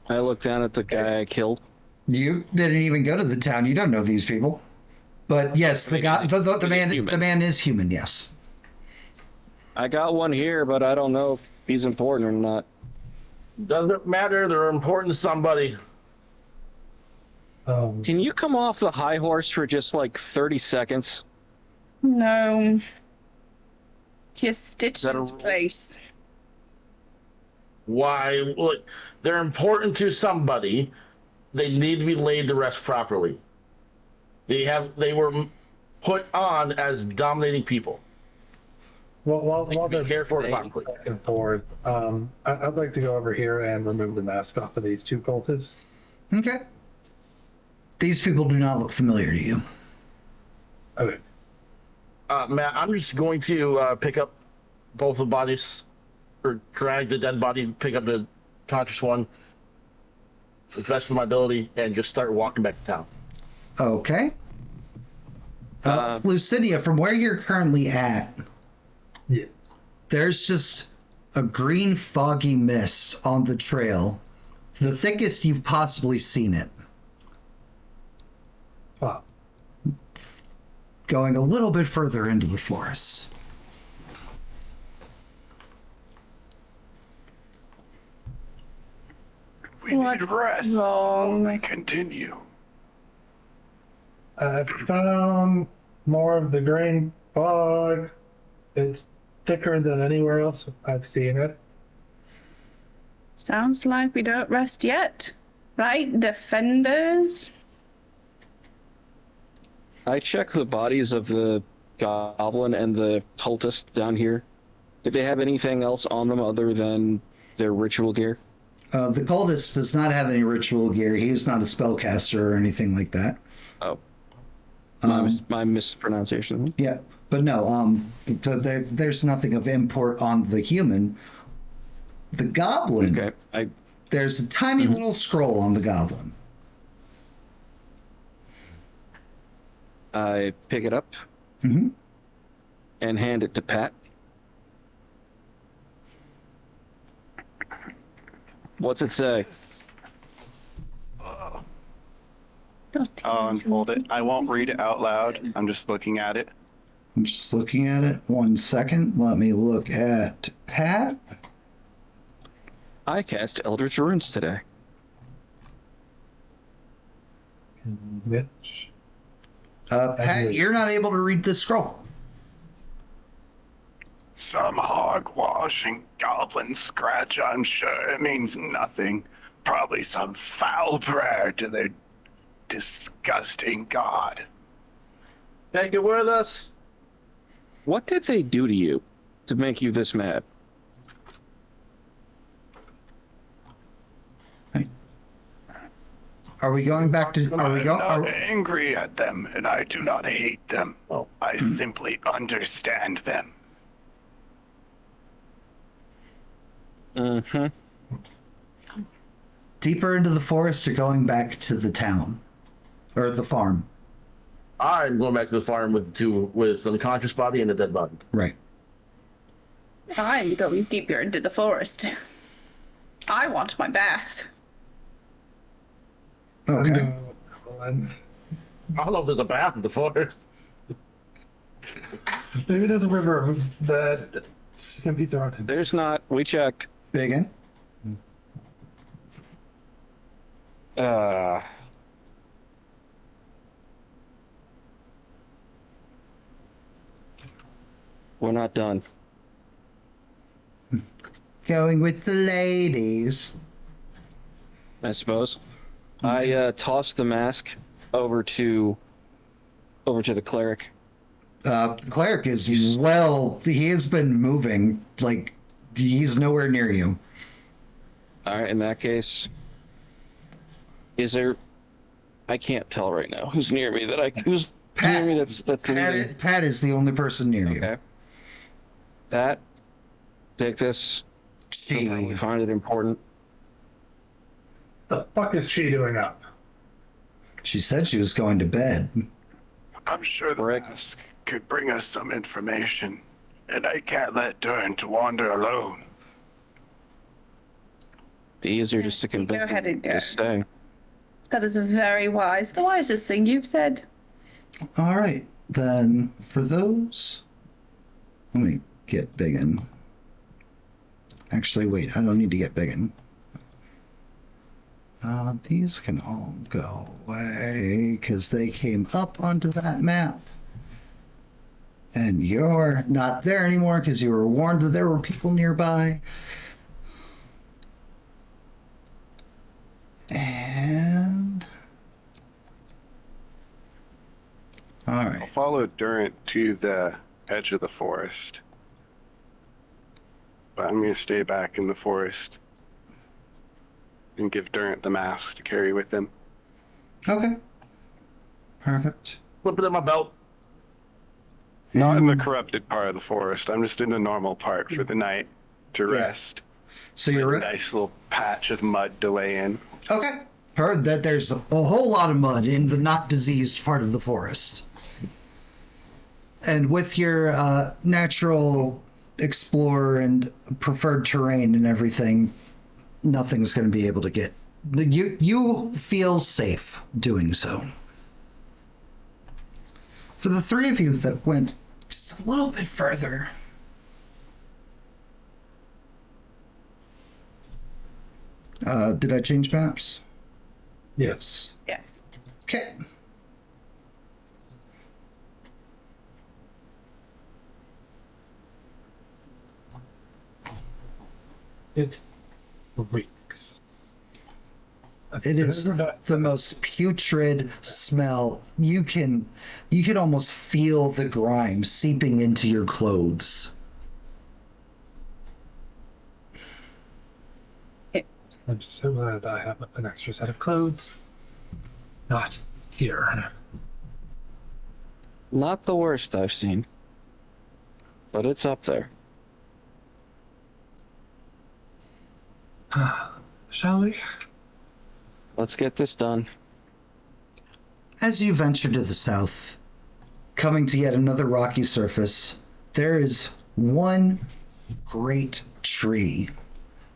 I look down at the guy I killed. You didn't even go to the town. You don't know these people. But yes, the guy, the man is human. Yes. I got one here, but I don't know if he's important or not. Doesn't matter, they're important to somebody. Can you come off the high horse for just like 30 seconds? No. He's stitched that a into rule? place. Why? Look, they're important to somebody. They need to be laid to rest properly. They were put on as dominating people. While Be they're careful going properly. back and forth, I'd like to go over here and remove the mask off of these two cultists. Okay. These people do not look familiar to you. Okay. Matt, I'm just going to pick up both the bodies, or drag the dead body, pick up the conscious one, to the best of my ability, and just start walking back to town. Okay. Lucinia, from where you're currently at, Yeah. there's just a green foggy mist on the trail. The thickest you've possibly seen it. going a little bit further into the forest. We need rest. wrong? We continue. I've found more of the green fog. It's thicker than anywhere else I've seen it. Sounds like we don't rest yet. Right, defenders? I check the bodies of the goblin and the cultist down here. Did they have anything else on them other than their ritual gear? The cultist does not have any ritual gear. He is not a spellcaster or anything like that. Oh. My mispronunciation. Yeah, but no, there's nothing of import on the human. The goblin, Okay. there's a tiny little scroll on the goblin. I pick it up Mhm. and hand it to Pat. What's it say? I'll unfold it. I won't read it out loud. I'm just looking at it. I'm just looking at it. 1 second. Let me look at Pat. I cast Eldritch Runes today. Which Pat, you're not able to read the scroll. Some hogwash and goblin scratch, I'm sure it means nothing. Probably some foul prayer to their disgusting god. Take it with us. What did they do to you to make you this mad? Are we going back to? Are we I'm going? not angry at them, and I do not hate them. Oh. I simply understand them. Mm-hmm. Deeper into the forest or going back to the town or the farm? I'm going back to the farm with an unconscious body and a dead body. Right. I'm going deeper into the forest. I want my bath. Okay. I don't know if there's a bath in the forest. maybe there's a river that can be thrown in. There's not. We checked. Biggin. We're not done. Going with the ladies. I suppose. I toss the mask over to the cleric. Cleric is he has been moving, like, he's nowhere near you. All right. In that case, is there? I can't tell right now who's near me. Who's near me? That's leaving. Pat is the only person near you. Okay. That. Take this. You find it important. The fuck is she doing up? She said she was going to bed. I'm sure the Correct. mask could bring us some information, and I can't let Durant wander alone. Be easier just to convince Go ahead and him go. to stay. That is very wise. The wisest thing you've said. All right, then for those, let me get Biggin. Actually, wait, I don't need to get Biggin. These can all go away because they came up onto that map. And you're not there anymore because you were warned that there were people nearby. And... all I'll right. follow Durant to the edge of the forest. But I'm going to stay back in the forest and give Durant the mask to carry with him. Okay. Perfect. Flip it in my belt. Not in the corrupted part of the forest. I'm just in the normal part for the night to rest. So you're A nice little patch of mud to lay in. okay. Heard that there's a whole lot of mud in the not diseased part of the forest. And with your natural explorer and preferred terrain and everything, nothing's going to be able to get you feel safe doing so. For the three of you that went just a little bit further, did I change maps? Yes. Yes. Okay. It reeks. It is the most putrid smell. You can almost feel the grime seeping into your clothes. I'm so glad I have an extra set of clothes. Not here. Not the worst I've seen, but it's up there. Shall we? Let's get this done. As you venture to the south, coming to yet another rocky surface, there is one great tree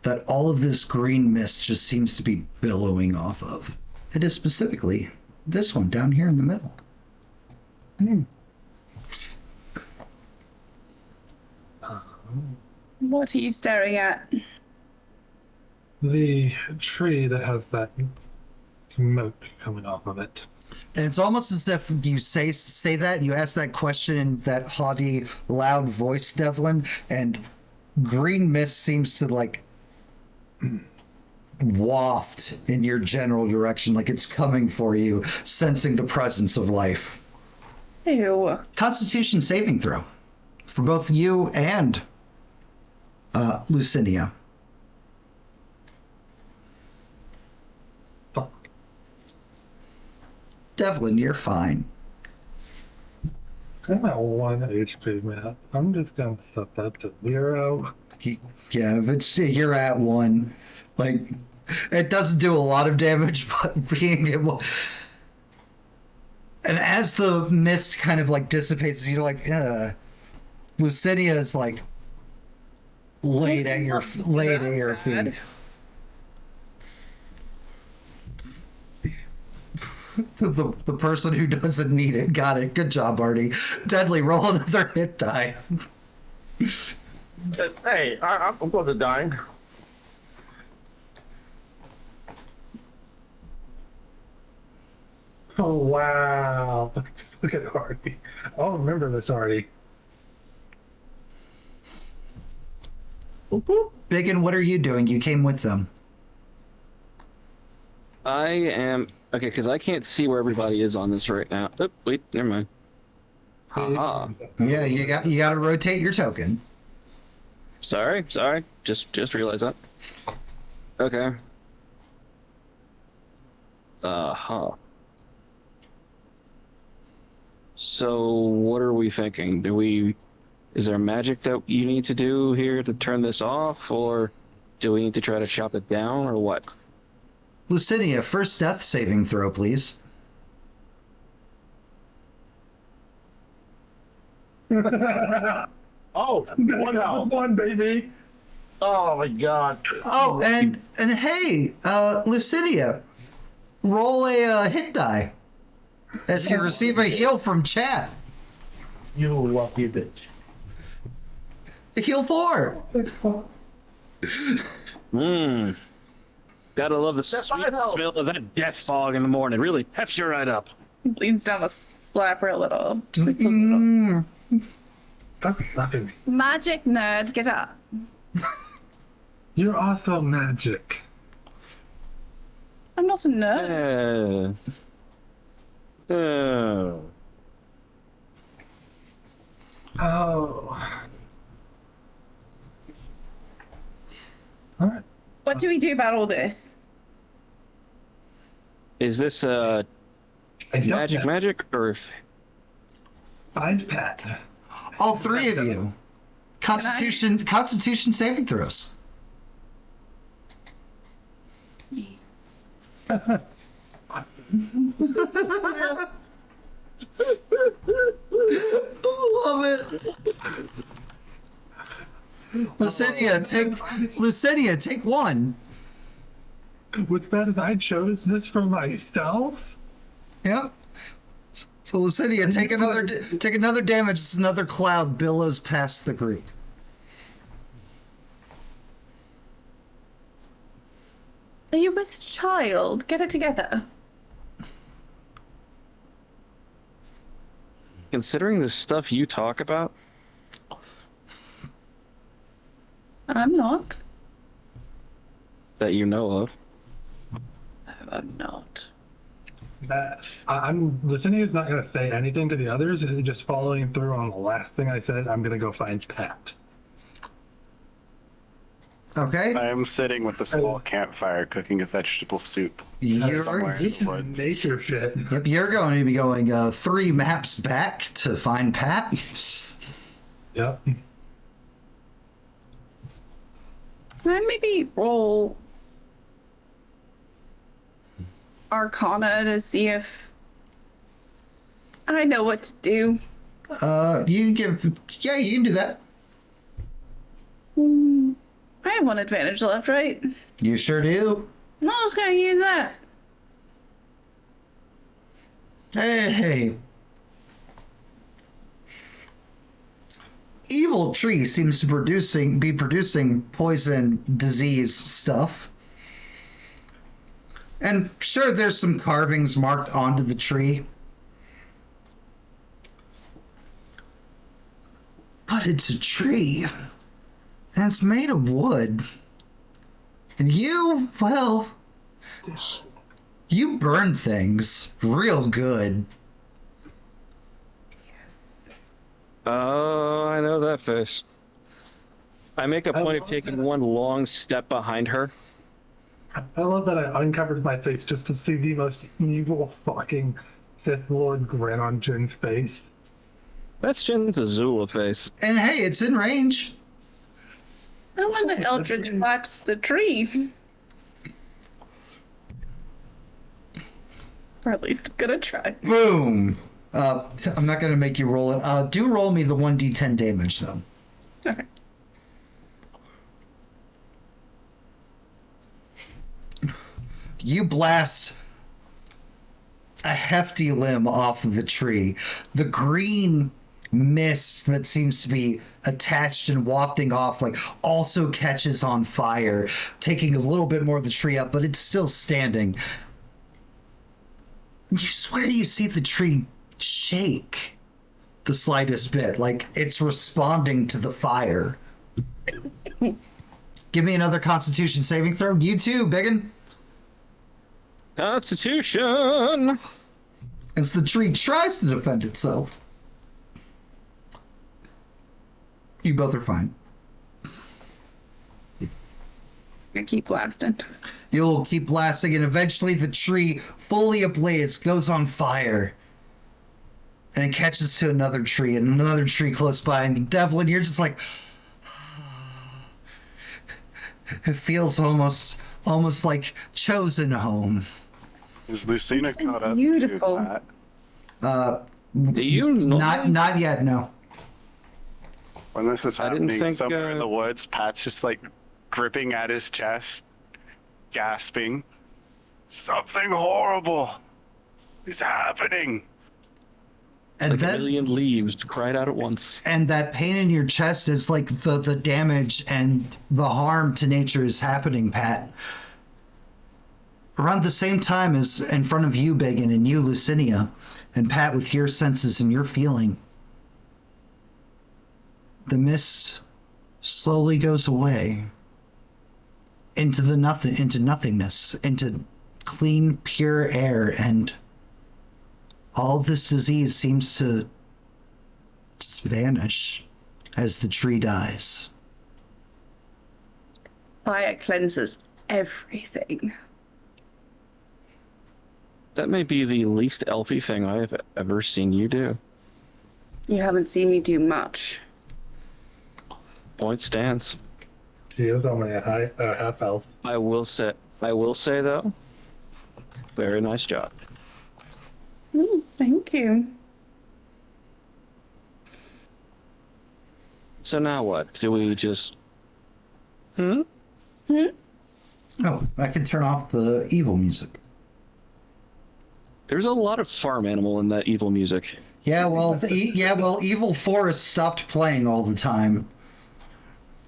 that all of this green mist just seems to be billowing off of. It is specifically this one down here in the middle. What are you staring at? The tree that has that smoke coming off of it. And it's almost as if you say that, you ask that question in that haughty, loud voice, Devlin, and green mist seems to like waft in your general direction, like it's coming for you, sensing the presence of life. Ew. Constitution saving throw for both you and Lucinia. Fuck. Devlin, you're fine. I'm at 1 HP, man. I'm just gonna set that to 0. Yeah, you're at 1. Like, it doesn't do a lot of damage, but being able... And as the mist kind of like dissipates, you're like, Lucinia is like laid at your feet. The person who doesn't need it got it. Good job, Artie. Deadly, roll another hit die. Hey, I'm close to dying. Oh, wow. Look at Artie. I'll remember this, Artie. Biggin, what are you doing? You came with them. I am okay because I can't see where everybody is on this right now. Oh, wait, never mind. Haha. Yeah, you got to rotate your token. Sorry. Just realized that. Okay. Uh-huh. So what are we thinking? Is there magic that you need to do here to turn this off, or do we need to try to chop it down, or what? Lucinia, first death saving throw, please. Oh, what hell? 1, baby. Oh my god. Oh, and hey, Lucinia, roll a hit die as you receive a heal from chat. You lucky bitch. Heal 4. Gotta love the sweet smell of that death fog in the morning. Really peps you right up. Leans down to slap her a little. Just a little. Stop slapping me. Magic nerd, get up. You're also magic. I'm not a nerd. Oh. Oh. Alright. What do we do about all this? Is this I don't know. magic or Find Pat. All three of you. Constitution saving throws. Love it. Lucinia, take 1. What's bad is I chose this for myself? Yep. So Lucinia, take another damage as another cloud billows past the group. Are you with child? Get it together. Considering the stuff you talk about, I'm not. that you know of. I'm not. Licinia's not going to say anything to the others. Just following through on the last thing I said, I'm going to go find Pat. Okay. I am sitting with a small campfire cooking a vegetable soup. Somewhere in the woods. Nature shit. Yep, you're going to be going 3 maps back to find Pat. Yep. Can I maybe roll Arcana to see if I know what to do? You can do that. I have 1 advantage left, right? You sure do. I'm just gonna use that. Hey. Evil tree seems to be producing poison, disease stuff. And sure, there's some carvings marked onto the tree. But it's a tree. And it's made of wood. And you, well, you burn things real good. Oh, I know that face. I make a point of taking one long step behind her. I love that I uncovered my face just to see the most evil fucking Sith Lord grin on Jin's face. That's Jin's Azula face. And hey, it's in range. I want to Eldritch Blast the tree. Or at least I'm gonna try. Boom. I'm not going to make you roll it. Do roll me the 1d10 damage, though. Okay. You blast a hefty limb off of the tree. The green mist that seems to be attached and wafting off, like, also catches on fire, taking a little bit more of the tree up, but it's still standing. You swear you see the tree shake the slightest bit, like it's responding to the fire. Give me another Constitution saving throw. You too, Biggin. Constitution! As the tree tries to defend itself. You both are fine. I keep blasting. You'll keep blasting, and eventually the tree, fully ablaze, goes on fire. And it catches to another tree, and another tree close by. And Devlin, you're just like... It feels almost like chosen home. Is Lucina caught up beautiful. to that? Do you know? Not yet, no. When this is I didn't happening think, somewhere in the woods, Pat's just like gripping at his chest, gasping. Something horrible is happening. And Like a that, million leaves cried out at once. and that pain in your chest is like the damage and the harm to nature is happening, Pat. Around the same time as in front of you, Biggin, and you, Lucinia, and Pat, with your senses and your feeling, the mist slowly goes away into nothingness, into clean, pure air, and all this disease seems to just vanish as the tree dies. Fire cleanses everything. That may be the least elfy thing I have ever seen you do. You haven't seen me do much. Point stands. She is only a half elf. I will say though, very nice job. Thank you. So now what? Do we just... Oh, I can turn off the evil music. There's a lot of farm animal in that evil music. Yeah, well, Evil Forest stopped playing all the time.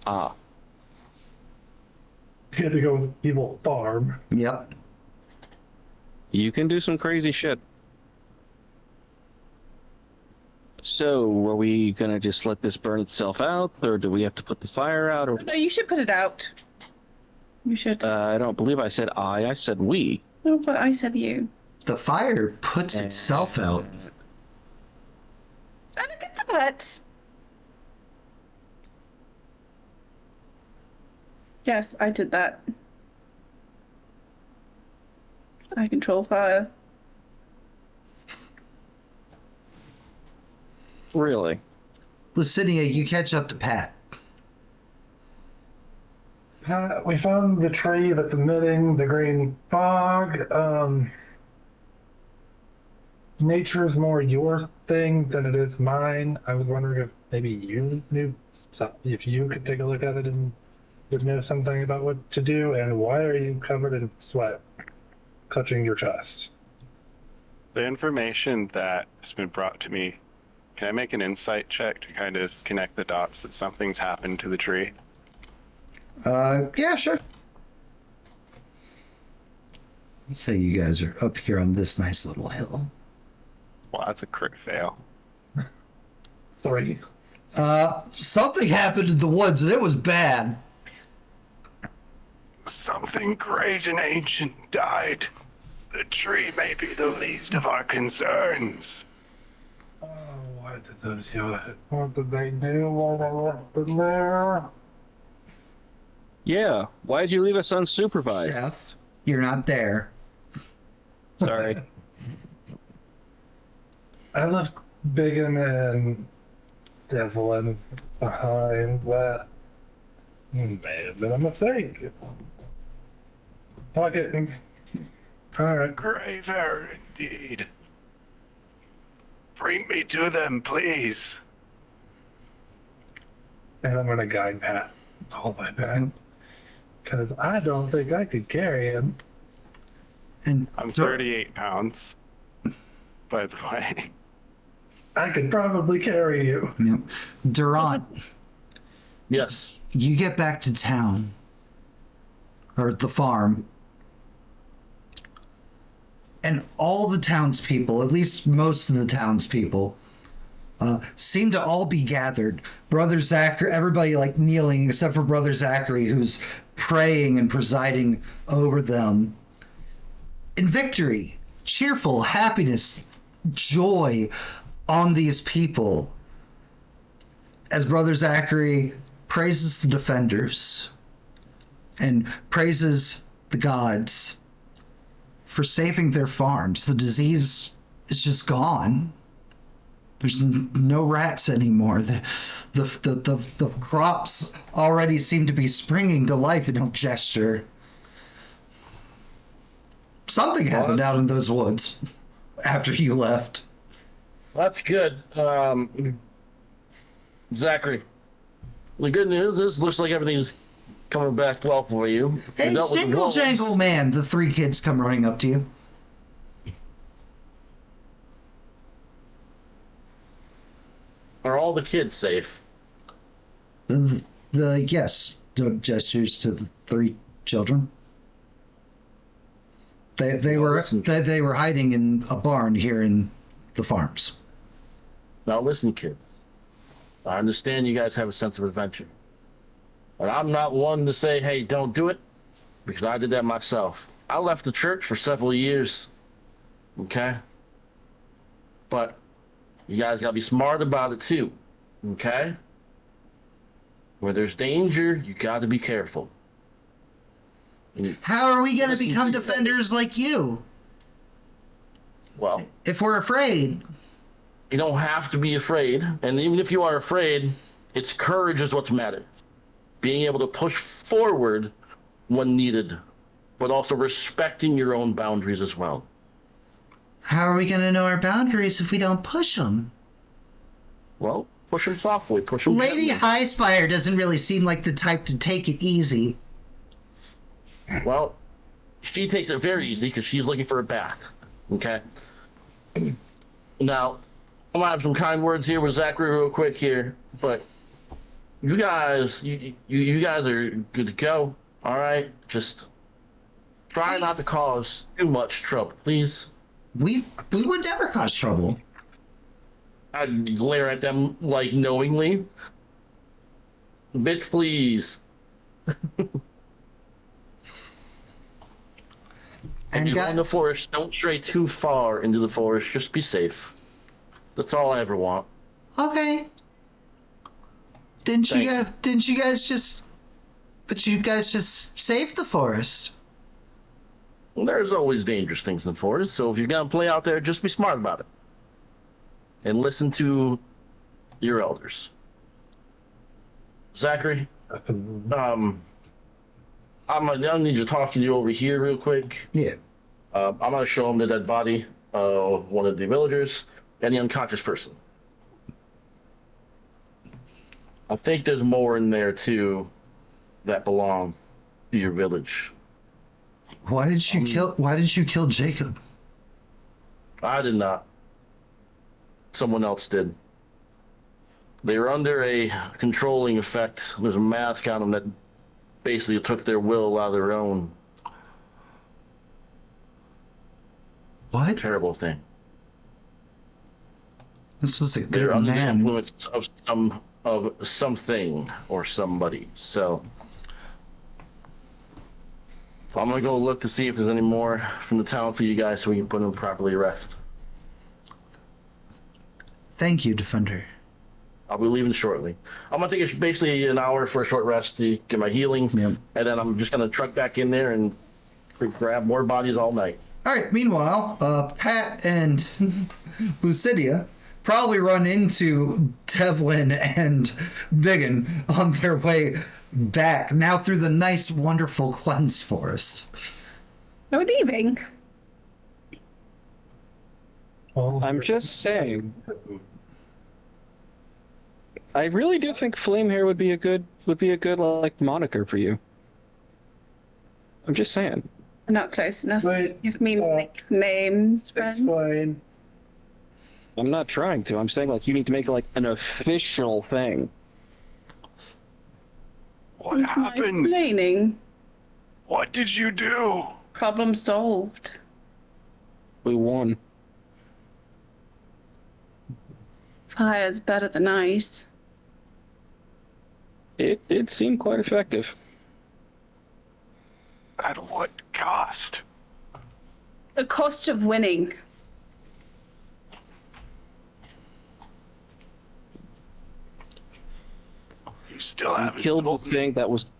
Ah. You had to go with Evil Farm. Yep. You can do some crazy shit. So, are we gonna just let this burn itself out, or do we have to put the fire out? Or No, you should put it out. You should. I don't believe I said I said we. No, but I said you. The fire puts itself out. Oh, look at that. Yes, I did that. I control fire. Really? Lucinia, you catch up to Pat. We found the tree that's emitting the green fog. Nature's more your thing than it is mine. I was wondering if maybe you knew, if you could take a look at it and would know something about what to do. And why are you covered in sweat, clutching your chest? The information that has been brought to me, can I make an insight check to kind of connect the dots that something's happened to the tree? Yeah, sure. Let's say you guys are up here on this nice little hill. Well, that's a crit fail. 3. Something happened in the woods and it was bad. Something great and ancient died. The tree may be the least of our concerns. Oh, what did those what did they do while I left them there? Yeah. Why'd you leave us unsupervised? Jeff, you're not there. Sorry. I left Biggin and Devlin behind. That may have been a mistake. Pocket. Alright. Grave error indeed. Bring me to them, please. And I'm gonna guide Pat all the way back. Because I don't think I could carry him. And I'm 38 pounds, by the way. I could probably carry you. Yep. Durant, Yes. you get back to town. Or the farm. And all the townspeople, at least most of the townspeople, seem to all be gathered. Brother Zachary, everybody like kneeling except for Brother Zachary, who's praying and presiding over them. In victory, cheerful, happiness, joy on these people. As Brother Zachary praises the defenders and praises the gods for saving their farms. The disease is just gone. There's no rats anymore. The crops already seem to be springing to life, and he'll gesture. Something happened out in those woods after you left. That's good. Zachary, the good news is looks like everything's coming back well for you. Hey, You dealt with the Jingle wolves. Jangle Man, the 3 kids come running up to you. Are all the kids safe? Yes, the gestures to the 3 children. They were hiding in a barn here in the farms. Now listen, kids. I understand you guys have a sense of adventure. And I'm not one to say, hey, don't do it, because I did that myself. I left the church for several years. Okay? But you guys gotta be smart about it too. Okay? Where there's danger, you gotta be careful. How are we going to Listen become to- defenders like you? Well, If we're afraid. you don't have to be afraid. And even if you are afraid, it's courage is what's matter. Being able to push forward when needed, but also respecting your own boundaries as well. How are we going to know our boundaries if we don't push them? Well, push them softly, push them Lady gently. Highspire doesn't really seem like the type to take it easy. Well, she takes it very easy because she's looking for a bath. Okay? Now, I'm gonna have some kind words here with Zachary real quick here, but you guys, you guys are good to go. All right, just try not to cause too much trouble, please. We would never cause trouble. I'd glare at them like knowingly. Bitch, please. And you go in the forest, don't stray too far into the forest. Just be safe. That's all I ever want. okay. Didn't you Thank guys? Didn't you guys just? But you guys just saved the forest. Well, there's always dangerous things in the forest, so if you're gonna play out there, just be smart about it. And listen to your elders. Zachary, I'm gonna need to talk to you over here real quick. Yeah. I'm gonna show him the dead body of one of the villagers and the unconscious person. I think there's more in there too that belong to your village. Why did you kill? Why did you kill Jacob? I did not. Someone else did. They were under a controlling effect. There's a mask on them that basically took their will out of their own. What? Terrible thing. This was a They're good under the man. influence of something or somebody. So I'm gonna go look to see if there's any more from the town for you guys, so we can put them properly rest. Thank you, Defender. I'll be leaving shortly. I'm gonna take basically an hour for a short rest to get my healing, Yep. and then I'm just gonna truck back in there and grab more bodies all night. All right. Meanwhile, Pat and Lucidia probably run into Devlin and Biggin on their way back now through the nice, wonderful cleanse forest. Are we leaving? Well, I'm just saying. I really do think Flamehair would be a good like moniker for you. I'm just saying. Not close enough. Wait, Give me nicknames, friend. explain. I'm not trying to. I'm saying like you need to make it like an official thing. What happened? Explaining. What did you do? Problem solved. We won. Fire's better than ice. It seemed quite effective. At what cost? The cost of winning. You still We haven't killed the told me thing that was.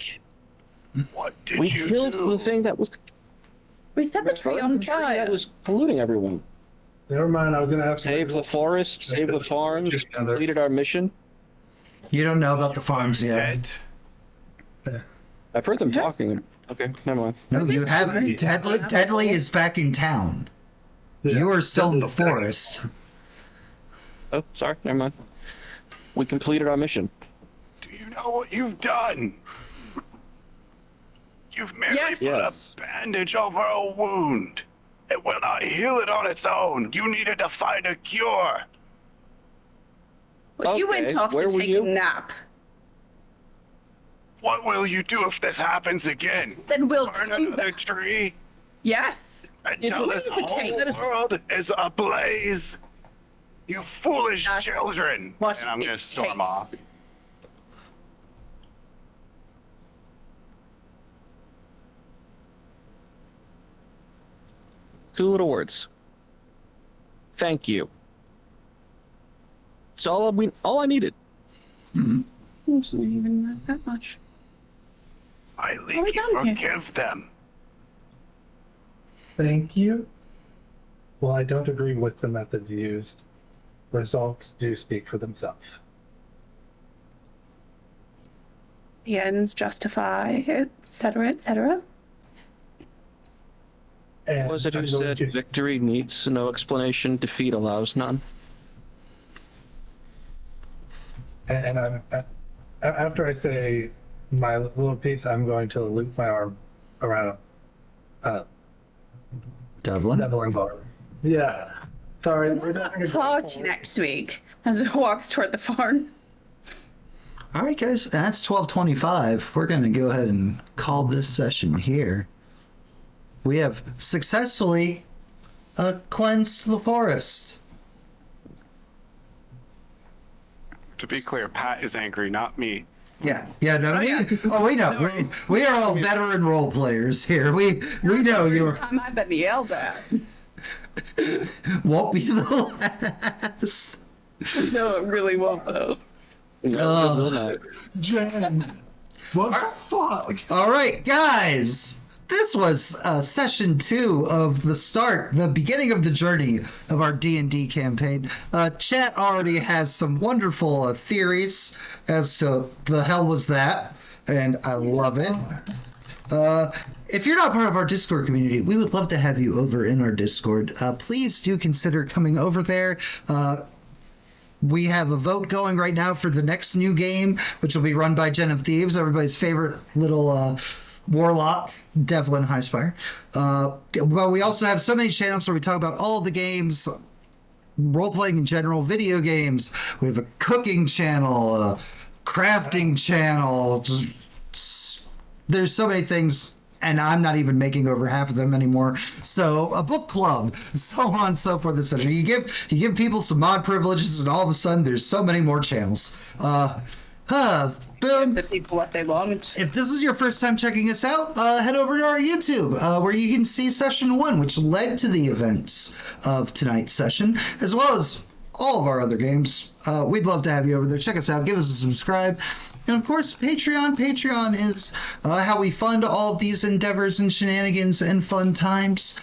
what did We you killed do? the thing that was. We set the tree on fire. That was polluting everyone. Never mind, I was gonna have Save the forest, save the farms, completed our mission. You don't know about the farms yet. Dead? I've heard them talking. Okay, never mind. No, you haven't. Deadly is back in town. You are still in the forest. Oh, sorry, never mind. We completed our mission. Do you know what you've done? You've merely Yes. put Yes. a bandage over a wound. It will not heal it on its own. You needed to find a cure. Well, you went Okay, off where to were take you? a nap. What will you do if this happens again? Then we'll Burn come another back. tree Yes. until this hesitate. whole world is ablaze? You foolish That's children. what And I'm going it to storm takes. off. Two little words. Thank you. It's all I needed. It's not even that much. I Are we leave you done here? forgive them. Thank you. Well, I don't agree with the methods used. Results do speak for themselves. The ends justify, etc., etc. And Was it who I'm going said to- victory needs no explanation, defeat allows none? And I'm after I say my little piece, I'm going to loop my arm around Devlin? Devlin bar. Yeah. Sorry, we're having a Party next week as it walks toward the farm. All right, guys, that's 12:25. We're going to go ahead and call this session here. We have successfully cleansed the forest. To be clear, Pat is angry, not me. Yeah, no, yeah. we know. We are all veteran role players here. We know you're Time I've been yelled at. won't be the last. No, it really won't though. Jen, what the fuck? All right, guys. This was session 2 of the beginning of the journey of our D&D campaign. Chat already has some wonderful theories as to the hell was that, and I love it. If you're not part of our Discord community, we would love to have you over in our Discord. Please do consider coming over there. We have a vote going right now for the next new game, which will be run by JenOfThieves, everybody's favorite little warlock, Devlin Highspire. But we also have so many channels where we talk about all the games, role-playing in general, video games. We have a cooking channel, a crafting channel. There's so many things, and I'm not even making over half of them anymore. So a book club, so on and so forth, etc. You give people some mod privileges, and all of a sudden there's so many more channels. Boom. The people what they want. If this is your first time checking us out, head over to our YouTube, where you can see session 1, which led to the events of tonight's session, as well as all of our other games. We'd love to have you over there. Check us out. Give us a subscribe. And of course, Patreon. Patreon is how we fund all of these endeavors and shenanigans and fun times.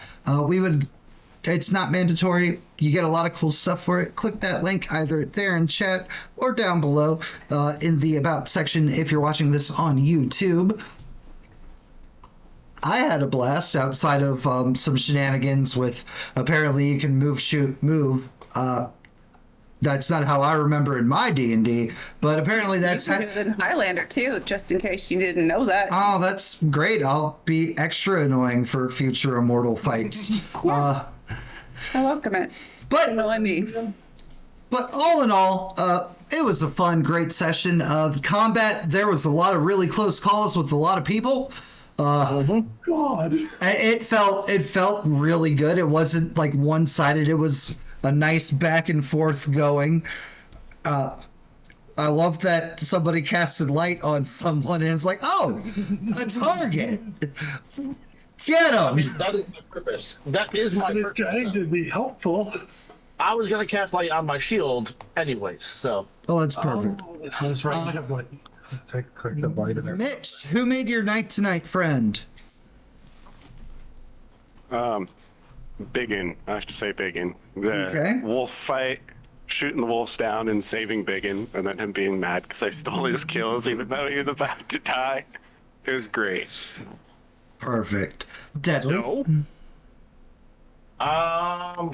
It's not mandatory. You get a lot of cool stuff for it. Click that link either there in chat or down below in the About section if you're watching this on YouTube. I had a blast outside of some shenanigans with apparently you can move, shoot, move. That's not how I remember in my D&D, but apparently that's... You can do it in Highlander too, just in case you didn't know that. Oh, that's great. I'll be extra annoying for future immortal fights. I welcome it. But I mean, But all in all, it was a fun, great session. The combat, there was a lot of really close calls with a lot of people. God. It felt really good. It wasn't like one-sided. It was a nice back and forth going. I love that somebody casted light on someone and it's like, oh, a target. Get him. That is my purpose. That is my I'm purpose. trying to be helpful. I was gonna cast light on my shield anyways, so. Oh, that's perfect. That's right. I have like, click the light in there. Mitch, who made your night tonight, friend? Biggin, I should say Biggin. The Okay. wolf fight, shooting the wolves down and saving Biggin, and then him being mad because I stole his kills even though he was about to die. It was great. Perfect. Deadly. I'm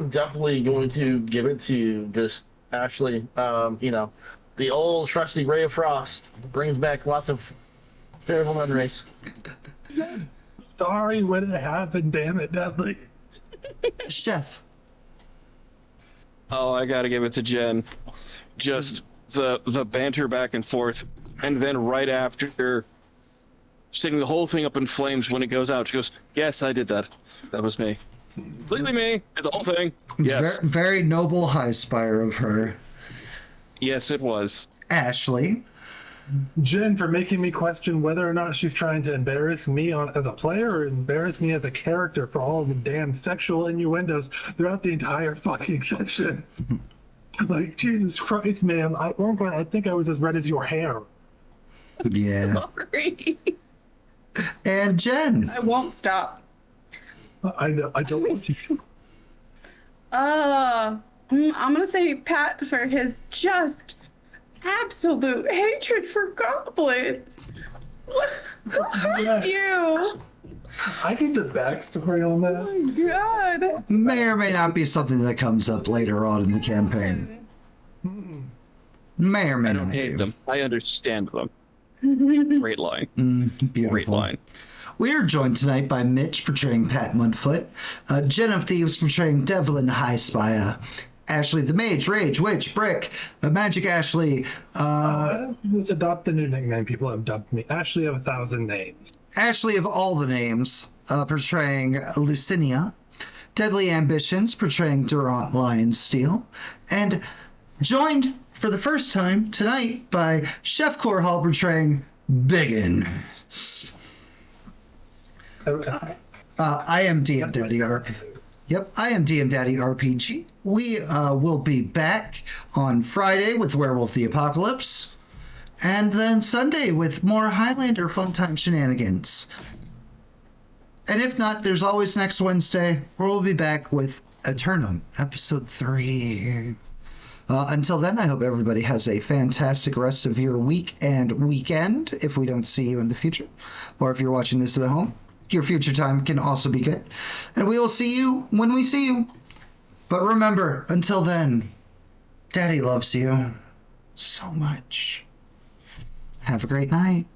definitely going to give it to just Ashley. The old trusty Ray of Frost brings back lots of terrible memories. Sorry when it happened, damn it, Dudley. Chef. Oh, I gotta give it to Jen. Just the banter back and forth, and then right after setting the whole thing up in flames when it goes out, she goes, "Yes, I did that. That was me. Completely me. Did the whole thing. Yes, Very noble high spire of her. yes, it was." Ashley. Jen, for making me question whether or not she's trying to embarrass me as a player or embarrass me as a character for all of the damn sexual innuendos throughout the entire fucking session. Like, Jesus Christ, man. At one point, I think I was as red as your hair. Yeah. sorry. And Jen. I won't stop. I know, I don't want to. I'm gonna say Pat for his just absolute hatred for goblins. What? Who hurt you? I need the backstory on that. Oh my God. May or may not be something that comes up later on in the campaign. May or may I not don't hate be. them. I understand them. Great line. Beautiful. Great line. We are joined tonight by Mitch portraying Pat Mudfoot, JenOfThieves portraying Devlin Highspire, Ashley the Mage, Rage, Witch, Brick, Magic Ashley, Let's adopt the new nickname people have dubbed me. Ashley of 1,000 names. Ashley of all the names, portraying Lucinia, Deadly Ambitions portraying Durant Lionsteel, and joined for the first time tonight by Chef Corhall portraying Biggin. I am DM Daddy RPG. Yep, I am DM Daddy RPG. We will be back on Friday with Werewolf the Apocalypse, and then Sunday with more Highlander fun time shenanigans. And if not, there's always next Wednesday, where we'll be back with Aeternum, episode 3. Until then, I hope everybody has a fantastic rest of your week and weekend, if we don't see you in the future. Or if you're watching this at home, your future time can also be good. And we will see you when we see you. But remember, until then, Daddy loves you so much. Have a great night.